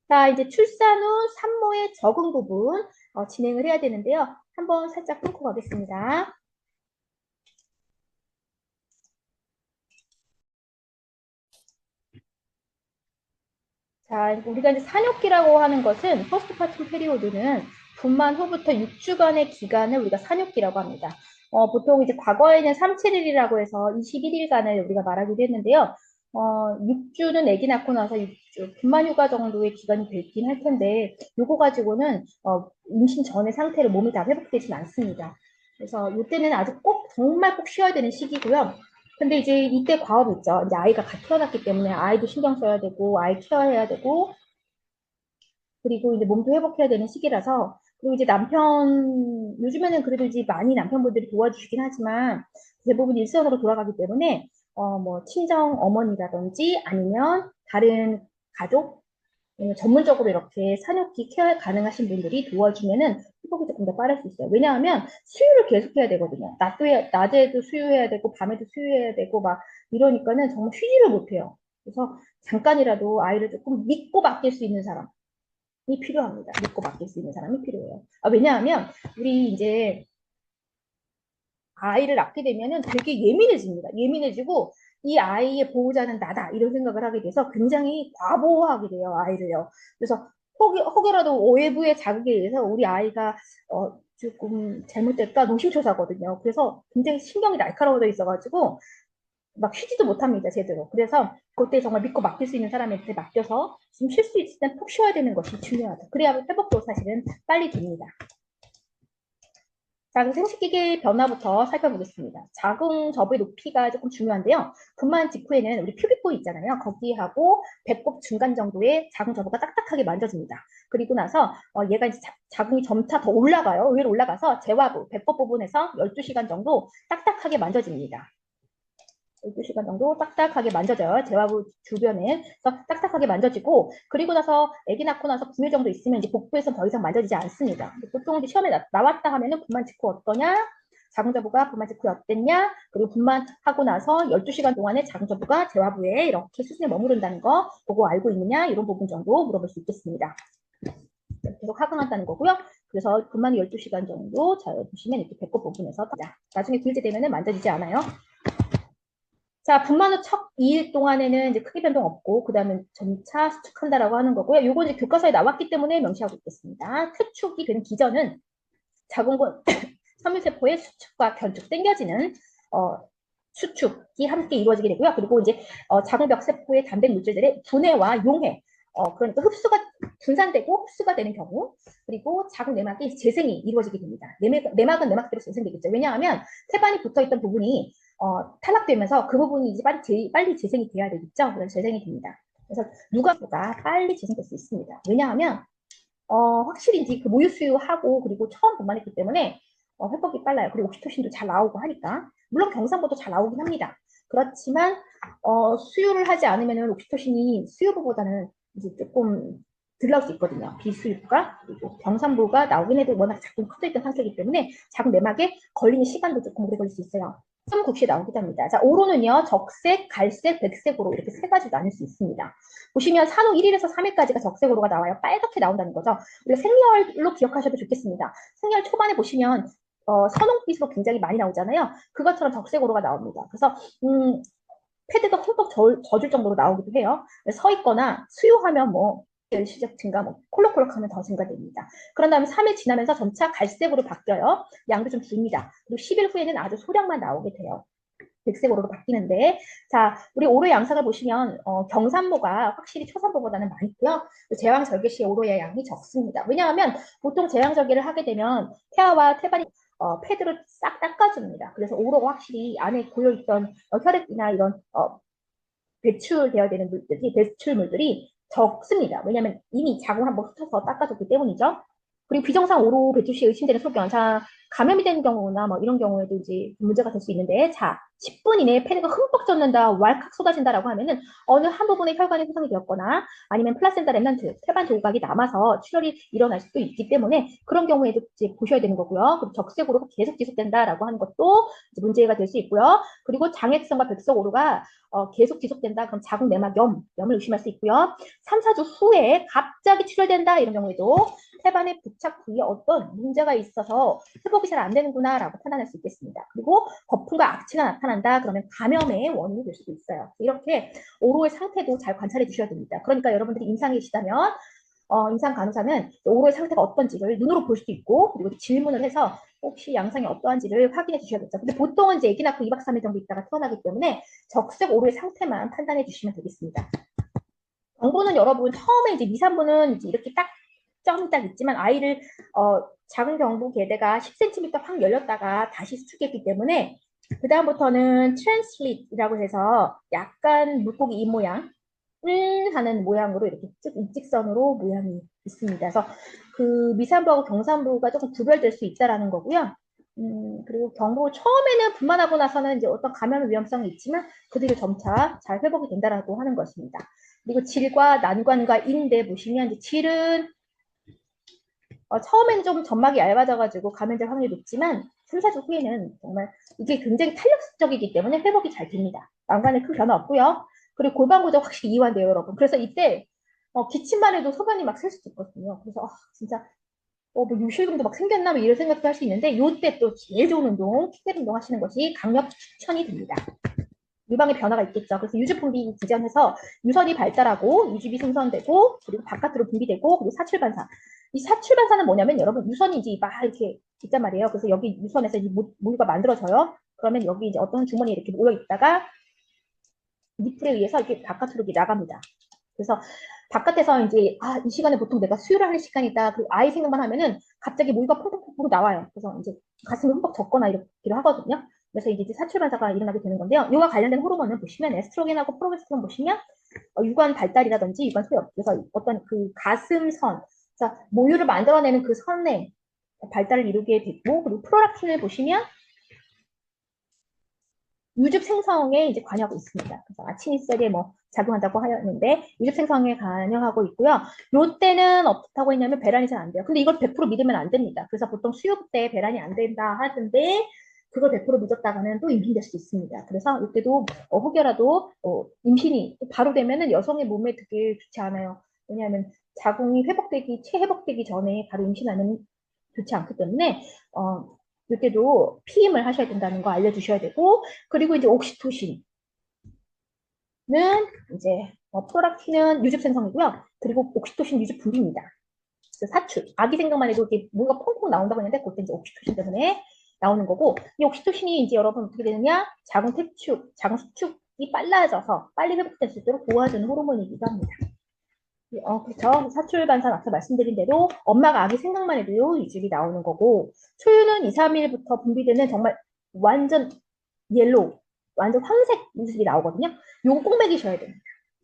자, 이제 출산 후 산모의 적응 부분 진행을 해야 되는데요. 한번 살짝 끊고 가겠습니다. 자, 우리가 이제 산욕기라고 하는 것은 포스트파tum 페리오드는 분만 후부터 6주간의 기간을 우리가 산욕기라고 합니다. 보통 이제 과거에는 3, 7일이라고 해서 21일간을 우리가 말하기도 했는데요. 6주는 아기 낳고 나서 6주, 분만 휴가 정도의 기간이 되긴 할 텐데, 요거 가지고는 임신 전의 상태로 몸이 다 회복되진 않습니다. 그래서 이때는 아주 꼭 정말 꼭 쉬어야 되는 시기고요. 근데 이제 이때 과업이 있죠. 이제 아이가 갓 태어났기 때문에 아이도 신경 써야 되고, 아이 케어해야 되고, 그리고 이제 몸도 회복해야 되는 시기라서, 그리고 이제 요즘에는 그래도 이제 많이 남편분들이 도와주시긴 하지만, 대부분 일선으로 돌아가기 때문에, 뭐, 친정 어머니라든지 아니면 다른 가족, 전문적으로 이렇게 산후기 케어 가능하신 분들이 도와주면은 회복이 조금 더 빠를 수 있어요. 왜냐하면 수유를 계속 해야 되거든요. 낮에도 수유해야 되고, 밤에도 수유해야 되고, 막 이러니까는 정말 쉬지를 못해요. 그래서 잠깐이라도 아이를 조금 믿고 맡길 수 있는 사람이 필요합니다. 믿고 맡길 수 있는 사람이 필요해요. 왜냐하면 우리 이제 아이를 낳게 되면은 되게 예민해집니다. 예민해지고 이 아이의 보호자는 나다 이런 생각을 하게 돼서 굉장히 과보호하게 돼요. 아이를요. 그래서 혹여라도 외부의 자극에 의해서 우리 아이가 조금 잘못될까 노심초사거든요. 그래서 굉장히 신경이 날카로워져 있어가지고 막 쉬지도 못합니다. 제대로. 그래서 그때 정말 믿고 맡길 수 있는 사람한테 맡겨서 좀 쉴 수 있을 땐 푹 쉬어야 되는 것이 중요하다. 그래야 회복도 사실은 빨리 됩니다. 자, 그럼 생식기계 변화부터 살펴보겠습니다. 자궁 접의 높이가 조금 중요한데요. 분만 직후에는 우리 퓨비코이 있잖아요. 거기하고 배꼽 중간 정도의 자궁 접어가 딱딱하게 만져집니다. 그리고 나서 얘가 이제 자궁이 점차 더 올라가요. 위로 올라가서 재화부, 배꼽 부분에서 12시간 정도 딱딱하게 만져집니다. 12시간 정도 딱딱하게 만져져요. 재화부 주변에. 그래서 딱딱하게 만져지고, 그리고 나서 아기 낳고 나서 9일 정도 있으면 이제 복부에서 더 이상 만져지지 않습니다. 보통 이제 시험에 나왔다 하면은 분만 직후 어떠냐? 자궁저부가 분만 직후에 어땠냐? 그리고 분만하고 나서 12시간 동안에 자궁저부가 재화부에 이렇게 수순에 머무른다는 거 보고 알고 있느냐? 이런 부분 정도 물어볼 수 있겠습니다. 계속 하강한다는 거고요. 그래서 분만 12시간 정도 잘 보시면 이렇게 배꼽 부분에서 나중에 길게 되면은 만져지지 않아요. 자, 분만 후 첫 2일 동안에는 이제 크게 변동 없고, 그 다음에 점차 수축한다라고 하는 거고요. 요거 이제 교과서에 나왔기 때문에 명시하고 있겠습니다. 퇴축이 되는 기전은 자궁권 섬유세포의 수축과 견축, 당겨지는, 수축이 함께 이루어지게 되고요. 그리고 이제 자궁벽 세포의 단백 물질들의 분해와 용해, 그러니까 분산되고 흡수가 되는 경우, 그리고 자궁 내막이 재생이 이루어지게 됩니다. 내막은 내막대로 재생되겠죠. 왜냐하면 태반이 붙어있던 부분이 탈락되면서 그 부분이 이제 빨리 재생이 돼야 되겠죠. 그래서 재생이 됩니다. 그래서 누가보다 빨리 재생될 수 있습니다. 왜냐하면 확실히 이제 그 모유 수유하고 그리고 처음 분만했기 때문에 회복이 빨라요. 그리고 옥시토신도 잘 나오고 하니까. 물론 경상보도 잘 나오긴 합니다. 그렇지만 수유를 하지 않으면 옥시토신이 수유부보다는 이제 조금 덜 나올 수 있거든요. 비수유부가 그리고 경상부가 나오긴 해도 워낙 자궁 커져 있던 상태이기 때문에 자궁 내막에 걸리는 시간도 조금 오래 걸릴 수 있어요. 삼국시에 나오기도 합니다. 자, 오로는요, 적색, 갈색, 백색으로 이렇게 세 가지로 나눌 수 있습니다. 보시면 산후 1일에서 3일까지가 적색으로가 나와요. 빨갛게 나온다는 거죠. 우리가 생리혈로 기억하셔도 좋겠습니다. 생리혈 초반에 보시면 선홍빛으로 굉장히 많이 나오잖아요. 그것처럼 적색으로가 나옵니다. 그래서 패드가 흠뻑 젖을 정도로 나오기도 해요. 서 있거나 수유하면 뭐 열시적 증가, 뭐 콜록콜록하면 더 증가됩니다. 그런 다음에 3일 지나면서 점차 갈색으로 바뀌어요. 양도 좀 줍니다. 그리고 10일 후에는 아주 소량만 나오게 돼요. 백색으로 바뀌는데, 자, 우리 오로의 양상을 보시면 경산모가 확실히 초산모보다는 많고요. 제왕절개 시에 오로의 양이 적습니다. 왜냐하면 보통 제왕절개를 하게 되면 태아와 태반이 패드를 싹 닦아줍니다. 그래서 오로가 확실히 안에 고여있던 혈액이나 이런 배출되어야 되는 물들이 배출물들이 적습니다. 왜냐하면 이미 자궁 한번 훑어서 닦아줬기 때문이죠. 그리고 비정상 오로 배출 시 의심되는 소변, 자, 감염이 되는 경우나 뭐 이런 경우에도 이제 문제가 될 수 있는데, 자, 10분 이내에 패드가 흠뻑 젖는다, 왈칵 쏟아진다라고 하면은 어느 한 부분의 혈관이 손상이 되었거나 아니면 플라센타 렘넌트, 태반 조각이 남아서 출혈이 일어날 수도 있기 때문에 그런 경우에도 이제 보셔야 되는 거고요. 그리고 적색으로가 계속 지속된다라고 하는 것도 이제 문제가 될 수 있고요. 그리고 장액성과 백석 오로가 계속 지속된다. 그럼 자궁 내막 염을 의심할 수 있고요. 3, 4주 후에 갑자기 출혈된다. 이런 경우에도 태반의 부착 부위에 어떤 문제가 있어서 회복이 잘 안 되는구나 라고 판단할 수 있겠습니다. 그리고 거품과 악취가 나타난다. 그러면 감염의 원인이 될 수도 있어요. 이렇게 오로의 상태도 잘 관찰해 주셔야 됩니다. 그러니까 여러분들이 임상에 계시다면 임상 간호사는 오로의 상태가 어떤지를 눈으로 볼 수도 있고, 그리고 질문을 해서 혹시 양상이 어떠한지를 확인해 주셔야겠죠. 근데 보통은 이제 아기 낳고 2박 3일 정도 있다가 태어나기 때문에 적색 오로의 상태만 판단해 주시면 되겠습니다. 경부는 여러분 처음에 이제 미산부는 이제 이렇게 딱 점이 딱 있지만 아이를 작은 경부 계대가 10cm 확 열렸다가 다시 수축했기 때문에 그 다음부터는 트랜슬릿이라고 해서 약간 물고기 입 모양 하는 모양으로 이렇게 일직선으로 모양이 있습니다. 그래서 그 미산부하고 경산부가 조금 구별될 수 있다라는 거고요. 그리고 경부 처음에는 분만하고 나서는 이제 어떤 감염의 위험성이 있지만 그 뒤로 점차 잘 회복이 된다라고 하는 것입니다. 그리고 질과 난관과 인대 보시면 이제 질은 처음에는 좀 점막이 얇아져가지고 감염될 확률이 높지만 3, 4주 후에는 정말 이게 굉장히 탄력적이기 때문에 회복이 잘 됩니다. 난관에 큰 변화 없고요. 그리고 골반 구조 확실히 이완돼요, 여러분. 그래서 이때 기침만 해도 소변이 막 셀 수도 있거든요. 그래서 진짜 뭐 유실금도 막 생겼나 뭐 이런 생각도 할 수 있는데 요때 또 제일 좋은 운동, 킥백 운동 하시는 것이 강력 추천이 됩니다. 유방의 변화가 있겠죠. 그래서 유주 분비 지전해서 유선이 발달하고 유즙이 생성되고 그리고 바깥으로 분비되고 그리고 사출 반사. 이 사출 반사는 뭐냐면 여러분 유선이 이제 막 이렇게 있단 말이에요. 그래서 여기 유선에서 이 모유가 만들어져요. 그러면 여기 이제 어떤 주머니에 이렇게 모여 있다가 니플에 의해서 이렇게 바깥으로 이렇게 나갑니다. 그래서 바깥에서 이제 이 시간에 보통 내가 수유를 할 시간이다. 그 아이 생각만 하면은 갑자기 모유가 퐁퐁퐁 나와요. 그래서 이제 가슴이 흠뻑 젖거나 이렇게 하거든요. 그래서 이제 사출 반사가 일어나게 되는 건데요. 이와 관련된 호르몬은 보시면 에스트로겐하고 프로게스테론 보시면 유관 발달이라든지 유관 소엽, 그래서 어떤 그 가슴선, 자 모유를 만들어내는 그 선에 발달을 이루게 됐고, 그리고 프로락틴을 보시면 유즙 생성에 이제 관여하고 있습니다. 그래서 아치니셀에 뭐 작용한다고 하였는데 유즙 생성에 관여하고 있고요. 요때는 어떻다고 했냐면 배란이 잘 안 돼요. 근데 이걸 100% 믿으면 안 됩니다. 그래서 보통 수유 때 배란이 안 된다 하던데 그걸 100% 믿었다가는 또 임신될 수 있습니다. 그래서 이때도 혹여라도 임신이 바로 되면은 여성의 몸에 되게 좋지 않아요. 왜냐하면 자궁이 회복되기 전에 바로 임신하는 좋지 않기 때문에 이때도 피임을 하셔야 된다는 거 알려주셔야 되고, 그리고 이제 옥시토신은 이제 프로락틴은 유즙 생성이고요. 그리고 옥시토신 유즙 분비입니다. 사출. 아기 생각만 해도 이렇게 뭔가 퐁퐁 나온다고 했는데 그때 이제 옥시토신 때문에 나오는 거고, 이 옥시토신이 이제 여러분 어떻게 되느냐? 자궁 태축, 자궁 수축이 빨라져서 빨리 회복될 수 있도록 도와주는 호르몬이기도 합니다. 그렇죠. 사출 반사 앞서 말씀드린 대로 엄마가 아기 생각만 해도 유질이 나오는 거고, 초유는 2, 3일부터 분비되는 정말 완전 옐로우, 완전 황색 유질이 나오거든요. 요거 꼭 먹이셔야 됩니다.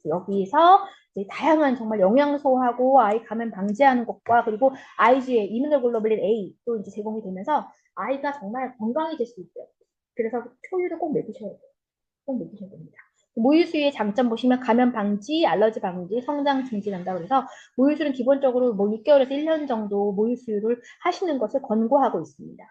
여기서 이제 다양한 정말 영양소하고 아이 감염 방지하는 것과 그리고 IgA, 이뮤노글로불린 A 또 이제 제공이 되면서 아이가 정말 건강해질 수 있어요. 그래서 초유를 꼭 먹이셔야 돼요. 꼭 먹이셔야 됩니다. 모유수유의 장점 보시면 감염 방지, 알러지 방지, 성장 증진한다 그래서 모유수유는 기본적으로 뭐 6개월에서 1년 정도 모유수유를 하시는 것을 권고하고 있습니다.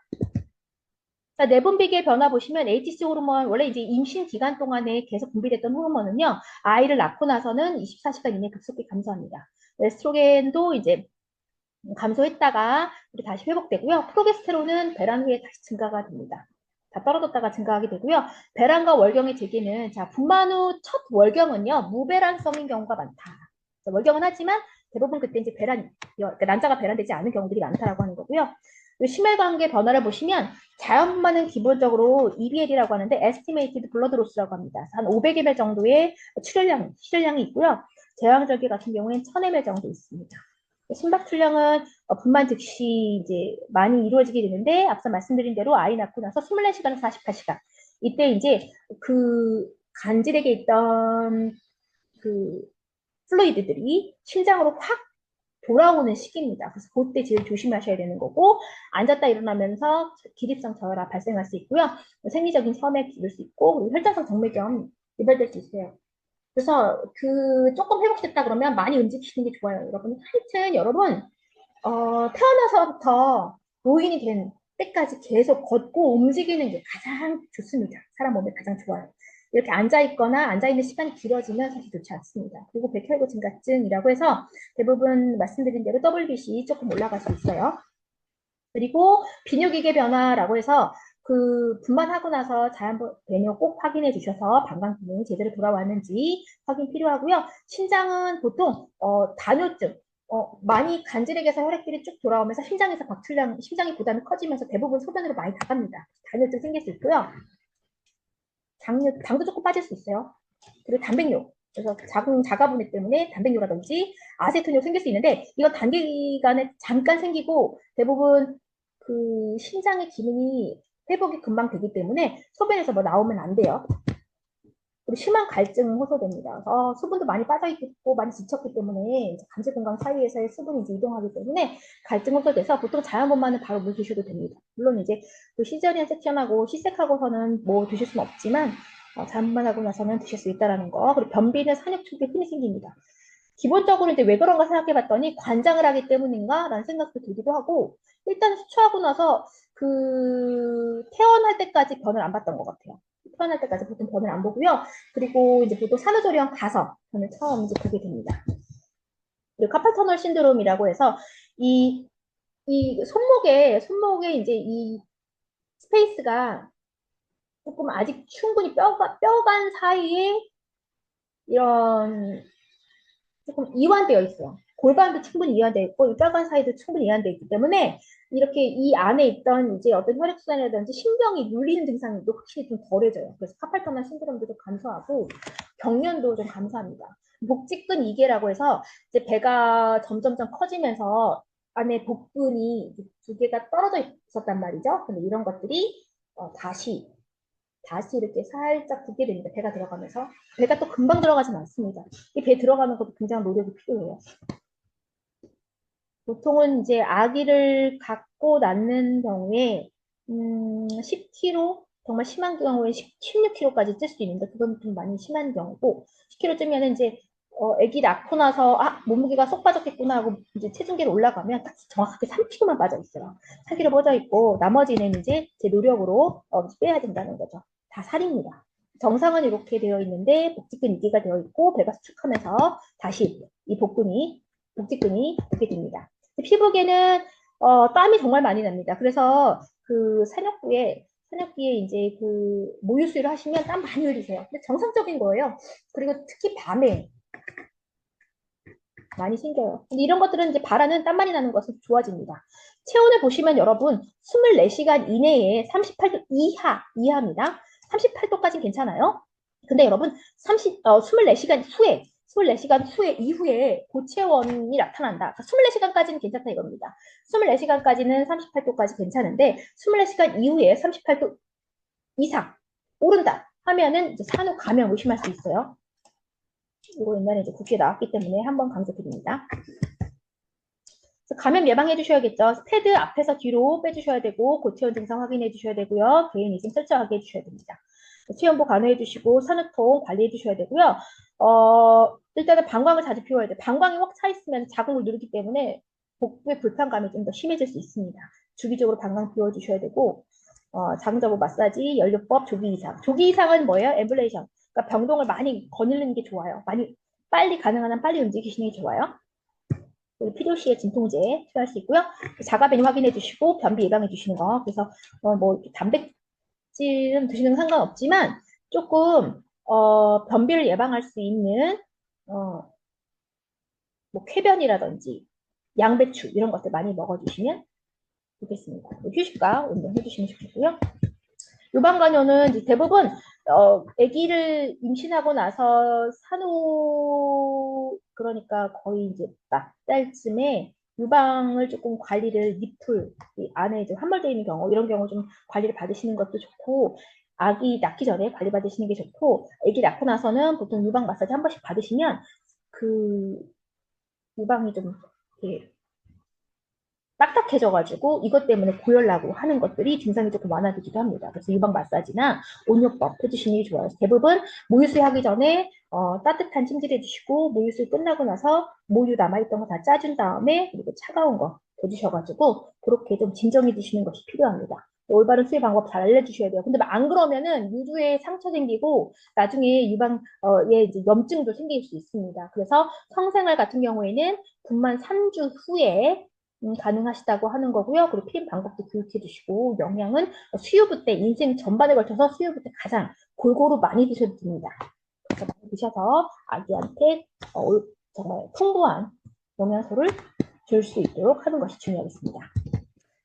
자, 내분비계 변화 보시면 HC 호르몬 원래 이제 임신 기간 동안에 계속 분비됐던 호르몬은요. 아이를 낳고 나서는 24시간 이내에 급속히 감소합니다. 에스트로겐도 이제 감소했다가 다시 회복되고요. 프로게스테론은 배란 후에 다시 증가가 됩니다. 다 떨어졌다가 증가하게 되고요. 배란과 월경의 재기는 자 분만 후 첫 월경은요 무배란성인 경우가 많다. 월경은 하지만 대부분 그때 이제 그러니까 난자가 배란되지 않은 경우들이 많다라고 하는 거고요. 심혈관계 변화를 보시면 자연 분만은 기본적으로 EBL이라고 하는데 Estimated Blood Loss라고 합니다. 한 500ml 정도의 실혈량이 있고요. 제왕절개 같은 경우에는 1000ml 정도 있습니다. 심박 출량은 분만 즉시 이제 많이 이루어지게 되는데 앞서 말씀드린 대로 아이 낳고 나서 24시간에서 48시간 이때 이제 그 간질에게 있던 그 플루이드들이 심장으로 확 돌아오는 시기입니다. 그래서 그때 제일 조심하셔야 되는 거고 앉았다 일어나면서 기립성 저혈압 발생할 수 있고요. 생리적인 섬에 기를 수 있고 그리고 혈전성 정맥염 유발될 수 있어요. 그래서 그 조금 회복됐다 그러면 많이 움직이시는 게 좋아요. 여러분 하여튼 여러분 태어나서부터 노인이 된 때까지 계속 걷고 움직이는 게 가장 좋습니다. 사람 몸에 가장 좋아요. 이렇게 앉아있거나 앉아있는 시간이 길어지면 사실 좋지 않습니다. 그리고 백혈구 증가증이라고 해서 대부분 말씀드린 대로 WBC 조금 올라갈 수 있어요. 그리고 비뇨기계 변화라고 해서 그 분만하고 나서 자연 배뇨 꼭 확인해 주셔서 방광 기능이 제대로 돌아왔는지 확인 필요하고요. 신장은 보통 단뇨증 많이 간질에게서 혈액들이 쭉 돌아오면서 심장에서 박출량, 심장의 부담이 커지면서 대부분 소변으로 많이 나갑니다. 단뇨증 생길 수 있고요. 당도 조금 빠질 수 있어요. 그리고 단백뇨. 그래서 자가분해 때문에 단백뇨라든지 아세톤뇨 생길 수 있는데 이거 단기간에 잠깐 생기고 대부분 그 심장의 기능이 회복이 금방 되기 때문에 소변에서 뭐 나오면 안 돼요. 그리고 심한 갈증 호소됩니다. 수분도 많이 빠져있고 많이 지쳤기 때문에 간질 건강 사이에서의 수분이 이제 이동하기 때문에 갈증 호소돼서 보통 자연분만은 바로 물 드셔도 됩니다. 물론 이제 그 시저리안 섹션하고 시색하고서는 뭐 드실 수는 없지만 자연분만하고 나서는 드실 수 있다라는 거. 그리고 변비는 산욕촉에 힘이 생깁니다. 기본적으로 이제 왜 그런가 생각해봤더니 관장을 하기 때문인가? 라는 생각도 들기도 하고 일단 수초하고 나서 그 태어날 때까지 변을 안 봤던 것 같아요. 태어날 때까지 보통 변을 안 보고요. 그리고 이제 보통 산후조리원 가서 변을 처음 이제 보게 됩니다. 그리고 카팔터널 신드롬이라고 해서 이, 이 손목에 이제 이 스페이스가 조금 아직 충분히 뼈간 사이에 이런 조금 이완되어 있어요. 골반도 충분히 이완되어 있고, 뼈간 사이도 충분히 이완되어 있기 때문에, 이렇게 이 안에 있던 이제 어떤 혈액순환이라든지 신경이 눌리는 증상도 확실히 좀 덜해져요. 그래서 카팔터널 신드롬도 좀 감소하고, 경련도 좀 감소합니다. 복직근 이계라고 해서, 이제 배가 점점점 커지면서 안에 복근이 두 개가 떨어져 있었단 말이죠. 근데 이런 것들이 다시 이렇게 살짝 붙게 됩니다. 배가 들어가면서. 배가 또 금방 들어가진 않습니다. 이 배 들어가는 것도 굉장히 노력이 필요해요. 보통은 이제 아기를 갖고 낳는 경우에 10kg 정말 심한 경우에 16kg까지 찔 수 있는데 그건 좀 많이 심한 경우고 10kg쯤이면 이제 아기 낳고 나서 몸무게가 쏙 빠졌겠구나 하고 이제 체중계로 올라가면 딱 정확하게 3kg만 빠져 있어요. 4kg 빠져 있고 나머지는 이제 제 노력으로 빼야 된다는 거죠. 다 살입니다. 정상은 이렇게 되어 있는데 복직근 이기가 되어 있고 배가 수축하면서 다시 이 복직근이 오게 됩니다. 피부계는 땀이 정말 많이 납니다. 그래서 그 산역부에 이제 그 모유수유를 하시면 땀 많이 흘리세요. 근데 정상적인 거예요. 그리고 특히 많이 생겨요. 근데 이런 것들은 이제 발화는 땀 많이 나는 것은 좋아집니다. 체온을 보시면 여러분 24시간 이내에 38도 이하입니다. 38도까지는 괜찮아요. 근데 여러분 24시간 후에 24시간 후에 이후에 고체원이 나타난다. 24시간까지는 괜찮다 이겁니다. 24시간까지는 38도까지 괜찮은데 24시간 이후에 38도 이상 오른다 하면은 이제 산후 감염 의심할 수 있어요. 이거 옛날에 이제 국회에 나왔기 때문에 한번 강조드립니다. 감염 예방해 주셔야겠죠. 패드 앞에서 뒤로 빼주셔야 되고 고체온 증상 확인해 주셔야 되고요. 개인 위생 철저하게 해주셔야 됩니다. 체온보 간호해 주시고 산후통 관리해 주셔야 되고요. 일단은 방광을 자주 피워야 돼요. 방광이 확 차 있으면 자궁을 누르기 때문에 복부의 불편감이 좀 더 심해질 수 있습니다. 주기적으로 방광 비워 주셔야 되고 자궁자부 마사지, 연료법, 조기 이상. 조기 이상은 뭐예요? 엠블레이션. 그러니까 병동을 많이 거닐는 게 좋아요. 많이 빨리 가능한 한 빨리 움직이시는 게 좋아요. 필요시에 진통제 투여할 수 있고요. 자가변이 확인해 주시고 변비 예방해 주시는 거. 그래서 뭐 단백질은 드시는 건 상관없지만 조금 변비를 예방할 수 있는 뭐 쾌변이라든지 양배추 이런 것들 많이 먹어주시면 좋겠습니다. 휴식과 운동해 주시면 좋겠고요. 유방간염은 이제 대부분 아기를 임신하고 나서 산후 그러니까 거의 이제 막 달쯤에 유방을 조금 관리를 니플 이 안에 좀 함몰되어 있는 경우 이런 경우 좀 관리를 받으시는 것도 좋고 아기 낳기 전에 관리 받으시는 게 좋고 아기 낳고 나서는 보통 유방 마사지 한 번씩 받으시면 그 유방이 좀 이렇게 딱딱해져가지고 이것 때문에 고열나고 하는 것들이 증상이 조금 완화되기도 합니다. 그래서 유방 마사지나 온요법 해주시는 게 좋아요. 대부분 모유수유 하기 전에 따뜻한 찜질 해주시고 모유수유 끝나고 나서 모유 남아있던 거 다 짜준 다음에 그리고 차가운 거 해주셔가지고 그렇게 좀 진정해 주시는 것이 필요합니다. 올바른 수유 방법 잘 알려주셔야 돼요. 근데 안 그러면은 유두에 상처 생기고 나중에 유방에 이제 염증도 생길 수 있습니다. 그래서 성생활 같은 경우에는 분만 3주 후에 가능하시다고 하는 거고요. 그리고 피임 방법도 교육해 주시고 영양은 수유부 때 인생 전반에 걸쳐서 수유부 때 가장 골고루 많이 드셔도 됩니다. 그래서 많이 드셔서 아기한테 정말 풍부한 영양소를 줄 수 있도록 하는 것이 중요하겠습니다.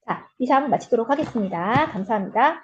자, 이상 마치도록 하겠습니다. 감사합니다.